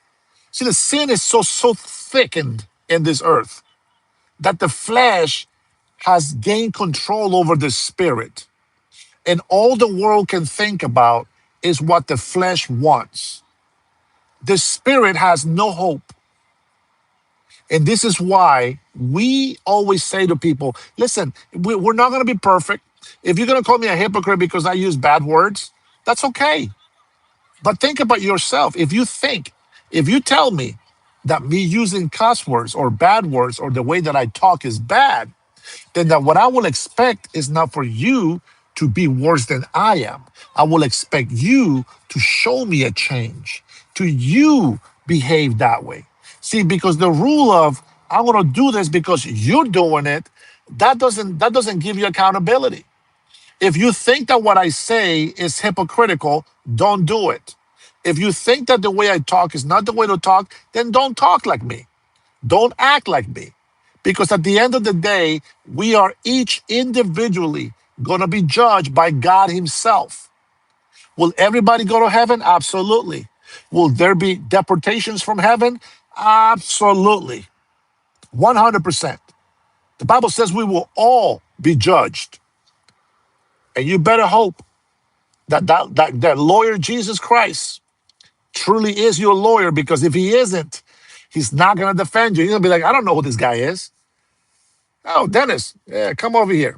See, the sin is so thickened in this earth that the flesh has gained control over the spirit. And all the world can think about is what the flesh wants. The spirit has no hope. And this is why we always say to people, listen, we're not going to be perfect. If you're going to call me a hypocrite because I use bad words, that's okay. But think about yourself. If you tell me that me using cuss words or bad words or the way that I talk is bad, then that what I will expect is not for you to be worse than I am. I will expect you to show me a change, to you behave that way. See, because the rule of I'm going to do this because you're doing it, that doesn't give you accountability. If you think that what I say is hypocritical, don't do it. If you think that the way I talk is not the way to talk, then don't talk like me. Don't act like me. Because at the end of the day, we are each individually going to be judged by God Himself. Will everybody go to heaven? Absolutely. Will there be deportations from heaven? Absolutely. 100%. The Bible says we will all be judged. And you better hope that lawyer Jesus Christ truly is your lawyer, because if he isn't, he's not going to defend you. He's going to be like, I don't know who this guy is. Oh, Dennis, yeah, come over here.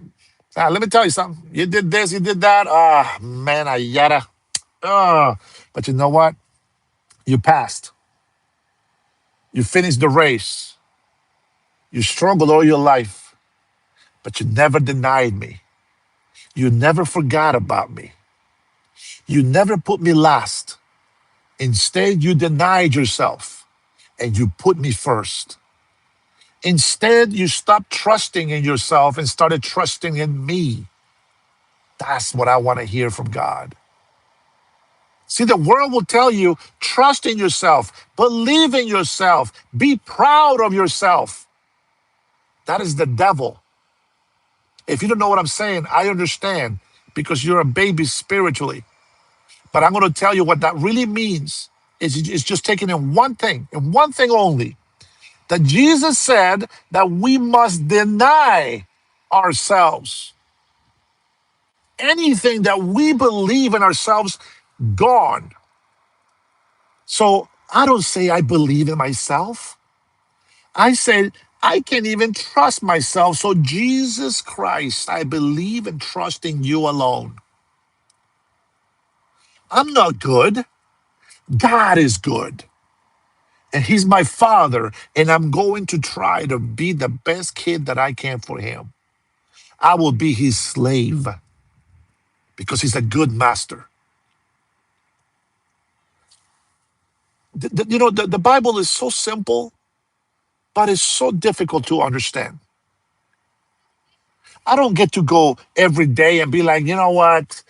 Let me tell you something. You did this, you did that. Ah, man, I yada. But you know what? You passed. You finished the race. You struggled all your life, but you never denied me. You never forgot about me. You never put me last. Instead, you denied yourself and you put me first. Instead, you stopped trusting in yourself and started trusting in me. That's what I want to hear from God. See, the world will tell you, trust in yourself, believe in yourself, be proud of yourself. That is the devil. If you don't know what I'm saying, I understand, because you're a baby spiritually. But I'm going to tell you what that really means is it's just taking in one thing, and one thing only, that Jesus said that we must deny ourselves. Anything that we believe in ourselves, gone. So I don't say I believe in myself. I said I can't even trust myself. So Jesus Christ, I believe and trust in you alone. I'm not good. God is good. and he's my father, and I'm going to try to be the best kid that I can for him. I will be his slave because he's a good master. The Bible is so simple, but it's so difficult to understand. I don't get to go every day and be like, you know what?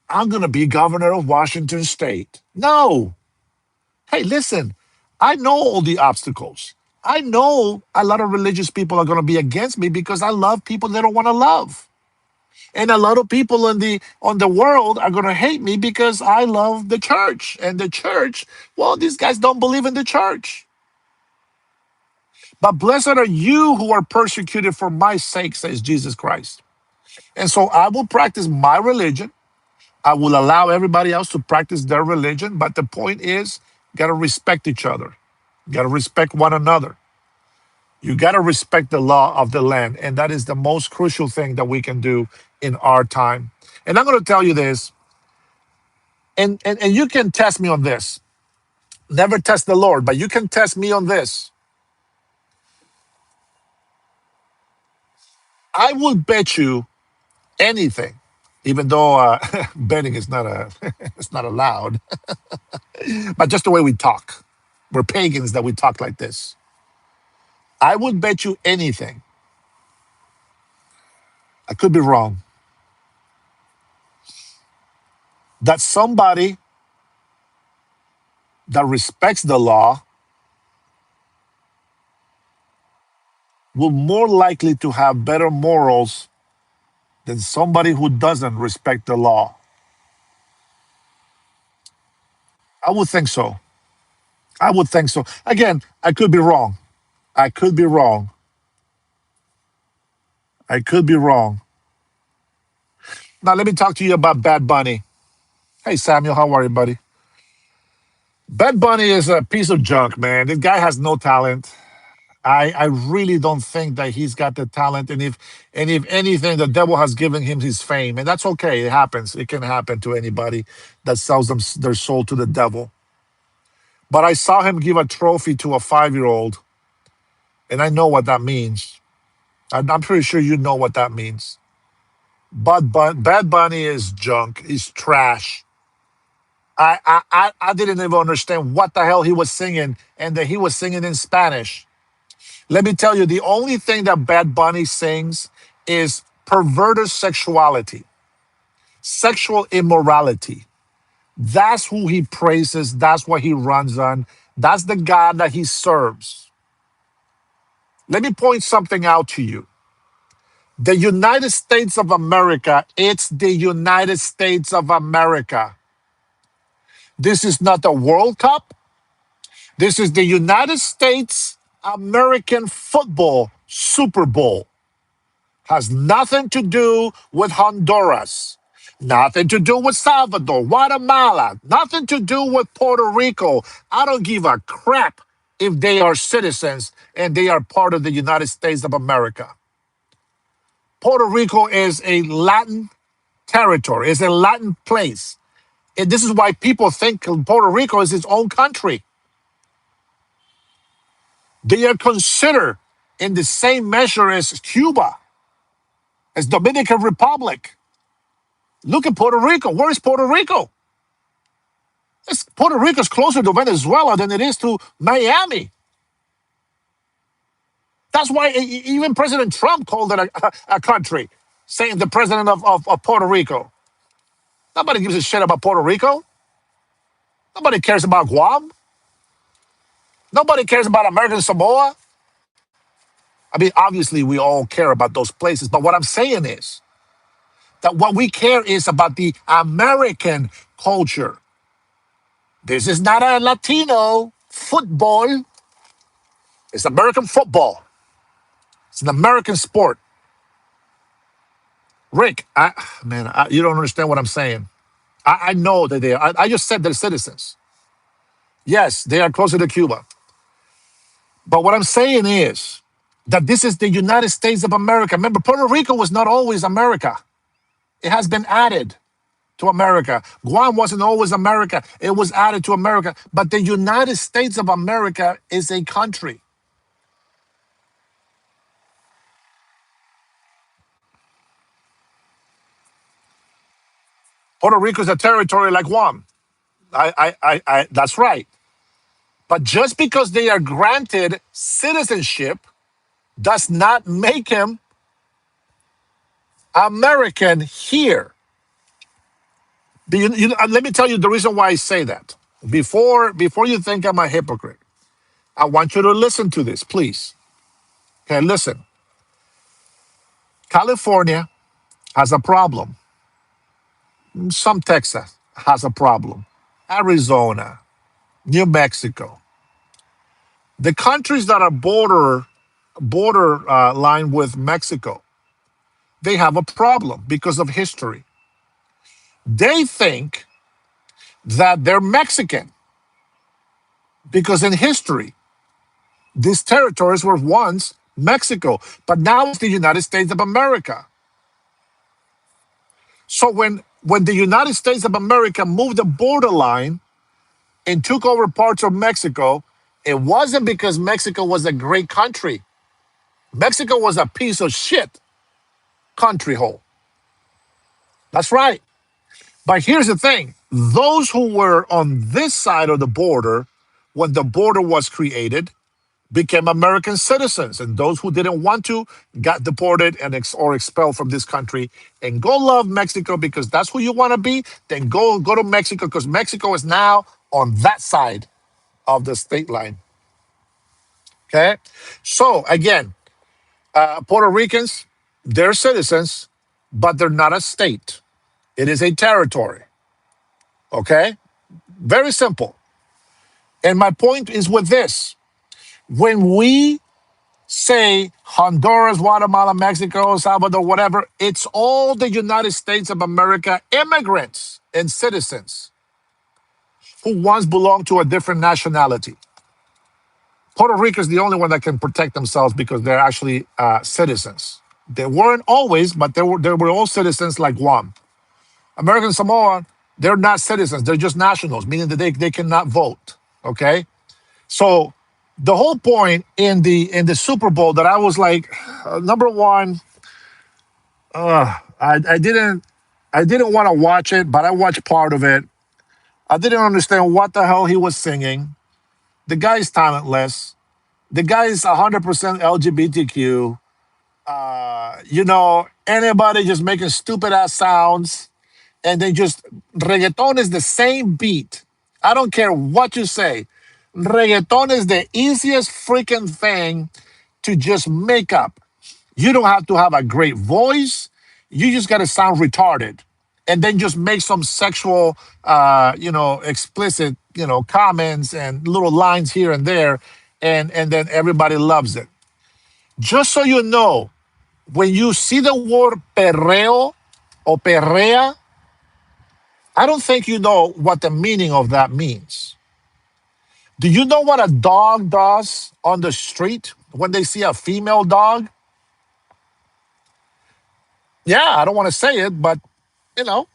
I'm going to be governor of Washington State. No. Hey, listen, I know all the obstacles. I know a lot of religious people are going to be against me because I love people they don't want to love. And a lot of people on the world are going to hate me because I love the church. And the church, well, these guys don't believe in the church. But blessed are you who are persecuted for my sake, says Jesus Christ. And so I will practice my religion. I will allow everybody else to practice their religion. But the point is, you got to respect each other. You got to respect one another. You got to respect the law of the land. And that is the most crucial thing that we can do in our time. And I'm going to tell you this, and you can test me on this. Never test the Lord, but you can test me on this. I will bet you anything, even though betting is not it's not allowed, but just the way we talk. We're pagans that we talk like this. I would bet you anything. I could be wrong. That somebody that respects the law will more likely to have better morals than somebody who doesn't respect the law. I would think so. I would think so. Again, I could be wrong. I could be wrong. I could be wrong. Now, let me talk to you about Bad Bunny. Hey, Samuel, how are you, buddy? Bad Bunny is a piece of junk, man. This guy has no talent. I really don't think that he's got the talent. And if anything, the devil has given him his fame. And that's okay. It happens. It can happen to anybody that sells their soul to the devil. But I saw him give a trophy to a 5-year-old, and I know what that means. I'm pretty sure you know what that means. But Bad Bunny is junk. He's trash. I didn't even understand what the hell he was singing, and that he was singing in Spanish. Let me tell you, the only thing that Bad Bunny sings is perverted sexuality, sexual immorality. That's who he praises. That's what he runs on. That's the God that he serves. Let me point something out to you. The United States of America, it's the United States of America. This is not the World Cup. This is the United States American Football Super Bowl. Has nothing to do with Honduras. Nothing to do with Salvador, Guatemala. Nothing to do with Puerto Rico. I don't give a crap if they are citizens and they are part of the United States of America. Puerto Rico is a Latin territory, it's a Latin place. And this is why people think Puerto Rico is its own country. They are considered in the same measure as Cuba, as Dominican Republic. Look at Puerto Rico. Where is Puerto Rico? Puerto Rico is closer to Venezuela than it is to Miami. That's why even President Trump called it a country, saying the president of Puerto Rico. Nobody gives a shit about Puerto Rico. Nobody cares about Guam. Nobody cares about American Samoa. I mean, obviously, we all care about those places. But what I'm saying is that what we care is about the American culture. This is not a Latino football. It's American football. It's an American sport. Rick, you don't understand what I'm saying. I know that they are. I just said they're citizens. Yes, they are closer to Cuba. But what I'm saying is that this is the United States of America. Remember, Puerto Rico was not always America. It has been added to America. Guam wasn't always America. It was added to America. But the United States of America is a country. Puerto Rico is a territory like Guam. That's right. But just because they are granted citizenship does not make him American here. Let me tell you the reason why I say that. Before you think I'm a hypocrite, I want you to listen to this, please. Okay, listen. California has a problem. Some Texas has a problem. Arizona, New Mexico. The countries that are border line with Mexico, they have a problem because of history. They think that they're Mexican because in history, these territories were once Mexico, but now it's the United States of America. So when the United States of America moved the borderline and took over parts of Mexico, it wasn't because Mexico was a great country. Mexico was a piece of shit country hole. That's right. But here's the thing. Those who were on this side of the border when the border was created became American citizens, and those who didn't want to got deported and or expelled from this country. And go love Mexico because that's who you want to be. Then go to Mexico because Mexico is now on that side of the state line. Okay, so again, Puerto Ricans, they're citizens, but they're not a state. It is a territory. Okay, very simple. And my point is with this: when we say Honduras, Guatemala, Mexico, El Salvador, whatever, it's all the United States of America immigrants and citizens who once belonged to a different nationality. Puerto Rico is the only one that can protect themselves because they're actually citizens. They weren't always, but they were all citizens like Guam. American Samoa, they're not citizens. They're just nationals, meaning that they cannot vote. Okay? So the whole point in the Super Bowl that I was like, number one, I didn't want to watch it, but I watched part of it. I didn't understand what the hell he was singing. The guy's talentless. The guy's 100% LGBTQ. Anybody just making stupid ass sounds, and then just reggaeton is the same beat. I don't care what you say. Reggaeton is the easiest freaking thing to just make up. You don't have to have a great voice. You just got to sound retarded. And then just make some sexual, explicit, comments and little lines here and there. And then everybody loves it. Just so you know, when you see the word perreo or perrea, I don't think you know what the meaning of that means. Do you know what a dog does on the street when they see a female dog? Yeah, I don't want to say it, but you know,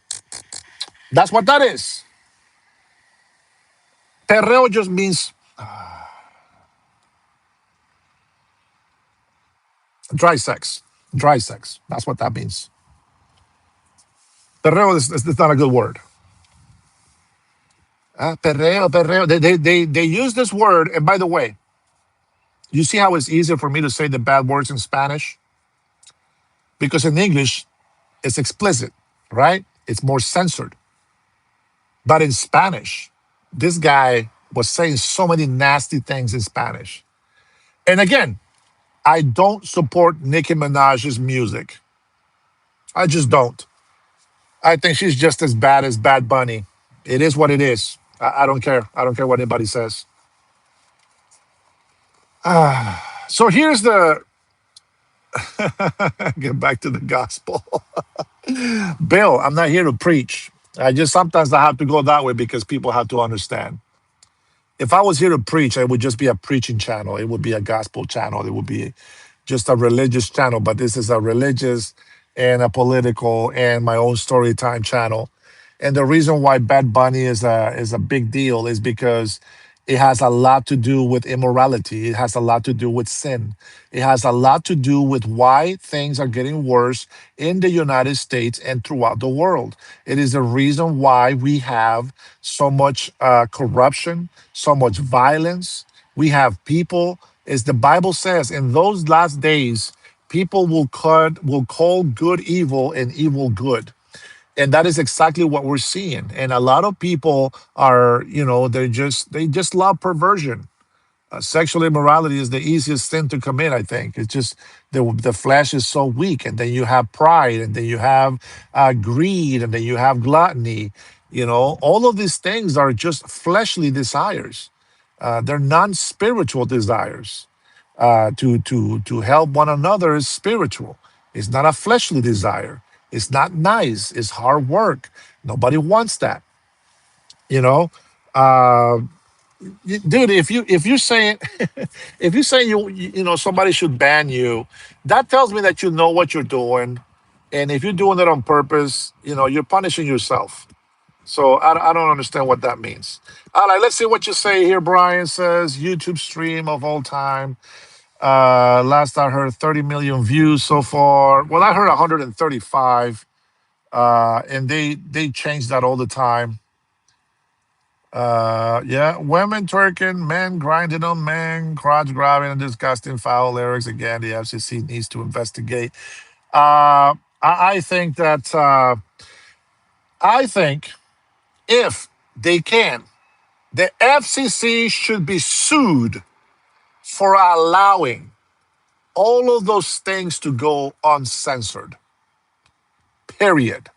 that's what that is. Perreo just means dry sex. Dry sex. That's what that means. Perreo is not a good word. Perreo, perreo. They use this word, and by the way, you see how it's easier for me to say the bad words in Spanish? Because in English, it's explicit, right? It's more censored. But in Spanish, this guy was saying so many nasty things in Spanish. And again, I don't support Nicki Minaj's music. I just don't. I think she's just as bad as Bad Bunny. It is what it is. I don't care. I don't care what anybody says. So here's the get back to the gospel. Bill, I'm not here to preach. I just sometimes I have to go that way because people have to understand. If I was here to preach, it would just be a preaching channel. It would be a gospel channel. It would be just a religious channel. But this is a religious and a political and my own story time channel. And the reason why Bad Bunny is a big deal is because it has a lot to do with immorality. It has a lot to do with sin. It has a lot to do with why things are getting worse in the United States and throughout the world. It is the reason why we have so much corruption, so much violence. We have people, as the Bible says, in those last days, people will call good evil and evil good, and that is exactly what we're seeing. And a lot of people are, they just love perversion. Sexual immorality is the easiest sin to commit. I think it's just the flesh is so weak, and then you have pride, and then you have greed, and then you have gluttony. All of these things are just fleshly desires. They're non-spiritual desires. To help one another is spiritual. It's not a fleshly desire. It's not nice. It's hard work. Nobody wants that. You know, uh, dude. If you're saying if you're saying somebody should ban you, that tells me that you know what you're doing, and if you're doing it on purpose, you're punishing yourself. So I don't understand what that means. All right, let's see what you say here. Brian says YouTube stream of all time. Last I heard, 30 million views so far. Well, I heard 135, and they change that all the time. Yeah, women twerking, men grinding on men, crotch grabbing, and disgusting foul lyrics. Again, the FCC needs to investigate. I think that I think if they can, the FCC should be sued for allowing all of those things to go uncensored. Period.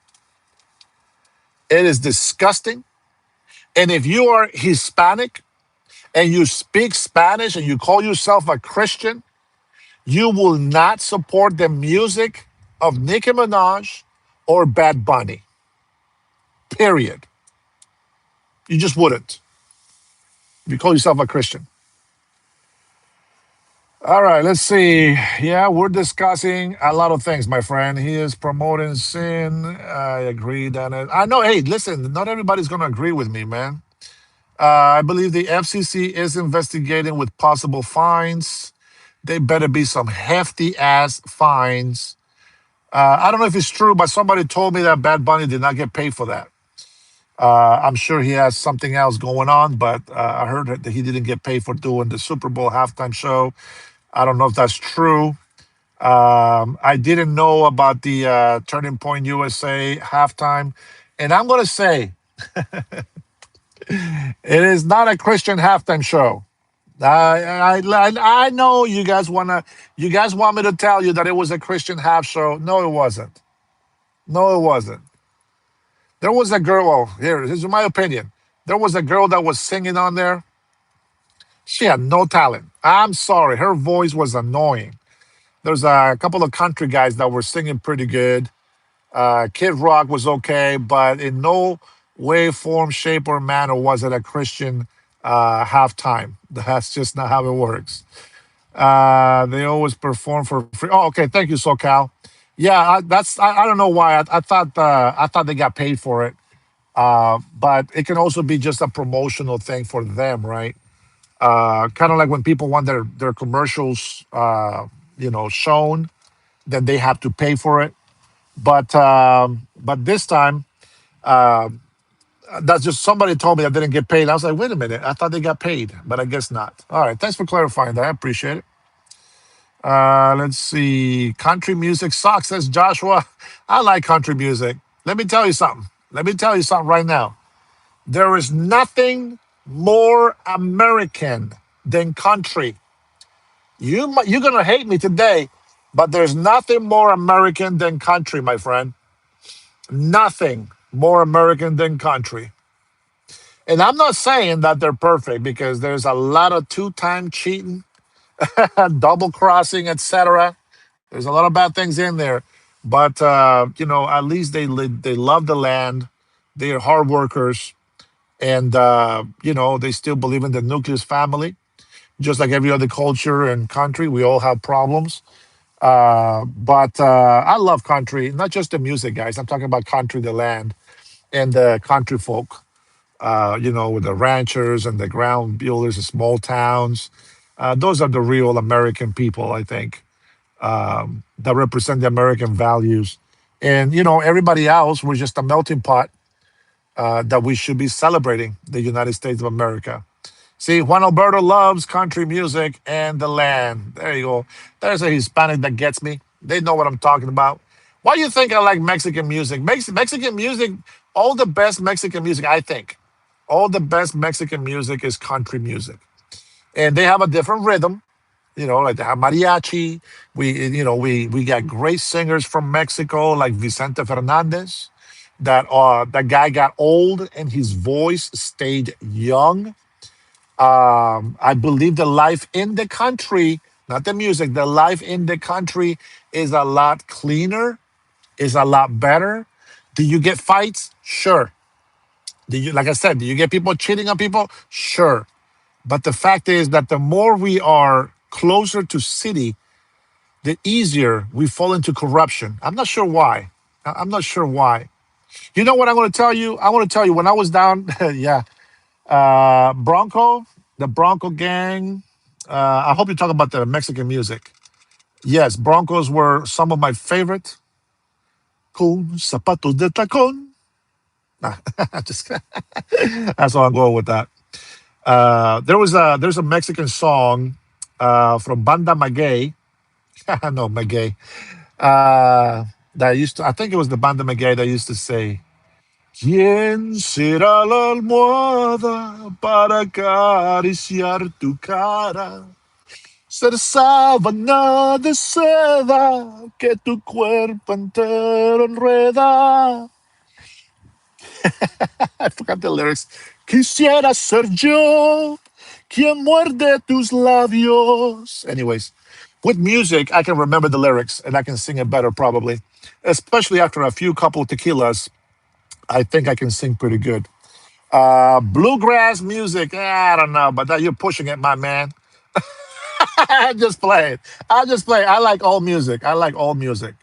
It is disgusting. And if you are Hispanic and you speak Spanish and you call yourself a Christian, you will not support the music of Nicki Minaj or Bad Bunny. Period. You just wouldn't. If you call yourself a Christian. All right, let's see. Yeah, we're discussing a lot of things, my friend. He is promoting sin. I agree, Dennis. I know. Hey, listen, not everybody's going to agree with me, man. I believe the FCC is investigating with possible fines. They better be some hefty ass fines. I don't know if it's true, but somebody told me that Bad Bunny did not get paid for that. I'm sure he has something else going on, but I heard that he didn't get paid for doing the Super Bowl halftime show. I don't know if that's true. I didn't know about the Turning Point USA halftime. And I'm going to say it is not a Christian halftime show. I know you guys want me to tell you that it was a Christian half show. No, it wasn't. No, it wasn't. There was a girl. Well, here's my opinion. There was a girl that was singing on there. She had no talent. I'm sorry, her voice was annoying. There's a couple of country guys that were singing pretty good. Kid Rock was okay, but in no way, form, shape, or manner was it a Christian halftime. That's just not how it works. They always perform for free. Oh, okay. Thank you, SoCal. Yeah, I don't know why. I thought they got paid for it, but it can also be just a promotional thing for them, right? Kind of like when people want their commercials, shown, then they have to pay for it. But this time, that's just somebody told me I didn't get paid. I was like, wait a minute, I thought they got paid, but I guess not. All right, thanks for clarifying that. I appreciate it. Let's see. Country music sucks, says Joshua. I like country music. Let me tell you something. Let me tell you something right now. There is nothing more American than country. You're gonna hate me today, but there's nothing more American than country, my friend. Nothing more American than country. And I'm not saying that they're perfect because there's a lot of two-time cheating, double crossing, etc. There's a lot of bad things in there, but at least they love the land. They are hard workers, and they still believe in the nucleus family. Just like every other culture and country, we all have problems. But I love country, not just the music, guys. I'm talking about country, the land. and the country folk. With the ranchers and the ground builders, the small towns. Those are the real American people, I think, that represent the American values. And everybody else was just a melting pot that we should be celebrating the United States of America. See, Juan Alberto loves country music and the land. There you go. There's a Hispanic that gets me. They know what I'm talking about. Why do you think I like Mexican music? Mexican music, all the best Mexican music, I think, all the best Mexican music is country music. And they have a different rhythm, like they have mariachi. We got great singers from Mexico, like Vicente Fernandez. That guy got old and his voice stayed young. I believe the life in the country, not the music, the life in the country is a lot cleaner, is a lot better. Do you get fights? Sure. Like I said, do you get people cheating on people? Sure. But the fact is that the more we are closer to city, the easier we fall into corruption. I'm not sure why. I'm not sure why. You know what I'm going to tell you? I want to tell you when I was down, yeah, Bronco, the Bronco gang. I hope you're talking about the Mexican music. Yes, Broncos were some of my favorite. Con zapatos de tacón. Nah, just that's all I'm going with that. There's a Mexican song from Banda Maguey. No, Maguey. That used to, I think it was the Banda Maguey that used to say, ¿Quién será la almohada para acariciar tu cara? Ser sábana de seda que tu cuerpo entero enreda. I forgot the lyrics. Quisiera ser yo quien muerde tus labios. Anyways, with music, I can remember the lyrics and I can sing it better probably. Especially after a few couple tequilas, I think I can sing pretty good. Bluegrass music, I don't know, but that you're pushing it, my man. I just play it. I just play. I like all music. I like all music.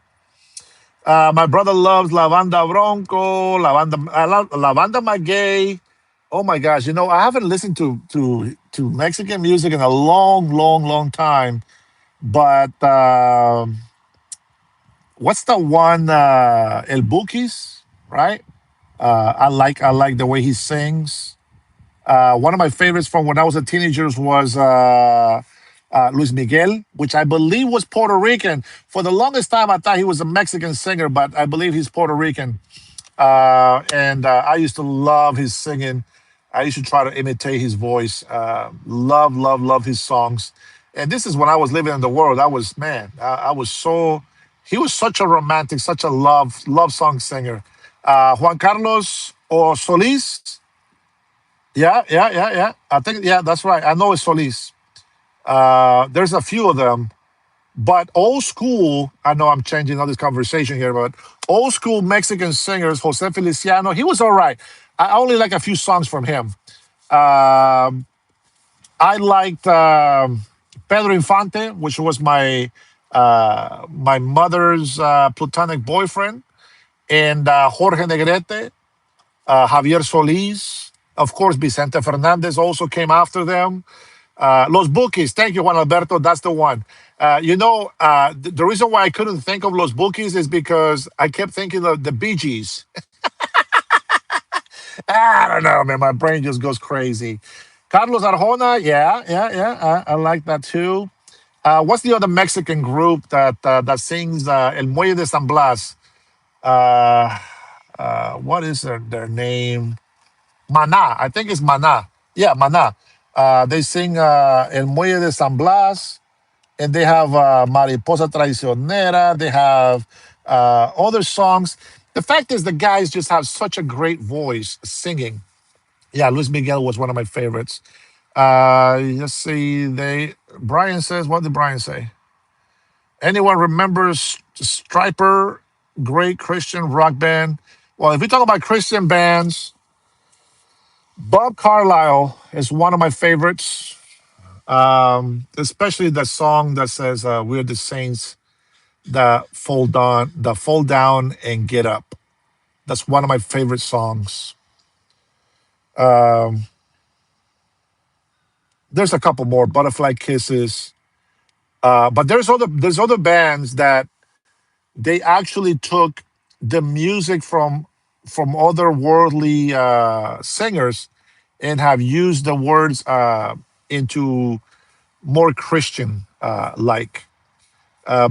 My brother loves La Banda Bronco, La Banda Maguey. Oh my gosh! I haven't listened to Mexican music in a long, long, long time. But what's the one? El Bukis, right? I like the way he sings. One of my favorites from when I was a teenager was Luis Miguel, which I believe was Puerto Rican. For the longest time, I thought he was a Mexican singer, but I believe he's Puerto Rican. And I used to love his singing. I used to try to imitate his voice. Love, love, love his songs. And this is when I was living in the world. I was so, he was such a romantic, such a love song singer. Juan Carlos or Solis. Yeah, yeah, yeah, yeah. I think, yeah, that's right. I know it's Solis. There's a few of them, but old school. I know I'm changing all this conversation here, but old school Mexican singers, Jose Feliciano, he was all right. I only like a few songs from him. Um, I liked Pedro Infante, which was my mother's platonic boyfriend, and Jorge Negrete, Javier Solis. Of course, Vicente Fernandez also came after them. Los Bukis. Thank you, Juan Alberto. That's the one. The reason why I couldn't think of Los Bukis is because I kept thinking of the Bee Gees. I don't know, man. My brain just goes crazy. Carlos Arjona. Yeah, yeah, yeah. I like that too. What's the other Mexican group that sings El Muelle de San Blas? Uh, what is their name? Mana. I think it's Mana. Yeah, Mana. They sing El Muelle de San Blas, and they have Mariposa Traicionera. They have other songs. The fact is, the guys just have such a great voice singing. Yeah, Luis Miguel was one of my favorites. Let's see. Brian says, what did Brian say? Anyone remembers Striper, great Christian rock band? Well, if we talk about Christian bands, Bob Carlyle is one of my favorites. Especially the song that says "We're the saints that fall down and get up." That's one of my favorite songs. Um, there's a couple more, Butterfly Kisses. But there's other bands that they actually took the music from other worldly singers and have used the words into more Christian like.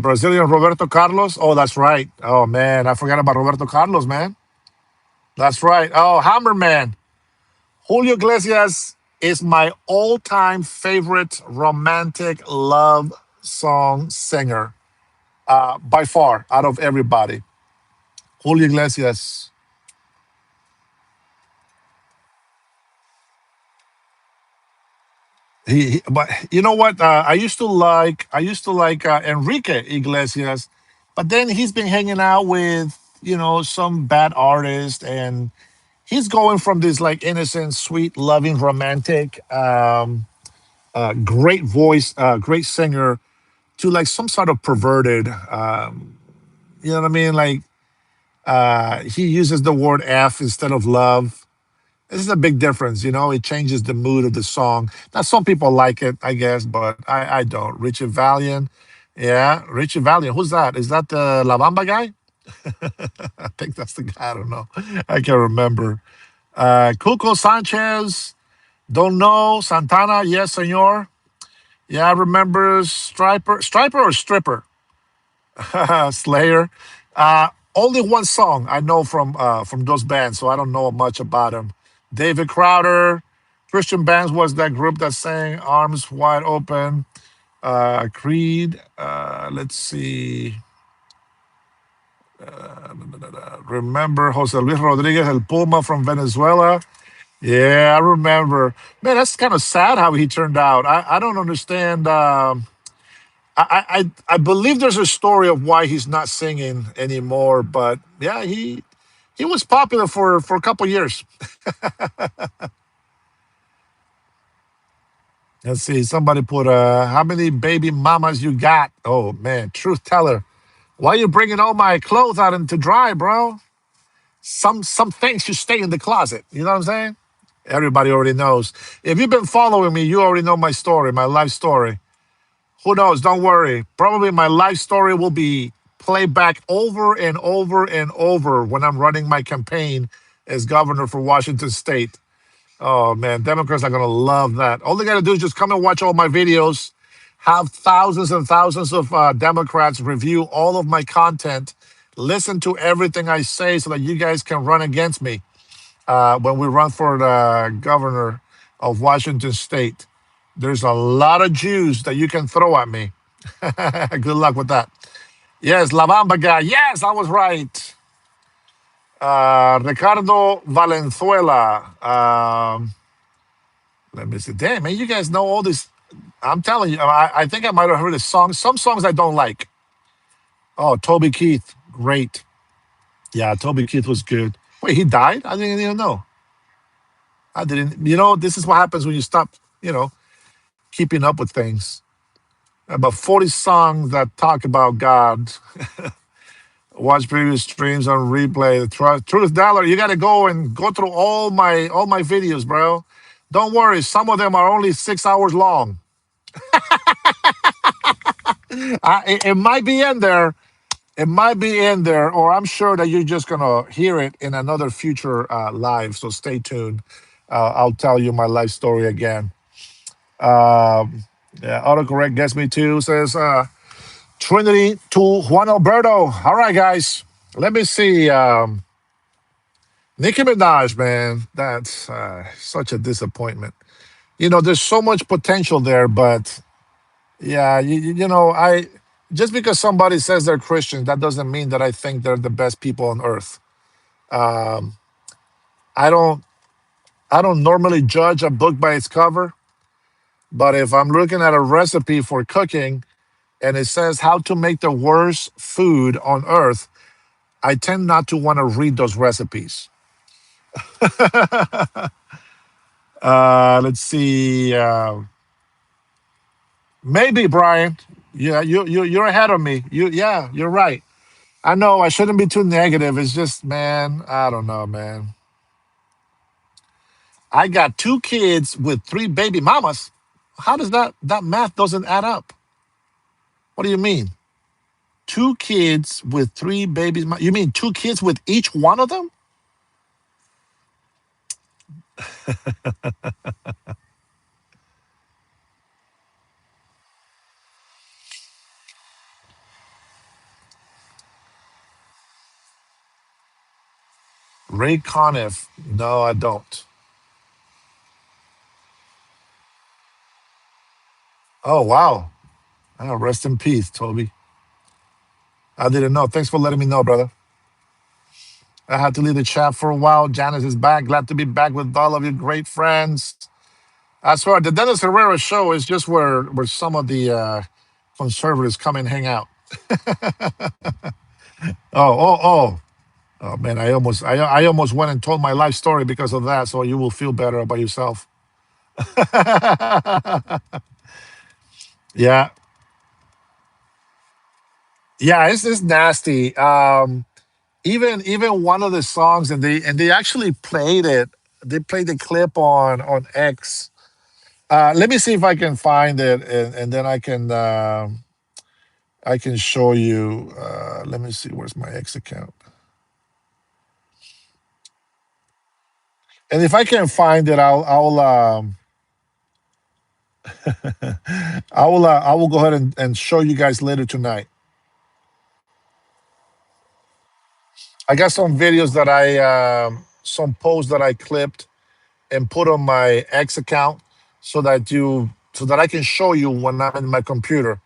Brazilian Roberto Carlos. Oh, that's right. Oh man, I forgot about Roberto Carlos, man. That's right. Oh, Hammerman. Julio Iglesias is my all-time favorite romantic love song singer by far out of everybody. Julio Iglesias. But you know what? I used to like Enrique Iglesias, but then he's been hanging out with some bad artist, and he's going from this like innocent, sweet, loving, romantic, great voice, great singer, to like some sort of perverted. You know what I mean? Like he uses the word "f" instead of love. This is a big difference, It changes the mood of the song. Now, some people like it, I guess, but I don't. Richie Valiant, yeah, Richie Valiant. Who's that? Is that the La Bamba guy? I think that's the guy. I don't know. I can't remember. Cuco Sanchez, don't know. Santana, yes, senor. Yeah, I remember Striper or Stripper, Slayer. Only one song I know from those bands, so I don't know much about them. David Crowder, Christian Bands was that group that sang "Arms Wide Open." Creed. Let's see. Remember Jose Luis Rodriguez, El Puma from Venezuela. Yeah, I remember. Man, that's kind of sad how he turned out. I don't understand. I believe there's a story of why he's not singing anymore. But yeah, he was popular for a couple years. Let's see. Somebody put how many baby mamas you got? Oh man, truth teller. Why you bringing all my clothes out into dry, bro? Some things should stay in the closet. You know what I'm saying? Everybody already knows. If you've been following me, you already know my story, my life story. Who knows? Don't worry. Probably my life story will be played back over and over and over when I'm running my campaign as governor for Washington State. Oh man, Democrats are gonna love that. All they gotta do is just come and watch all my videos. Have thousands and thousands of Democrats review all of my content. Listen to everything I say so that you guys can run against me when we run for the governor of Washington State. There's a lot of Jews that you can throw at me. Good luck with that. Yes, La Bamba guy. Yes, I was right. Ricardo Valenzuela. Let me see. Damn, man, you guys know all this. I'm telling you, I think I might have heard a song. Some songs I don't like. Oh, Toby Keith. Great. Yeah, Toby Keith was good. Wait, he died? I didn't even know. I didn't. This is what happens when you stop, keeping up with things. About 40 songs that talk about God. Watch previous streams on replay. The Truth Dollar. You got to go through all my videos, bro. Don't worry. Some of them are only 6 hours long. It might be in there. It might be in there, or I'm sure that you're just gonna hear it in another future live. So stay tuned. I'll tell you my life story again. Um, yeah, autocorrect gets me too. Says Trinity to Juan Alberto. All right, guys. Let me see. Nicki Minaj, man, that's such a disappointment. There's so much potential there, but yeah, I just because somebody says they're Christian, that doesn't mean that I think they're the best people on earth. Um, I don't I don't normally judge a book by its cover, but if I'm looking at a recipe for cooking and it says how to make the worst food on earth, I tend not to want to read those recipes. Let's see. Maybe Brian. Yeah, you're ahead of me. Yeah, you're right. I know I shouldn't be too negative. It's just, man, I don't know, man. I got two kids with three baby mamas. How does that math doesn't add up? What do you mean? Two kids with three babies. You mean two kids with each one of them? Ray Conniff. No, I don't. Oh, wow. Rest in peace, Toby. I didn't know. Thanks for letting me know, brother. I had to leave the chat for a while. Janice is back. Glad to be back with all of you great friends. I swear, the Dennis Herrera show is just where some of the conservatives come and hang out. Oh. Oh man, I almost went and told my life story because of that. So you will feel better about yourself. Yeah, yeah, it's nasty. Even one of the songs, and they actually played it. They played the clip on X. Let me see if I can find it, and then I can show you. Let me see. Where's my X account? And if I can find it, I will go ahead and show you guys later tonight. I got some videos that some posts that I clipped and put on my X account so that I can show you when I'm in my computer.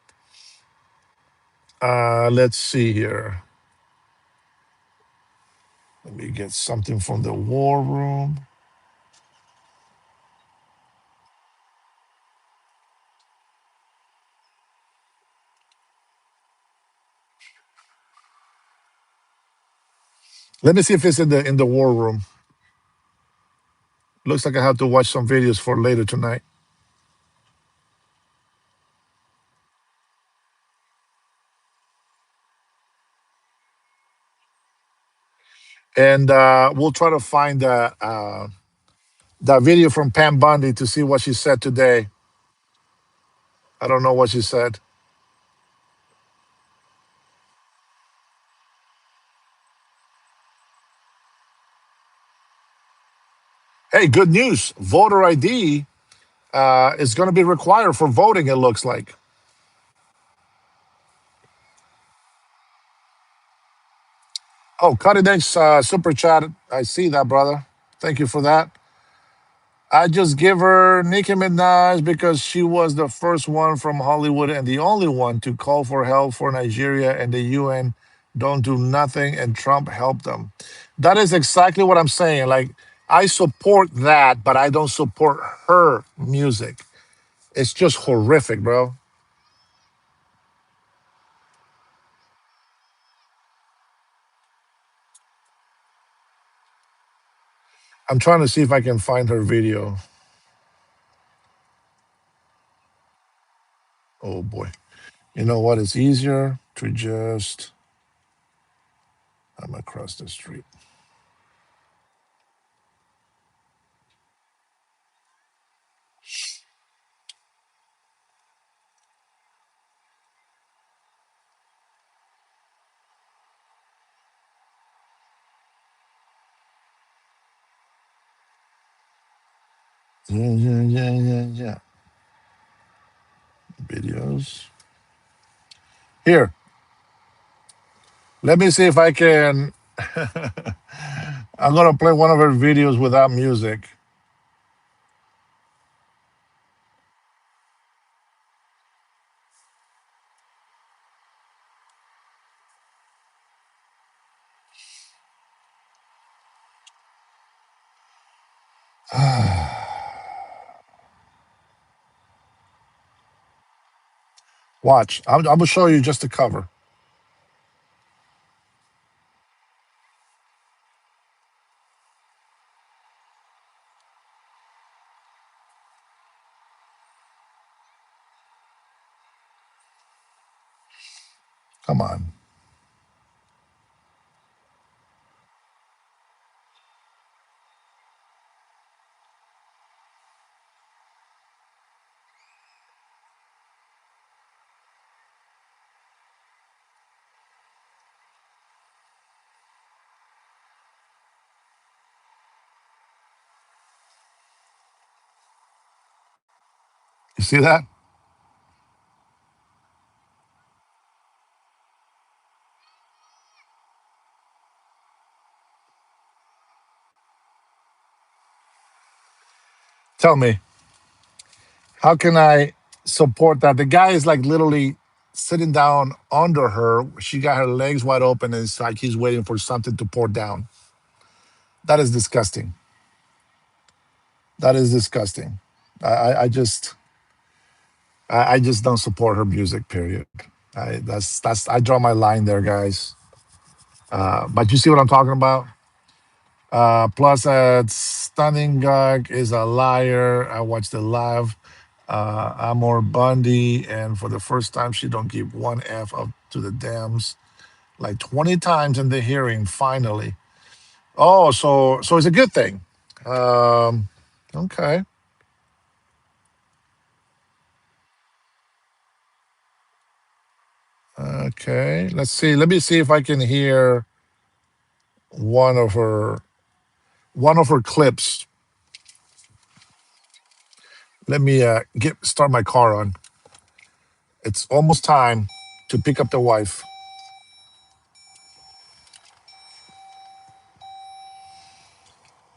Let's see here. Let me get something from the war room. Let me see if it's in the war room. Looks like I have to watch some videos for later tonight. And we'll try to find that video from Pam Bundy to see what she said today. I don't know what she said. Hey, good news. Voter ID is going to be required for voting, it looks like. Oh, cutting edge super chat. I see that, brother. Thank you for that. I just give her Nicki Minaj because she was the first one from Hollywood and the only one to call for help for Nigeria, and the UN don't do nothing and Trump helped them. That is exactly what I'm saying. Like, I support that, but I don't support her music. It's just horrific, bro. I'm trying to see if I can find her video. Oh boy. You know what? It's easier to just. I'm across the street. Yeah. Videos. Here, let me see if I can. I'm gonna play one of her videos without music. Watch. I'm gonna show you just the cover. Come on. You see that? Tell me, how can I support that? The guy is like literally sitting down under her. She got her legs wide open, and it's like he's waiting for something to pour down. That is disgusting. That is disgusting. I just I just don't support her music. Period. That's I draw my line there, guys. But you see what I'm talking about? Plus, Stunning Gug is a liar. I watched it live. Amor Bundy, and for the first time, she don't give one F up to the dams like 20 times in the hearing. Finally, oh, so it's a good thing. Um, okay, okay. Let's see. Let me see if I can hear one of her one of her clips. Let me get start my car on. It's almost time to pick up the wife.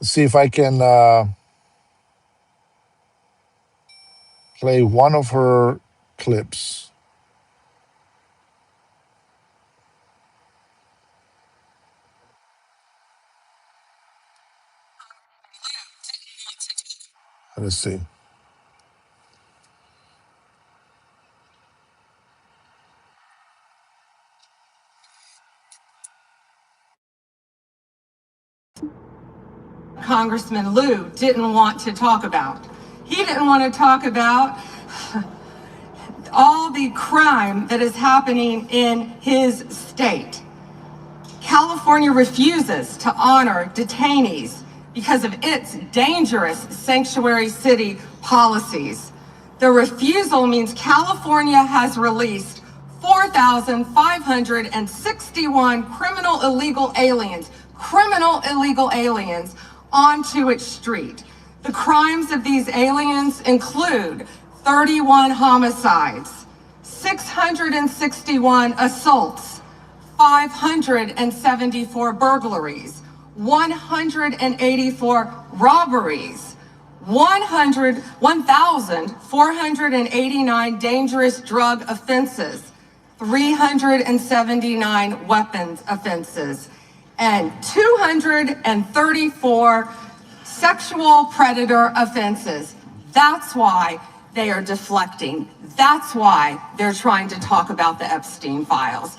See if I can play one of her clips. Let's see. Congressman Liu didn't want to talk about. He didn't want to talk about all the crime that is happening in his state. California refuses to honor detainees because of its dangerous sanctuary city policies. The refusal means California has released 4,561 criminal illegal aliens onto its street. The crimes of these aliens include 31 homicides, 661 assaults, 574 burglaries, 184 robberies, 1,489 dangerous drug offenses, 379 weapons offenses, and 234 sexual predator offenses. That's why they are deflecting. That's why they're trying to talk about the Epstein files.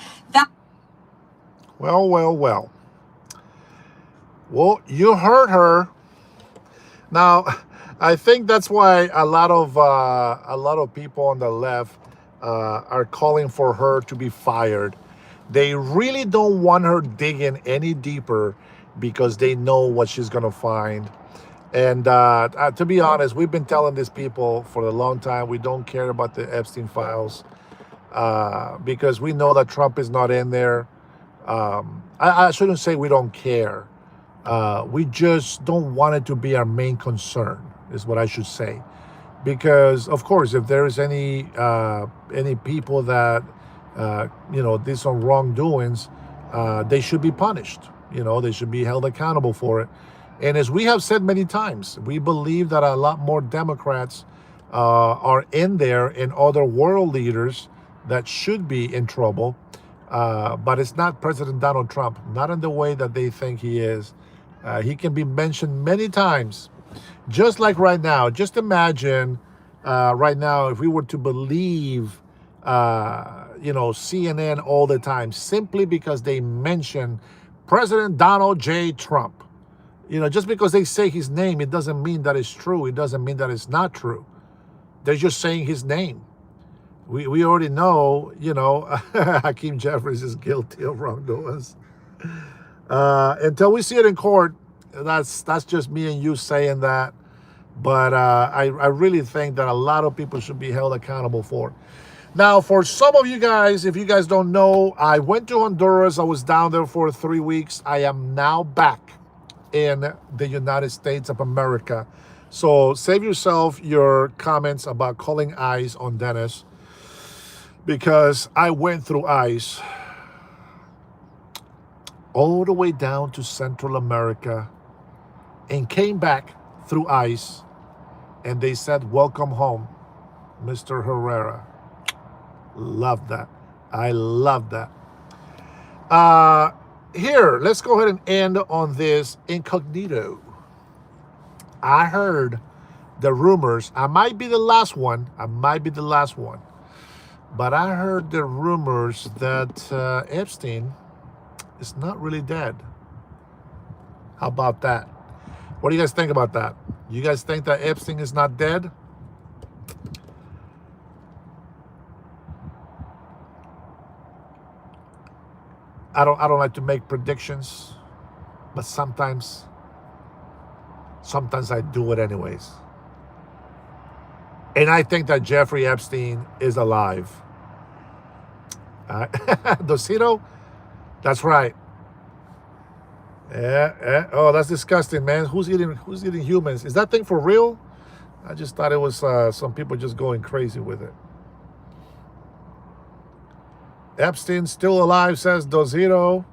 Well, well, well. Well, you heard her. Now, I think that's why a lot of people on the left are calling for her to be fired. They really don't want her digging any deeper because they know what she's gonna find. And to be honest, we've been telling these people for a long time we don't care about the Epstein files because we know that Trump is not in there. I shouldn't say we don't care. We just don't want it to be our main concern, is what I should say. Because of course, if there is any people that did some wrongdoings, they should be punished. They should be held accountable for it. And as we have said many times, we believe that a lot more Democrats are in there and other world leaders that should be in trouble. But it's not President Donald Trump, not in the way that they think he is. He can be mentioned many times, just like right now. Just imagine right now if we were to believe, CNN all the time, simply because they mention President Donald J. Trump. Just because they say his name, it doesn't mean that it's true. It doesn't mean that it's not true. They're just saying his name. We already know, Hakeem Jeffries is guilty of wrongdoings. Until we see it in court, that's just me and you saying that. But I really think that a lot of people should be held accountable for. Now, for some of you guys, if you guys don't know, I went to Honduras. I was down there for 3 weeks. I am now back in the United States of America. So save yourself your comments about calling ICE on Dennis, because I went through ICE all the way down to Central America and came back through ICE, and they said, welcome home, Mr. Herrera. Love that. I love that. Here, let's go ahead and end on this incognito. I heard the rumors. I might be the last one. But I heard the rumors that Epstein is not really dead. How about that? What do you guys think about that? You guys think that Epstein is not dead? I don't like to make predictions, but sometimes I do it anyways. And I think that Jeffrey Epstein is alive. Docito? That's right. Yeah. Oh, that's disgusting, man. Who's eating humans? Is that thing for real? I just thought it was some people just going crazy with it. Epstein still alive, says Dozito.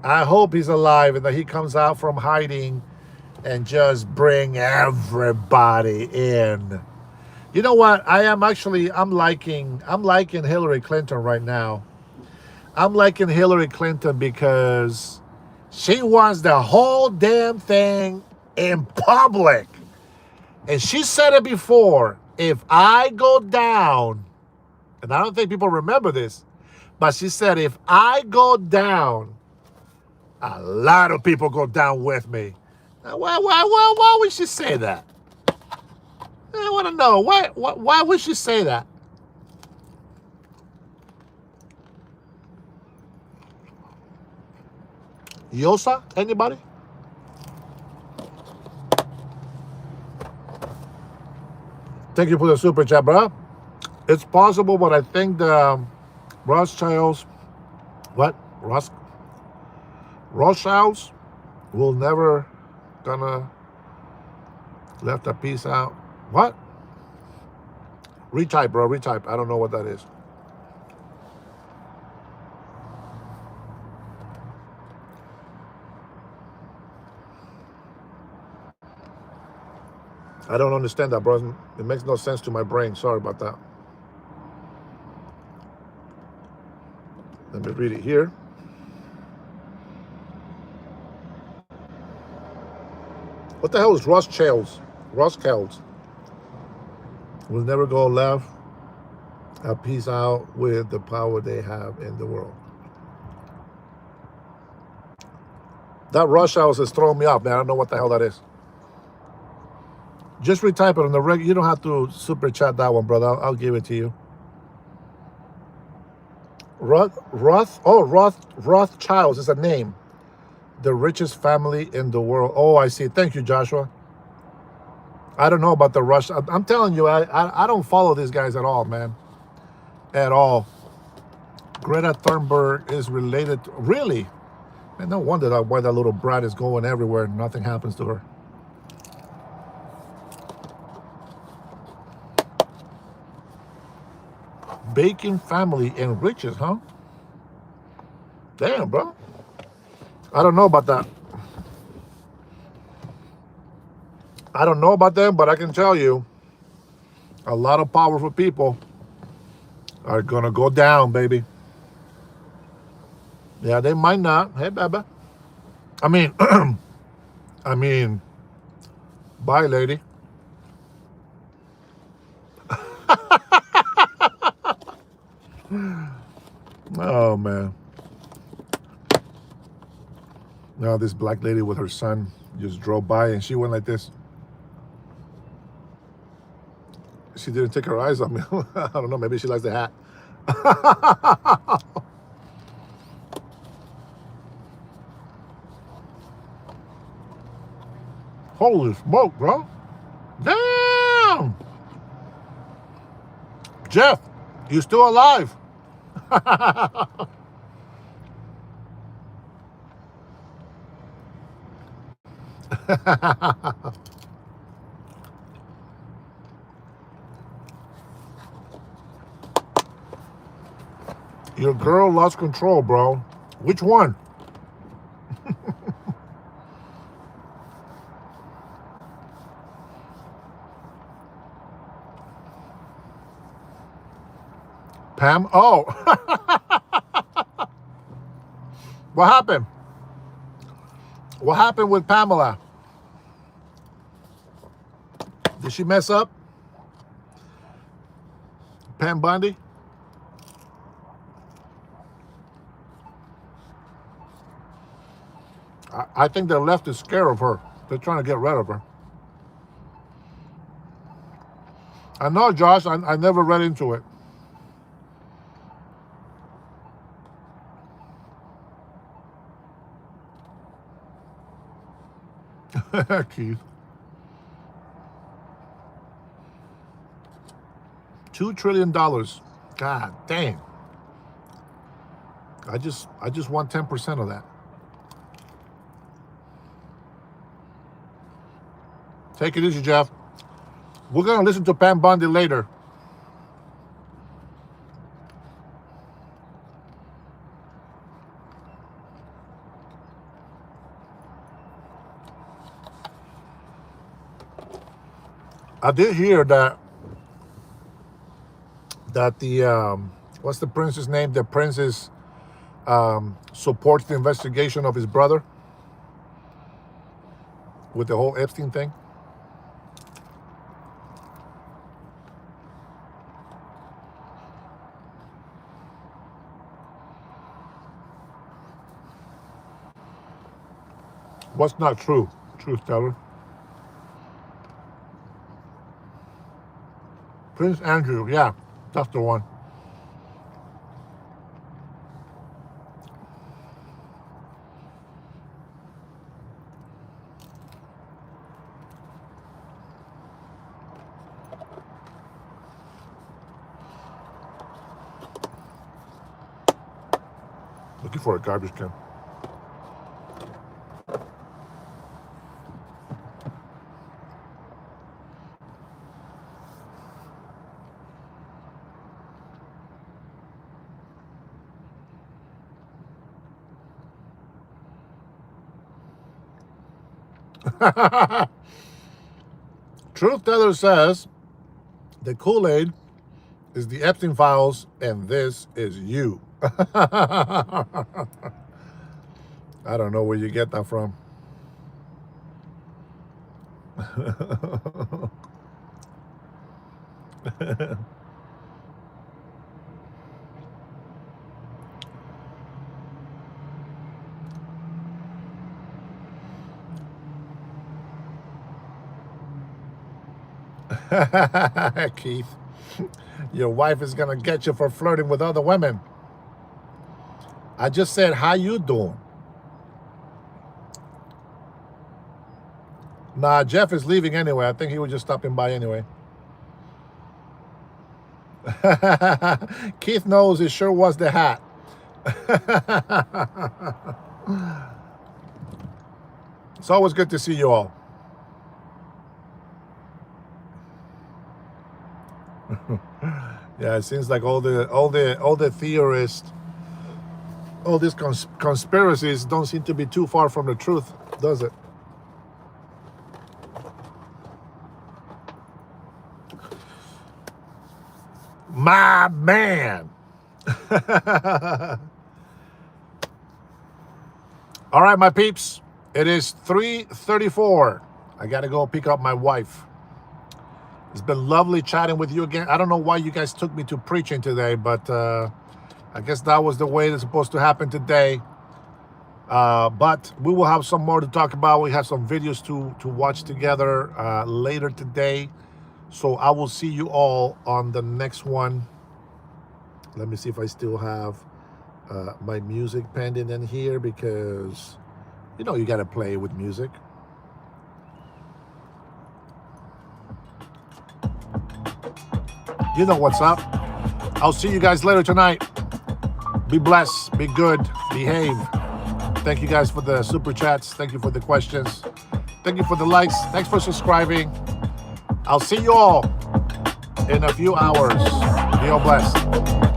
I hope he's alive and that he comes out from hiding and just bring everybody in. You know what? I'm liking Hillary Clinton right now. I'm liking Hillary Clinton because she wants the whole damn thing in public. And she said it before, if I go down, and I don't think people remember this, but she said, if I go down, a lot of people go down with me. Now, why would she say that? I want to know, why would she say that? Yosa? Anybody? Thank you for the super chat, bro. It's possible, but I think the Rothschilds, Rothschilds will never gonna left a piece out. What? Retype, bro, retype. I don't know what that is. I don't understand that, bro. It makes no sense to my brain. Sorry about that. Let me read it here. What the hell is Rothschilds? Rothschilds will never go left a piece out with the power they have in the world. That Rothschilds is throwing me off, man. I don't know what the hell that is. Just retype it on the regular. You don't have to super chat that one, brother. I'll give it to you. Rothschilds is a name. The richest family in the world. Oh, I see. Thank you, Joshua. I don't know about the Rush. I'm telling you, I don't follow these guys at all, man. At all. Greta Thunberg is related to, really? Man, no wonder why that little brat is going everywhere and nothing happens to her. Bacon family and riches, huh? Damn, bro. I don't know about that. I don't know about them, but I can tell you, a lot of powerful people are gonna go down, baby. Yeah, they might not. Hey, baby. I mean, bye, lady. Oh, man. Now this black lady with her son just drove by and she went like this. She didn't take her eyes off me. I don't know. Maybe she likes the hat. Holy smoke, bro. Damn. Jeff, you still alive? Your girl lost control, bro. Which one? Pam? Oh. What happened? What happened with Pamela? Did she mess up? Pam Bundy? I think the left is scared of her. They're trying to get rid of her. I know, Josh. I never read into it. Keith. $2 trillion. God dang. I just want 10% of that. Take it easy, Jeff. We're gonna listen to Pam Bundy later. I did hear that the what's the prince's name? The prince is supports the investigation of his brother with the whole Epstein thing. What's not true? Truth teller. Prince Andrew, yeah, that's the one. Looking for a garbage can. Truth teller says the Kool-Aid is the Epstein files and this is you. I don't know where you get that from. Keith, your wife is gonna get you for flirting with other women. I just said, how you doing? Nah, Jeff is leaving anyway. I think he was just stopping by anyway. Keith knows it sure was the hat. It's always good to see you all. Yeah, it seems like all the theorists, all these conspiracies don't seem to be too far from the truth, does it? My man. All right, my peeps. It is 3:34. I got to go pick up my wife. It's been lovely chatting with you again. I don't know why you guys took me to preaching today, but I guess that was the way it's supposed to happen today. But we will have some more to talk about. We have some videos to watch together later today. So I will see you all on the next one. Let me see if I still have my music pending in here, because you know you got to play with music. You know what's up. I'll see you guys later tonight. Be blessed, be good, behave. Thank you guys for the super chats. Thank you for the questions. Thank you for the likes. Thanks for subscribing. I'll see you all in a few hours. Be all blessed.